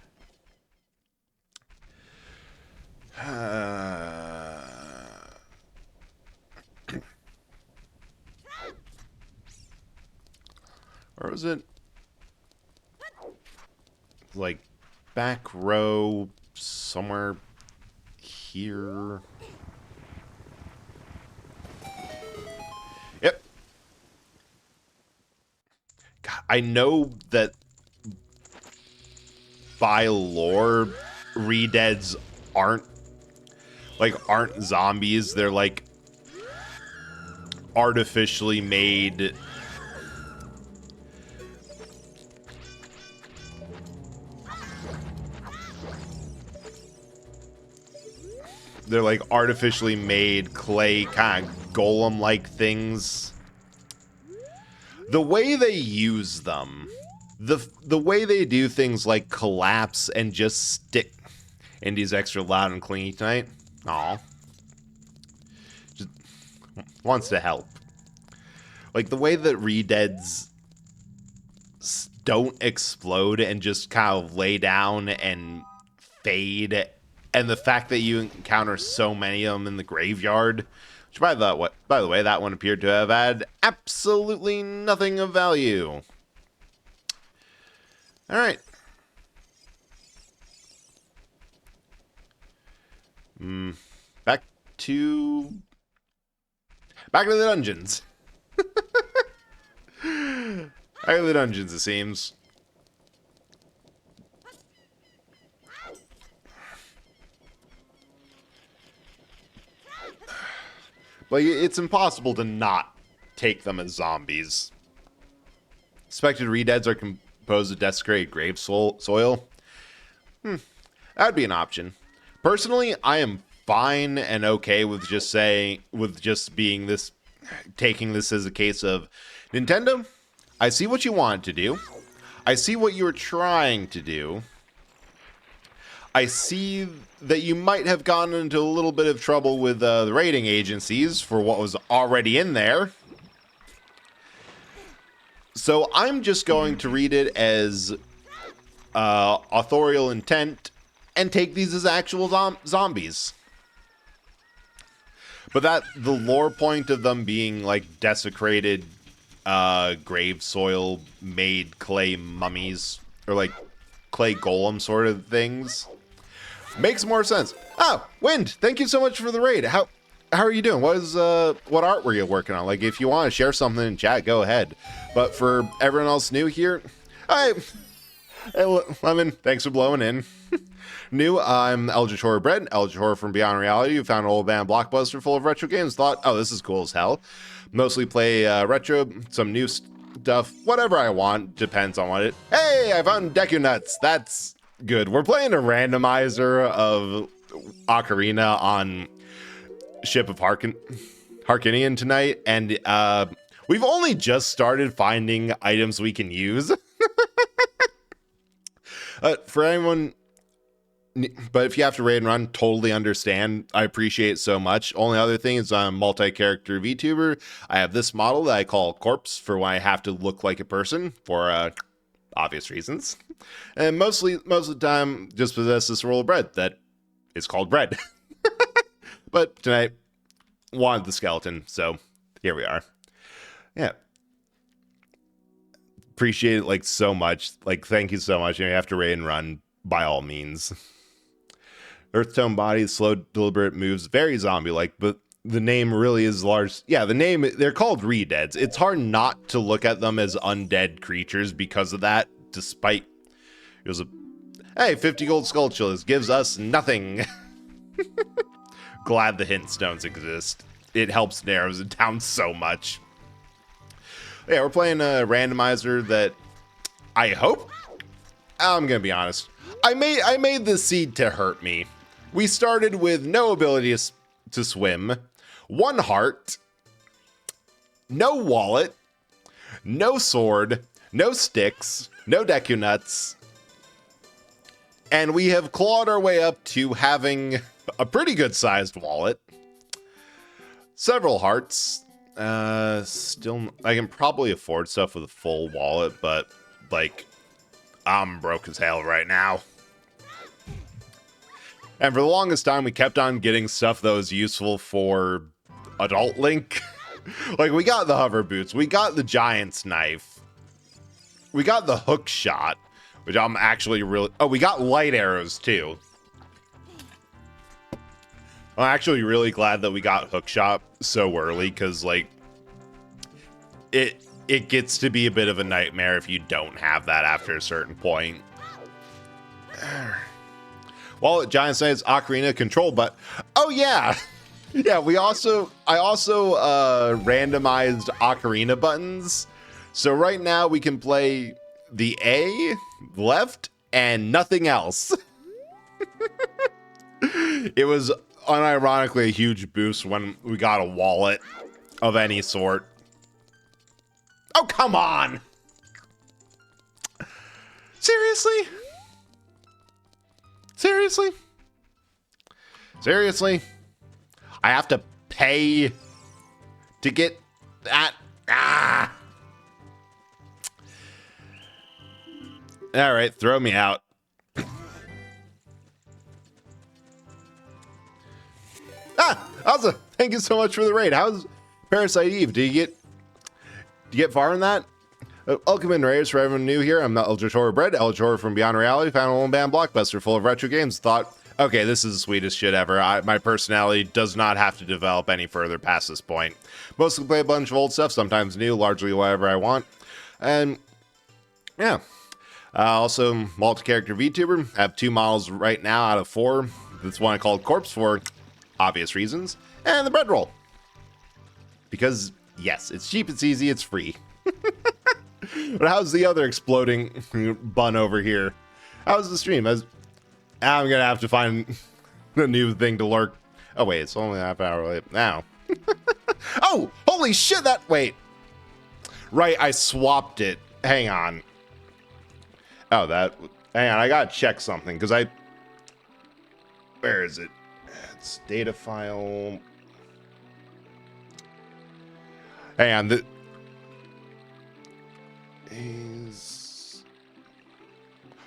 Or was it like back row somewhere here? Yep. God, I know that by lore, Redeads aren't zombies. They're like artificially made. They're like artificially made clay kind of golem-like things. The way they use them, the way they do things like collapse and just stick. Indy's extra loud and clingy tonight. Aw. Just wants to help. Like the way that Redeads don't explode and just kind of lay down and fade. And the fact that you encounter so many of them in the graveyard Which, by the way, that one appeared to have had absolutely nothing of value. All right. Back to the dungeons. Back to the dungeons, it seems. But it's impossible to not take them as zombies. Expected redeads are composed of desecrated grave soil. That'd be an option. Personally, I am fine and okay with taking this as a case of Nintendo. I see what you wanted to do. I see what you were trying to do. I see that you might have gotten into a little bit of trouble with the rating agencies for what was already in there. So I'm just going to read it as authorial intent and take these as actual zombies. But the lore point of them being like desecrated grave soil made clay mummies or like clay golem sort of things makes more sense. Oh, Wind, thank you so much for the raid. How are you doing? What art were you working on? Like, if you want to share something in chat, go ahead. But for everyone else new here, hey Lemon, thanks for blowing in. New, I'm Eldritch Horror Bread, Eldritch Horror from Beyond Reality, who found an old band blockbuster full of retro games. Thought, oh, this is cool as hell. Mostly play retro, some new stuff, whatever I want, depends on what it. Hey, I found Deku Nuts. That's good. We're playing a randomizer of Ocarina on Ship of Harkinian tonight, and we've only just started finding items we can use. For anyone, but if you have to raid and run, totally understand. I appreciate it so much. Only other thing is I'm a multi-character VTuber. I have this model that I call Corpse for when I have to look like a person for obvious reasons. And most of the time, just possess this roll of bread that is called bread. But tonight, wanted the skeleton, so here we are. Yeah. Appreciate it like so much. Like, thank you so much. You have to raid and run by all means. Earth-tone body, slow, deliberate moves, very zombie-like, but the name really is large. Yeah, the name, they're called redeads. It's hard not to look at them as undead creatures because of that, despite it was hey, 50 gold skull chillers gives us nothing. Glad the hint stones exist. It helps narrows it down so much. Yeah, we're playing a randomizer that I hope, I'm gonna be honest, I made this seed to hurt me. We started with no ability to swim, 1 heart, no wallet, no sword, no sticks, no Deku Nuts, and we have clawed our way up to having a pretty good sized wallet, several hearts. Still, I can probably afford stuff with a full wallet, but like, I'm broke as hell right now. And for the longest time, we kept on getting stuff that was useful for Adult Link. Like, we got the hover boots, we got the giant's knife, we got the hook shot, which I'm actually really, oh, we got light arrows too. I'm actually really glad that we got hook shot so early, because like it gets to be a bit of a nightmare if you don't have that after a certain point. Well, Giant says Ocarina control, but oh yeah. Yeah, I also randomized Ocarina buttons. So right now we can play the A, left, and nothing else. It was unironically a huge boost when we got a wallet of any sort. Oh, come on! Seriously? Seriously? Seriously? I have to pay to get that? Ah! Alright, throw me out. Ah! Also, thank you so much for the raid. How's Parasite Eve? Did you get far in that? Welcome in, Raiders. For everyone new here, I'm Eldritch Horror Bread, Eldritch Horror from Beyond Reality, found a one-band blockbuster full of retro games. Thought, okay, this is the sweetest shit ever. My personality does not have to develop any further past this point. Mostly play a bunch of old stuff, sometimes new, largely whatever I want. And, yeah. Also, multi-character VTuber. I have 2 models right now out of 4. This one I called Corpse for obvious reasons. And the bread roll. Because, yes, it's cheap, it's easy, it's free. But how's the other exploding bun over here? How's the stream? I'm gonna have to find a new thing to lurk. Oh wait, it's only a half hour late now. Oh, holy shit! Wait. Right, I swapped it. Hang on. Oh, hang on. I gotta check something because where is it? It's data file. Hang on.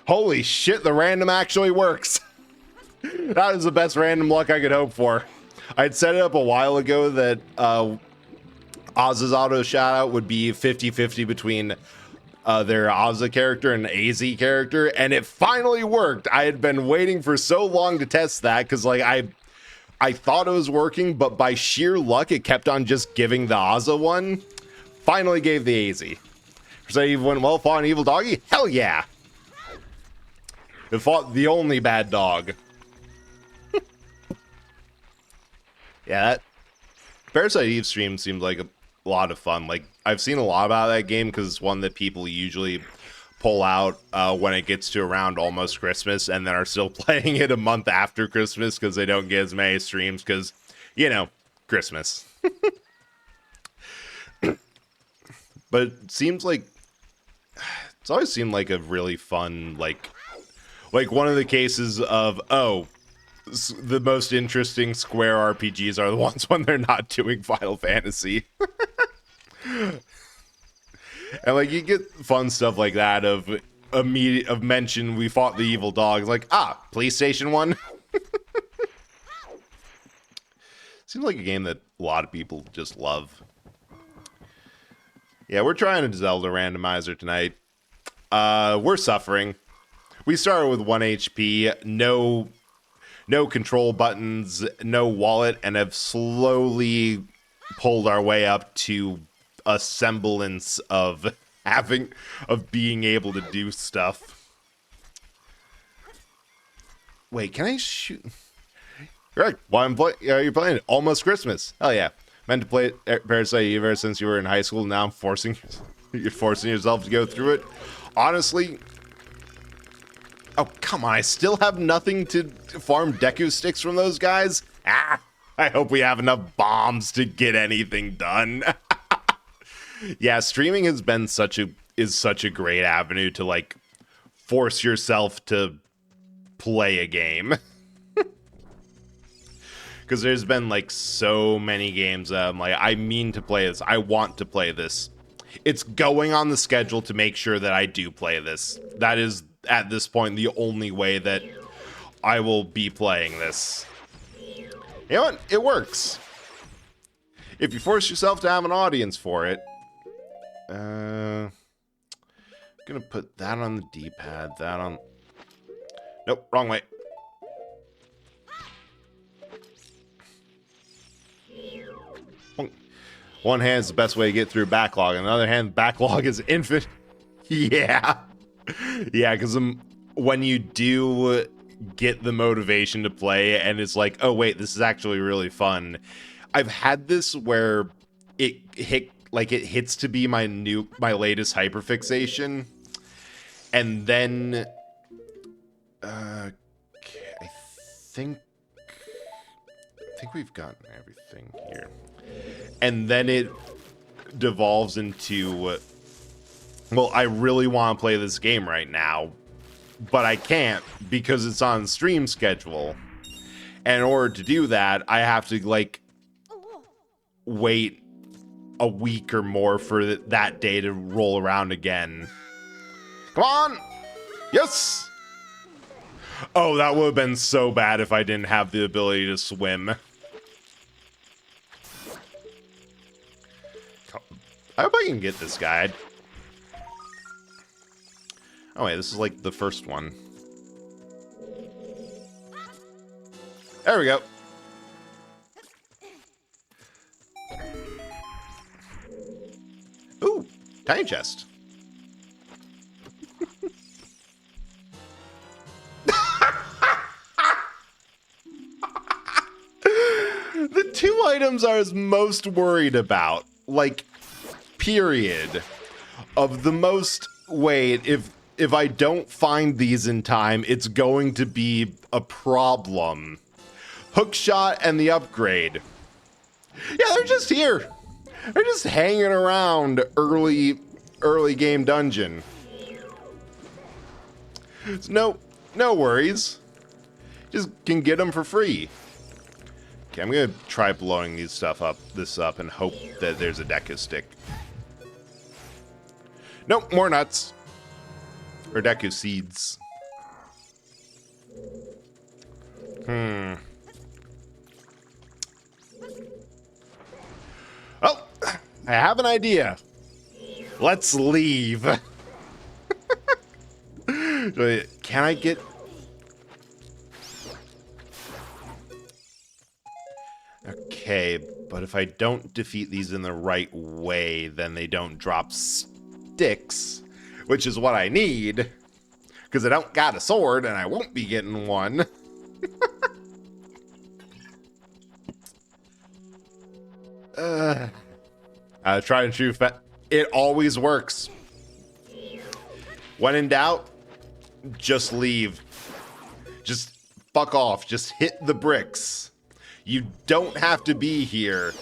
Holy shit, the random actually works. That is the best random luck I could hope for. I'd set it up a while ago that Oz's auto shoutout would be 50-50 between their Ozza character and AZ character, and it finally worked. I had been waiting for so long to test that because like I thought it was working, but by sheer luck it kept on just giving the Ozza one. Finally gave the AZ. So you went well, fought an evil doggy? Hell yeah! It fought the only bad dog. Yeah, that Parasite Eve stream seemed like a lot of fun. Like, I've seen a lot about that game because it's one that people usually pull out when it gets to around almost Christmas and then are still playing it a month after Christmas because they don't get as many streams because, you know, Christmas. But it seems like it's always seemed like a really fun, like one of the cases of, oh, the most interesting Square RPGs are the ones when they're not doing Final Fantasy. And like you get fun stuff like that of mention we fought the evil dogs, like, PlayStation 1. Seems like a game that a lot of people just love. Yeah, we're trying a Zelda randomizer tonight. We're suffering. We started with 1 HP, no control buttons, no wallet, and have slowly pulled our way up to a semblance of being able to do stuff. Wait, can I shoot? Right, why you're playing it? Almost Christmas. Hell yeah. Meant to play Parasite Eve ever since you were in high school. Now I'm forcing yourself to go through it. Honestly, oh come on! I still have nothing to farm Deku sticks from those guys. I hope we have enough bombs to get anything done. Yeah, streaming has been such a great avenue to like force yourself to play a game. Because there's been like so many games that I'm like, I mean to play this. I want to play this. It's going on the schedule to make sure that I do play this. That is, at this point, the only way that I will be playing this. You know what? It works. If you force yourself to have an audience for it. I'm gonna put that on the D-pad. That on... Nope, wrong way. One hand is the best way to get through backlog. On the other hand, backlog is infinite. Yeah. Yeah, because when you do get the motivation to play and it's like, oh, wait, this is actually really fun. I've had this where it hits to be my latest hyperfixation. And then I think we've gotten everything here. And then it devolves into, well, I really want to play this game right now, but I can't because it's on stream schedule. And in order to do that, I have to, like, wait a week or more for that day to roll around again. Come on! Yes! Oh, that would have been so bad if I didn't have the ability to swim. I hope I can get this guy. Oh wait, this is like the first one. There we go. Ooh, tiny chest. The two items I was most worried about, like, period, of the most, wait, if I don't find these in time, it's going to be a problem. Hookshot and the upgrade. Yeah, they're just here. They're just hanging around early game dungeon. So no worries. Just can get them for free. Okay, I'm gonna try blowing this up and hope that there's a Deku stick. Nope, more nuts. Or Deku seeds. Oh, I have an idea. Let's leave. Can I get... Okay, but if I don't defeat these in the right way, then they don't drop sticks, which is what I need, because I don't got a sword and I won't be getting one. Try and shoot. It always works. When in doubt, just leave. Just fuck off. Just hit the bricks. You don't have to be here.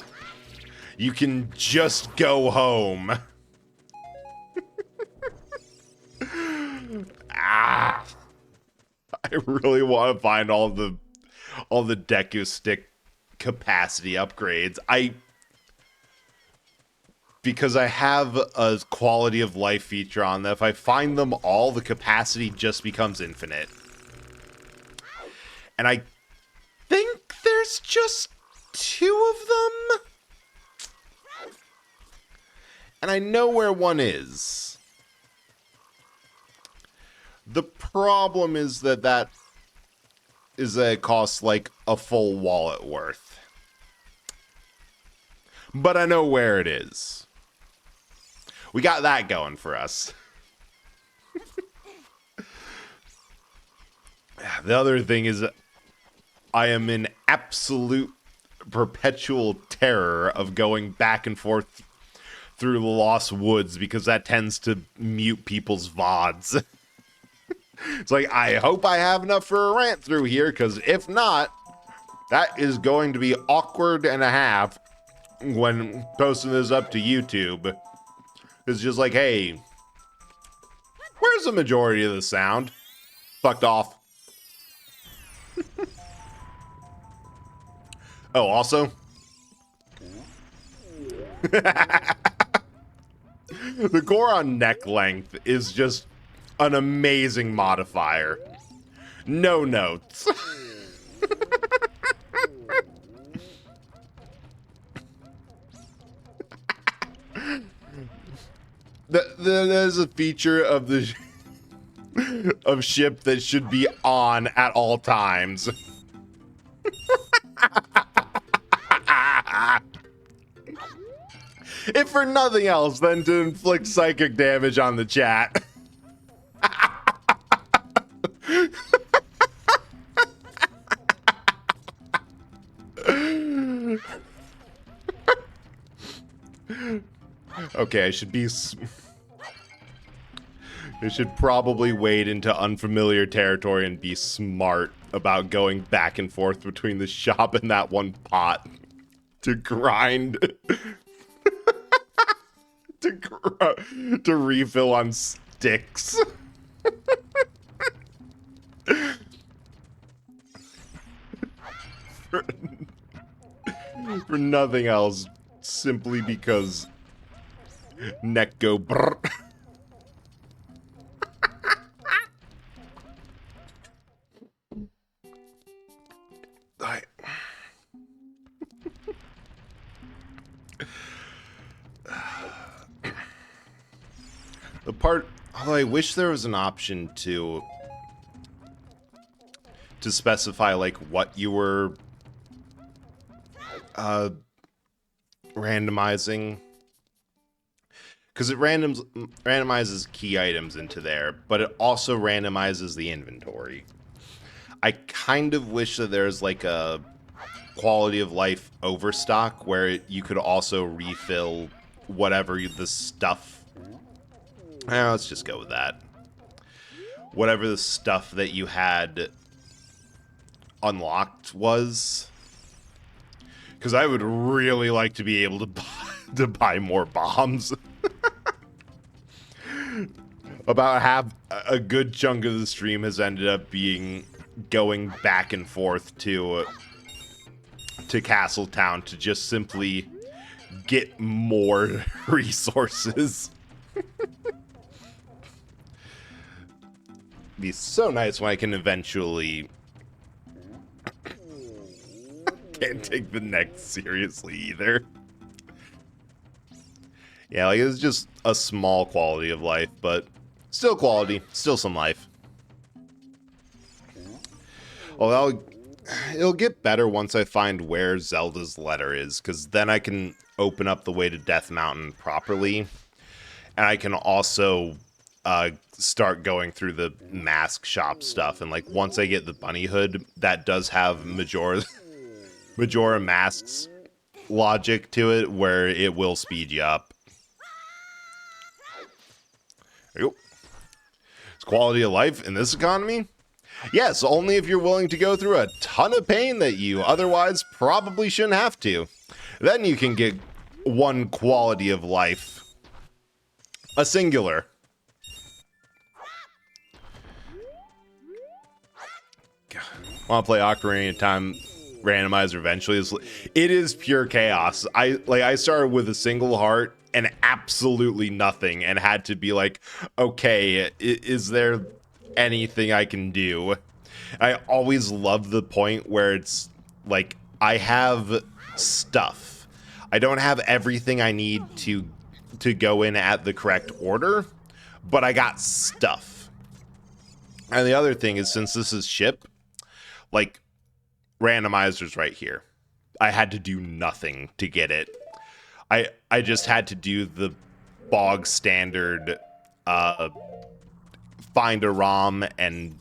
You can just go home. I really want to find all the Deku stick capacity upgrades. Because I have a quality of life feature on that. If I find them all, the capacity just becomes infinite. And I think there's just 2 of them. And I know where one is. The problem is that it costs like a full wallet worth. But I know where it is. We got that going for us. The other thing is I am in absolute perpetual terror of going back and forth through the Lost Woods because that tends to mute people's VODs. It's like, I hope I have enough for a rant through here, because if not, that is going to be awkward and a half when posting this up to YouTube. It's just like, hey, where's the majority of the sound? Fucked off. Oh, also, the Goron neck length is just an amazing modifier. No notes. There's a feature of the of ship that should be on at all times. If for nothing else than to inflict psychic damage on the chat. Okay, I should probably wade into unfamiliar territory and be smart about going back and forth between the shop and that one pot to grind. to refill on sticks. For nothing else, simply because neck go brr. The part, although I wish there was an option to specify like what you were randomizing, because it randomizes key items into there, but it also randomizes the inventory. I kind of wish that there's like a quality of life overstock where you could also refill whatever the stuff. Let's just go with that. Whatever the stuff that you had unlocked was, because I would really like to be able to buy more bombs. About half, a good chunk of the stream has ended up being going back and forth to Castletown to just simply get more resources. Be so nice when I can eventually. Can't take the next seriously either. Yeah, like it's just a small quality of life, but still quality, still some life. Well, it'll get better once I find where Zelda's letter is, because then I can open up the way to Death Mountain properly, and I can also start going through the mask shop stuff. And like once I get the bunny hood, that does have Majora Masks logic to it, where it will speed you up. There you go. It's quality of life in this economy? Yes, only if you're willing to go through a ton of pain that you otherwise probably shouldn't have to. Then you can get one quality of life. A singular. Want to play Ocarina of Time randomizer eventually? It is pure chaos. I started with a single heart and absolutely nothing, and had to be like, okay, is there anything I can do? I always love the point where it's like, I have stuff. I don't have everything I need to go in at the correct order, but I got stuff. And the other thing is, since this is ship, like, randomizers right here. I had to do nothing to get it. I just had to do the bog standard find a ROM and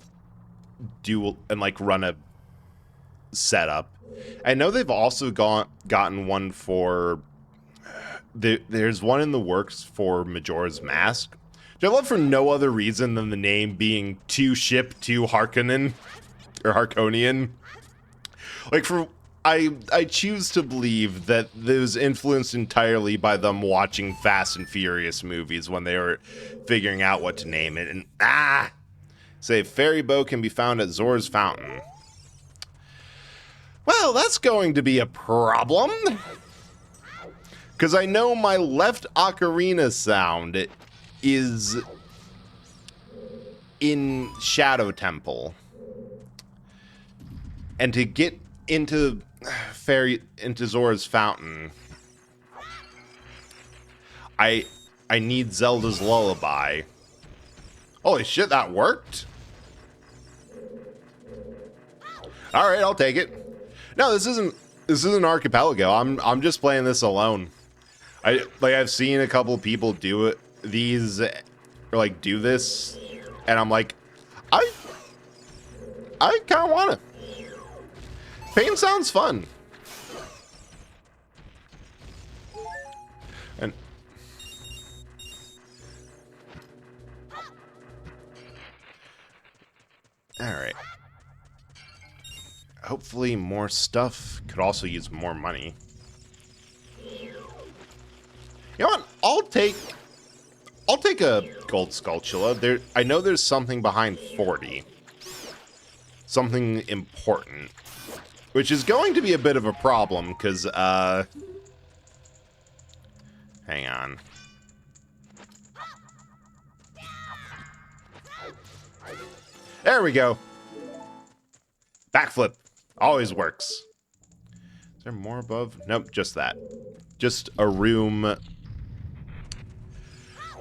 like run a setup. I know they've also gotten one for there's one in the works for Majora's Mask, which I love for no other reason than the name being to ship to Harkonnen or Harkonian. Like, I choose to believe that it was influenced entirely by them watching Fast and Furious movies when they were figuring out what to name it. And say fairy bow can be found at Zora's Fountain. Well, that's going to be a problem, because I know my left ocarina sound is in Shadow Temple, and to get into Zora's Fountain, I need Zelda's Lullaby. Holy shit, that worked. All right, I'll take it. No, this isn't Archipelago. I'm just playing this alone. I've seen a couple people do this, and I'm like, I kind of want to. Pain sounds fun. And all right. Hopefully more stuff. Could also use more money. You know what? I'll take a gold Skulltula. I know there's something behind 40. Something important. Which is going to be a bit of a problem, because, hang on. There we go. Backflip. Always works. Is there more above? Nope, just that. Just a room.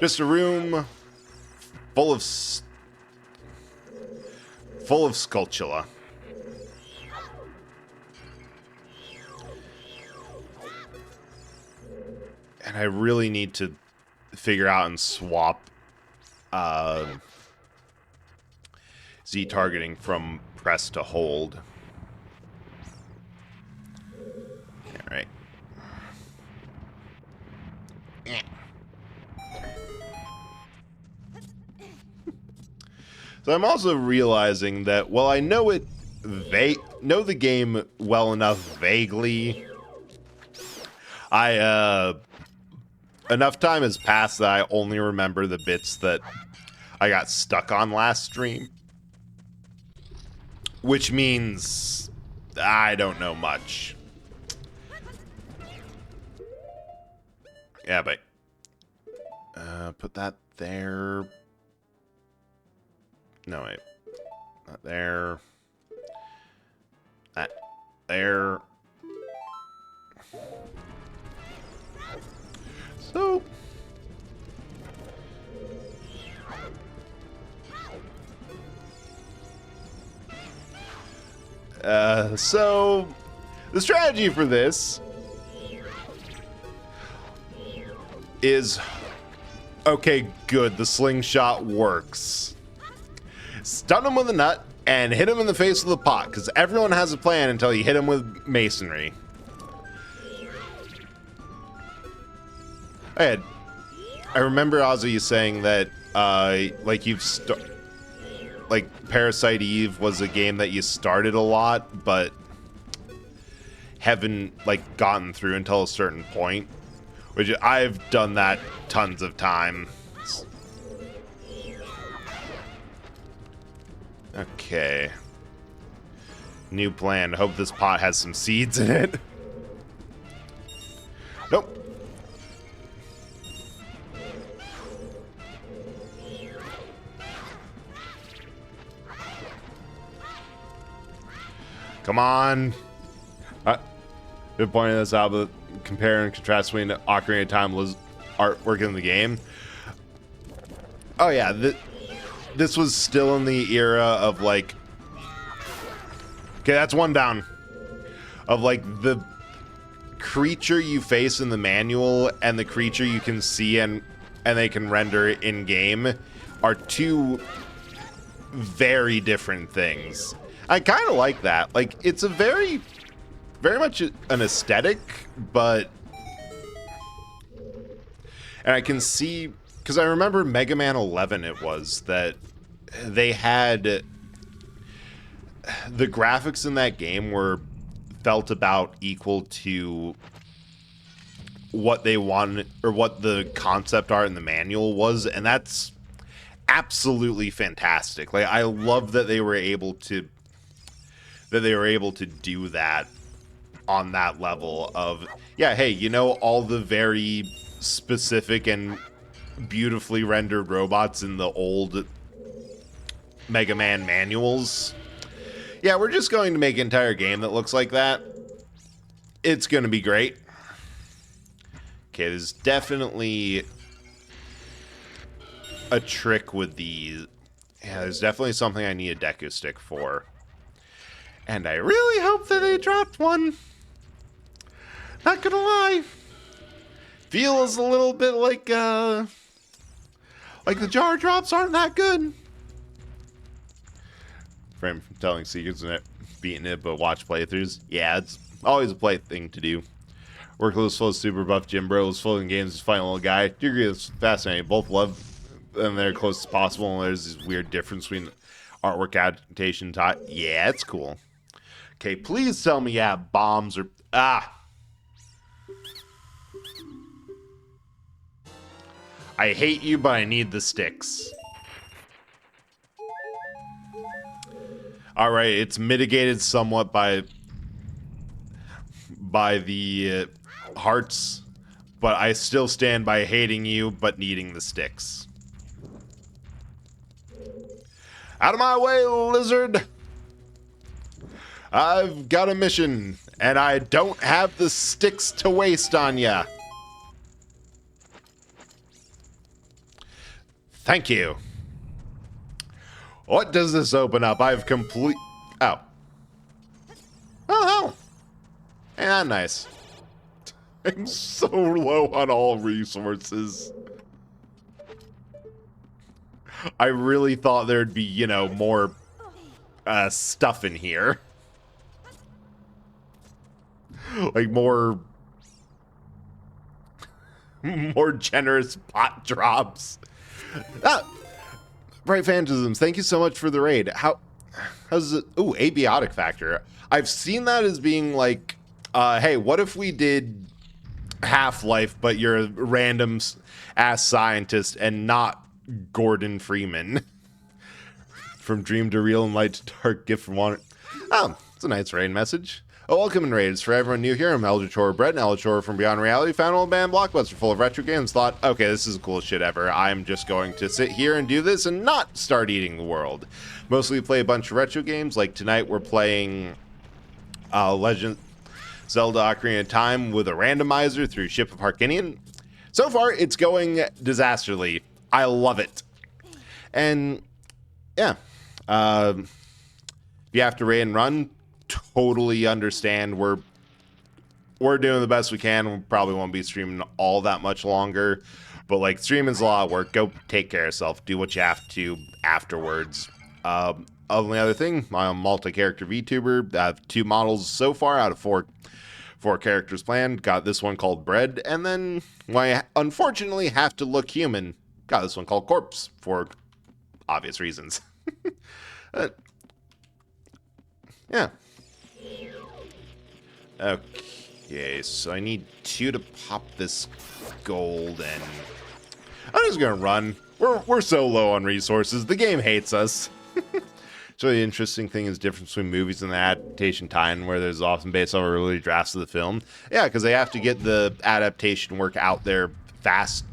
Just a room full of Sculptula. And I really need to figure out and swap Z targeting from press to hold. All right. So I'm also realizing that while I know know the game well enough vaguely, enough time has passed that I only remember the bits that I got stuck on last stream. Which means I don't know much. Yeah, but put that there. No, wait. Not there. That there. So so the strategy for this is okay, good. The slingshot works. Stun him with a nut and hit him in the face with a pot, because everyone has a plan until you hit him with masonry. I remember Ozzy saying that like Parasite Eve was a game that you started a lot, but haven't like gotten through until a certain point, which I've done that tons of times. Okay. New plan. Hope this pot has some seeds in it. Nope. Come on. Been pointing this out, but compare and contrast between Ocarina of Time artwork in the game. Oh yeah, this was still in the era of like, okay, that's one down, of like the creature you face in the manual and the creature you can see and they can render in game are two very different things. I kind of like that. Like, it's a very much an aesthetic, but, and I can see, because I remember Mega Man 11 it was, that they had, the graphics in that game felt about equal to what they wanted, or what the concept art in the manual was, and that's absolutely fantastic. Like, I love that they were able to do that on that level of, yeah, hey, you know, all the very specific and beautifully rendered robots in the old Mega Man manuals. Yeah, we're just going to make an entire game that looks like that. It's going to be great. Okay, there's definitely a trick with these. Yeah, there's definitely something I need a Deku Stick for. And I really hope that they dropped one. Not gonna lie. Feels a little bit like the jar drops aren't that good. From telling secrets and beating it, but watch playthroughs. Yeah, it's always a play thing to do. Workload's full of super buff gym bros, full in games, just fighting a little guy. Do you agree it's fascinating? Both love them they're close as possible, and there's this weird difference between artwork adaptation type. Yeah, it's cool. Okay, please tell me, yeah, bombs or... I hate you, but I need the sticks. Alright, it's mitigated somewhat by the hearts, but I still stand by hating you, but needing the sticks. Out of my way, lizard! I've got a mission, and I don't have the sticks to waste on ya. Thank you. What does this open up? I've complete... Oh. Oh, yeah, nice. I'm so low on all resources. I really thought there'd be, you know, more stuff in here. Like more generous pot drops. Ah, Bright Phantasms, thank you so much for the raid. How's it? Ooh, abiotic factor. I've seen that as being like, hey, what if we did Half-Life, but you're a random ass scientist and not Gordon Freeman? From dream to real and light to dark, gift from water. Oh, it's a nice raid message. Oh, welcome and raids. For everyone new here, I'm Eldritch Brett, and Eldritch from Beyond Reality, found an old band blockbuster full of retro games. Thought, okay, this is the coolest shit ever. I'm just going to sit here and do this and not start eating the world. Mostly play a bunch of retro games. Like tonight, we're playing Legend Zelda Ocarina of Time with a randomizer through Ship of Harkinian. So far, it's going disastrously. I love it. And yeah, if you have to raid and run, totally understand. We're doing the best we can. We probably won't be streaming all that much longer, but like streaming's a lot of work. Go take care of yourself. Do what you have to afterwards. Only other thing, I'm a multi-character VTuber. I have 2 models so far out of 4 characters planned. Got this one called Bread, and then when I unfortunately have to look human, got this one called Corpse for obvious reasons. Yeah. Okay, so I need 2 to pop this gold, and I'm just gonna run. We're so low on resources. The game hates us. So the interesting thing is difference between movies and the adaptation tie-in, where there's often based on early drafts of the film. Yeah, because they have to get the adaptation work out there fast,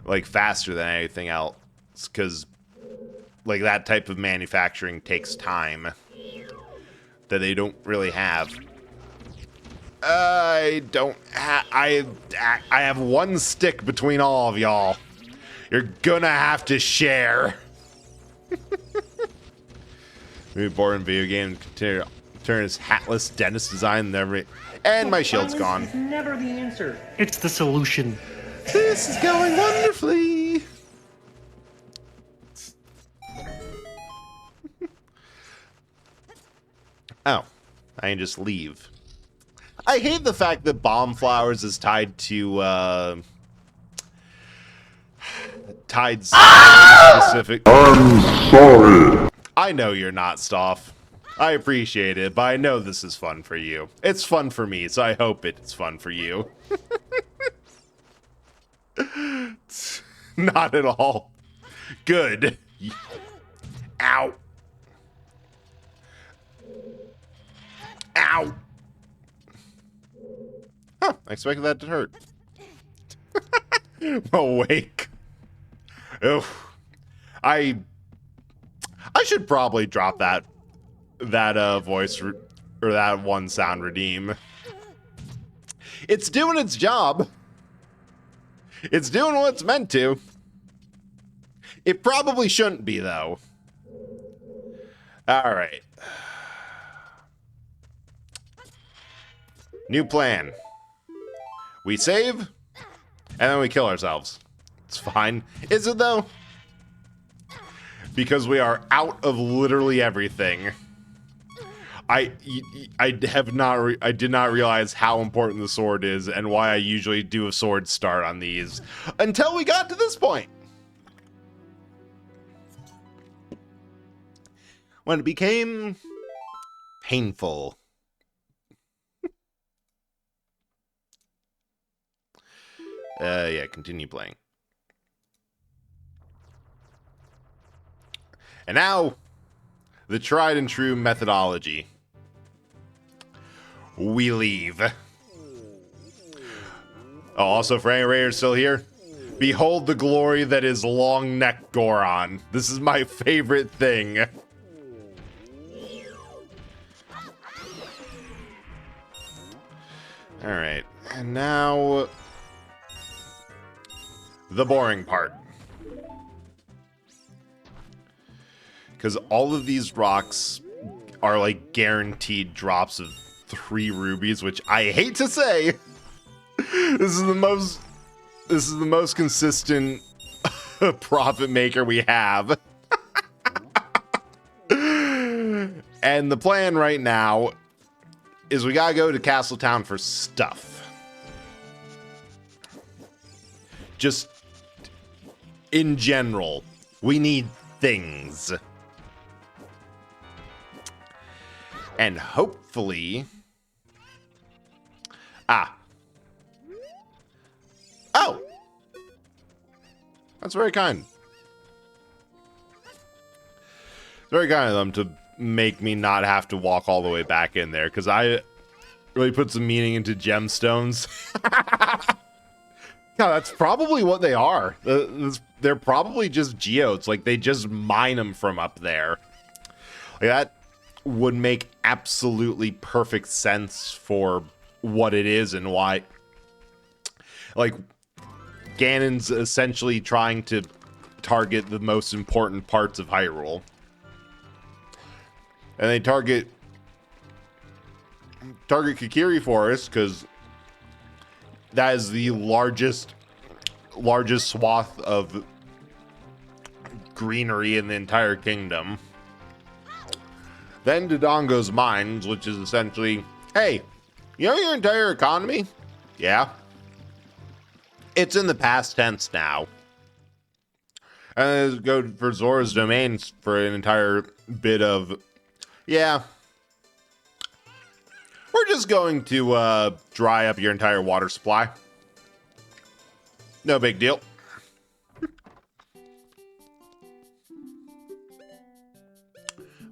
like faster than anything else, because like that type of manufacturing takes time that they don't really have. I have 1 stick between all of y'all. You're gonna have to share. Maybe boring video game continue turn his hatless dentist design never. And my shield's gone. It's never the answer. It's the solution. This is going wonderfully. Oh, I can just leave. I hate the fact that Bomb Flowers is tied to specific. I'm sorry. I know you're not, Stoff. I appreciate it, but I know this is fun for you. It's fun for me, so I hope it's fun for you. Not at all. Good. Ow. Ow. Huh, I expected that to hurt. Awake. Oof. I should probably drop that voice or that one sound redeem. It's doing its job. It's doing what it's meant to. It probably shouldn't be, though. All right. New plan. We save, and then we kill ourselves. It's fine. Is it, though? Because we are out of literally everything. I did not realize how important the sword is and why I usually do a sword start on these until we got to this point. When it became painful. Yeah, continue playing. And now, the tried and true methodology. We leave. Oh, also, for any raiders still here, behold the glory that is long neck Goron. This is my favorite thing. Alright, and now the boring part. because all of these rocks are like guaranteed drops of 3 rubies, which I hate to say. This is the most consistent profit maker we have. And the plan right now is we gotta go to Castletown for stuff. Just in general, we need things. And hopefully... Oh! That's very kind. Very kind of them to make me not have to walk all the way back in there, because I really put some meaning into gemstones. Yeah, that's probably what they are. They're probably just geodes. Like, they just mine them from up there. Like, that would make absolutely perfect sense for what it is and why. Like, Ganon's essentially trying to target the most important parts of Hyrule. And they target Kakiri Forest because that is the largest swath of greenery in the entire kingdom. Then Dodongo's Mines, which is essentially, hey, you know your entire economy? Yeah. It's in the past tense now. And then go for Zora's Domains for an entire bit of, yeah. We're just going to dry up your entire water supply. No big deal.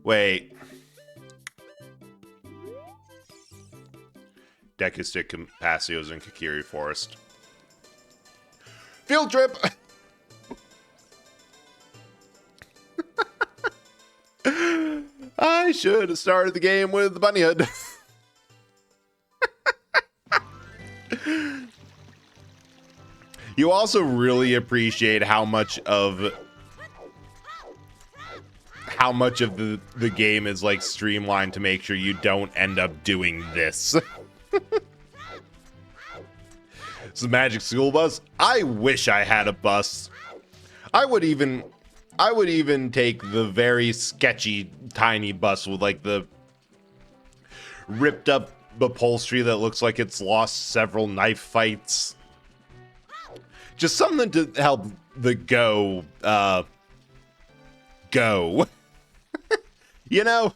Wait. Deku Stick Capacios in Kakiri Forest. Field trip! I should have started the game with the bunny hood. You also really appreciate how much of the game is like streamlined to make sure you don't end up doing this. It's the Magic School Bus. I wish I had a bus. I would even take the very sketchy tiny bus with like the ripped up upholstery that looks like it's lost several knife fights. Just something to help the go. You know?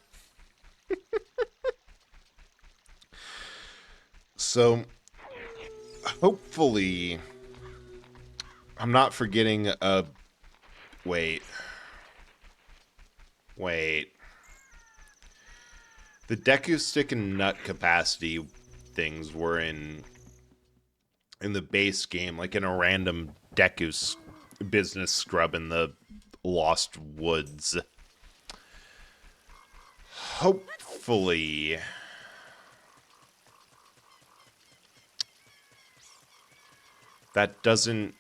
So, hopefully, I'm not forgetting wait. The Deku Stick and Nut capacity things were in the base game, like in a random Deku business scrub in the Lost Woods. Hopefully that doesn't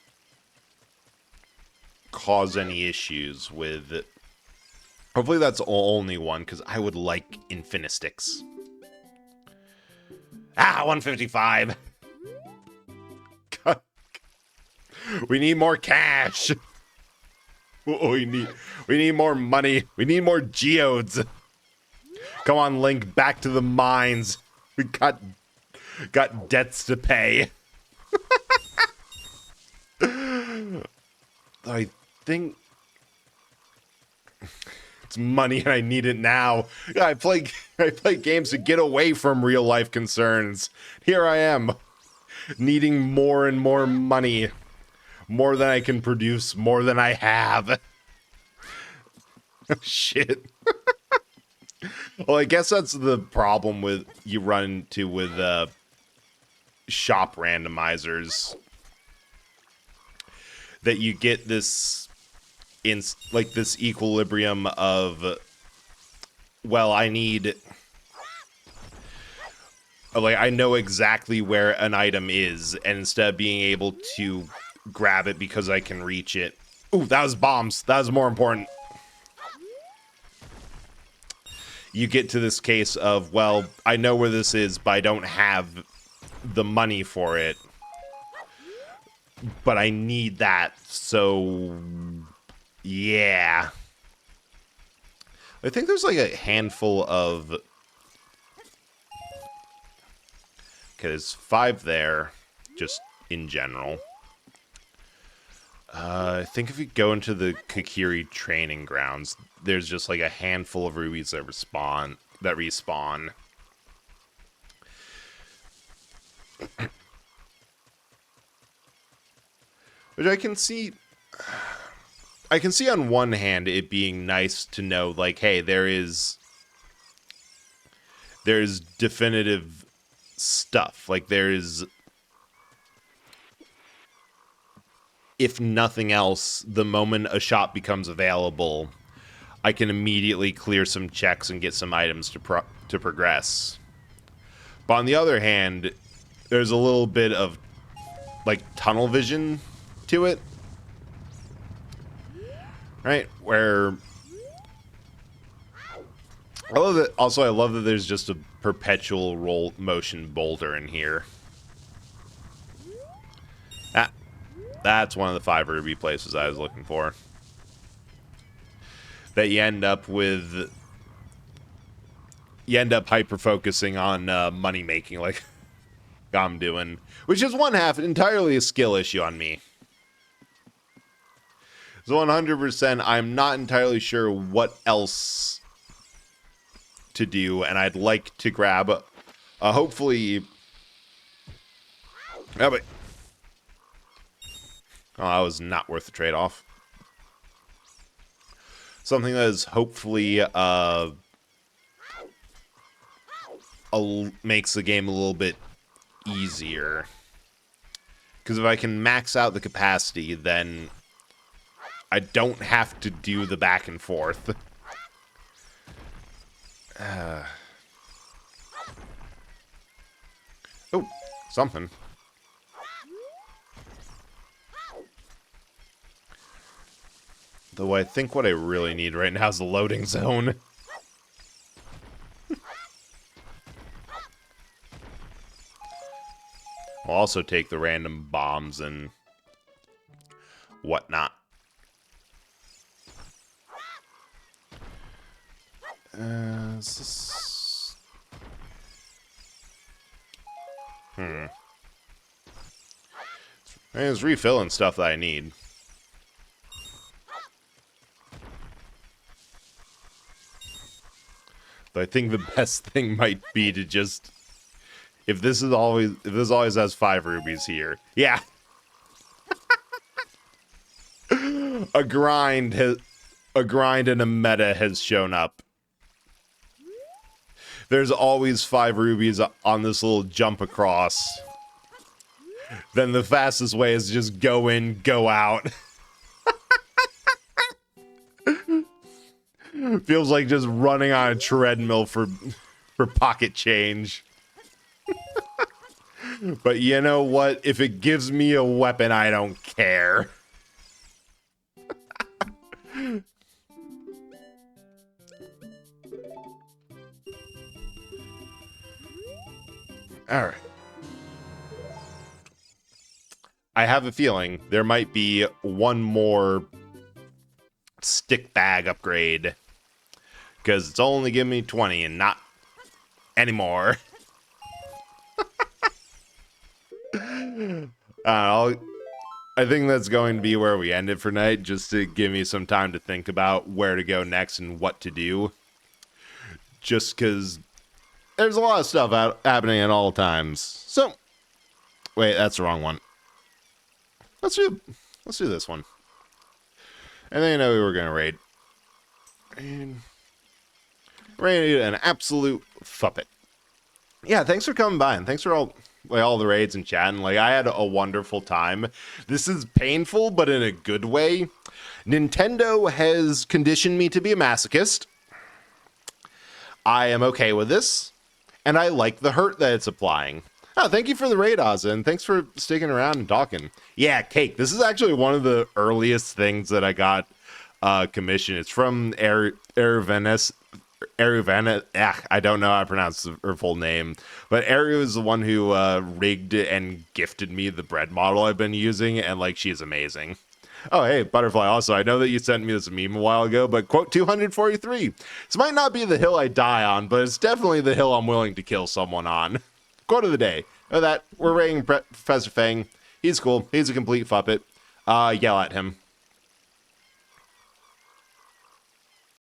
cause any issues with... Hopefully that's the only one, because I would like Infinistics. 155! We need more cash! Oh, we need more money. We need more geodes. Come on, Link, back to the mines. We got debts to pay. I think it's money and I need it now. I play games to get away from real life concerns. Here I am, needing more and more money. More than I can produce, more than I have. Oh, shit. Well, I guess that's the problem with you run into with shop randomizers. That you get this this equilibrium of, well, I need, like, I know exactly where an item is, and instead of being able to grab it because I can reach it. Ooh, that was bombs. That was more important. you get to this case of, well, I know where this is, but I don't have the money for it. But I need that, so yeah. I think there's like a handful of... Okay, there's 5 there, just in general. I think if you go into the Kakiri training grounds, there's just like a handful of rubies that respawn. Which I can see on one hand it being nice to know, like, hey, there's definitive stuff. Like, there's, if nothing else, the moment a shop becomes available, I can immediately clear some checks and get some items to progress. But on the other hand, there's a little bit of, like, tunnel vision to it. Right? Where... I love that. Also, I love that there's just a perpetual roll motion boulder in here. That's one of the 5 ruby places I was looking for. That you end up with... You end up hyper-focusing on money making, like I'm doing. Which is one half entirely a skill issue on me. So 100%, I'm not entirely sure what else to do, and I'd like to grab, hopefully... Oh, but... Oh, that was not worth the trade-off. Something that is hopefully, makes the game a little bit easier. Because if I can max out the capacity, then I don't have to do the back and forth. Oh, something. Though I think what I really need right now is the loading zone. I'll also take the random bombs and whatnot. Is this... It's refilling stuff that I need. But I think the best thing might be to just... If this always has 5 rubies here. Yeah. A grind and a meta has shown up. There's always 5 rubies on this little jump across. Then the fastest way is just go in, go out. Feels like just running on a treadmill for pocket change. But you know what? If it gives me a weapon, I don't care. Alright. I have a feeling there might be one more stick bag upgrade. Because it's only giving me 20 and not anymore. I think that's going to be where we end it for night, just to give me some time to think about where to go next and what to do. Just because there's a lot of stuff happening at all times. So, wait, that's the wrong one. Let's do this one. I think I know we were going to raid. And raid an absolute fuppet. Yeah, thanks for coming by, and thanks for all the raids and chatting. Like, I had a wonderful time. This is painful, but in a good way. Nintendo has conditioned me to be a masochist. I am okay with this, and I like the hurt that it's applying. Oh, thank you for the raid, Ozza, and thanks for sticking around and talking. Yeah, Cake, this is actually one of the earliest things that I got commissioned. It's from Aruvena, I don't know how to pronounce her full name, but Aru is the one who rigged and gifted me the bread model I've been using, and like she's amazing. Oh, hey, Butterfly, also, I know that you sent me this meme a while ago, but quote 243. This might not be the hill I die on, but it's definitely the hill I'm willing to kill someone on. Quote of the day. Know that we're rating Professor Fang. He's cool. He's a complete fuppet. Yell at him.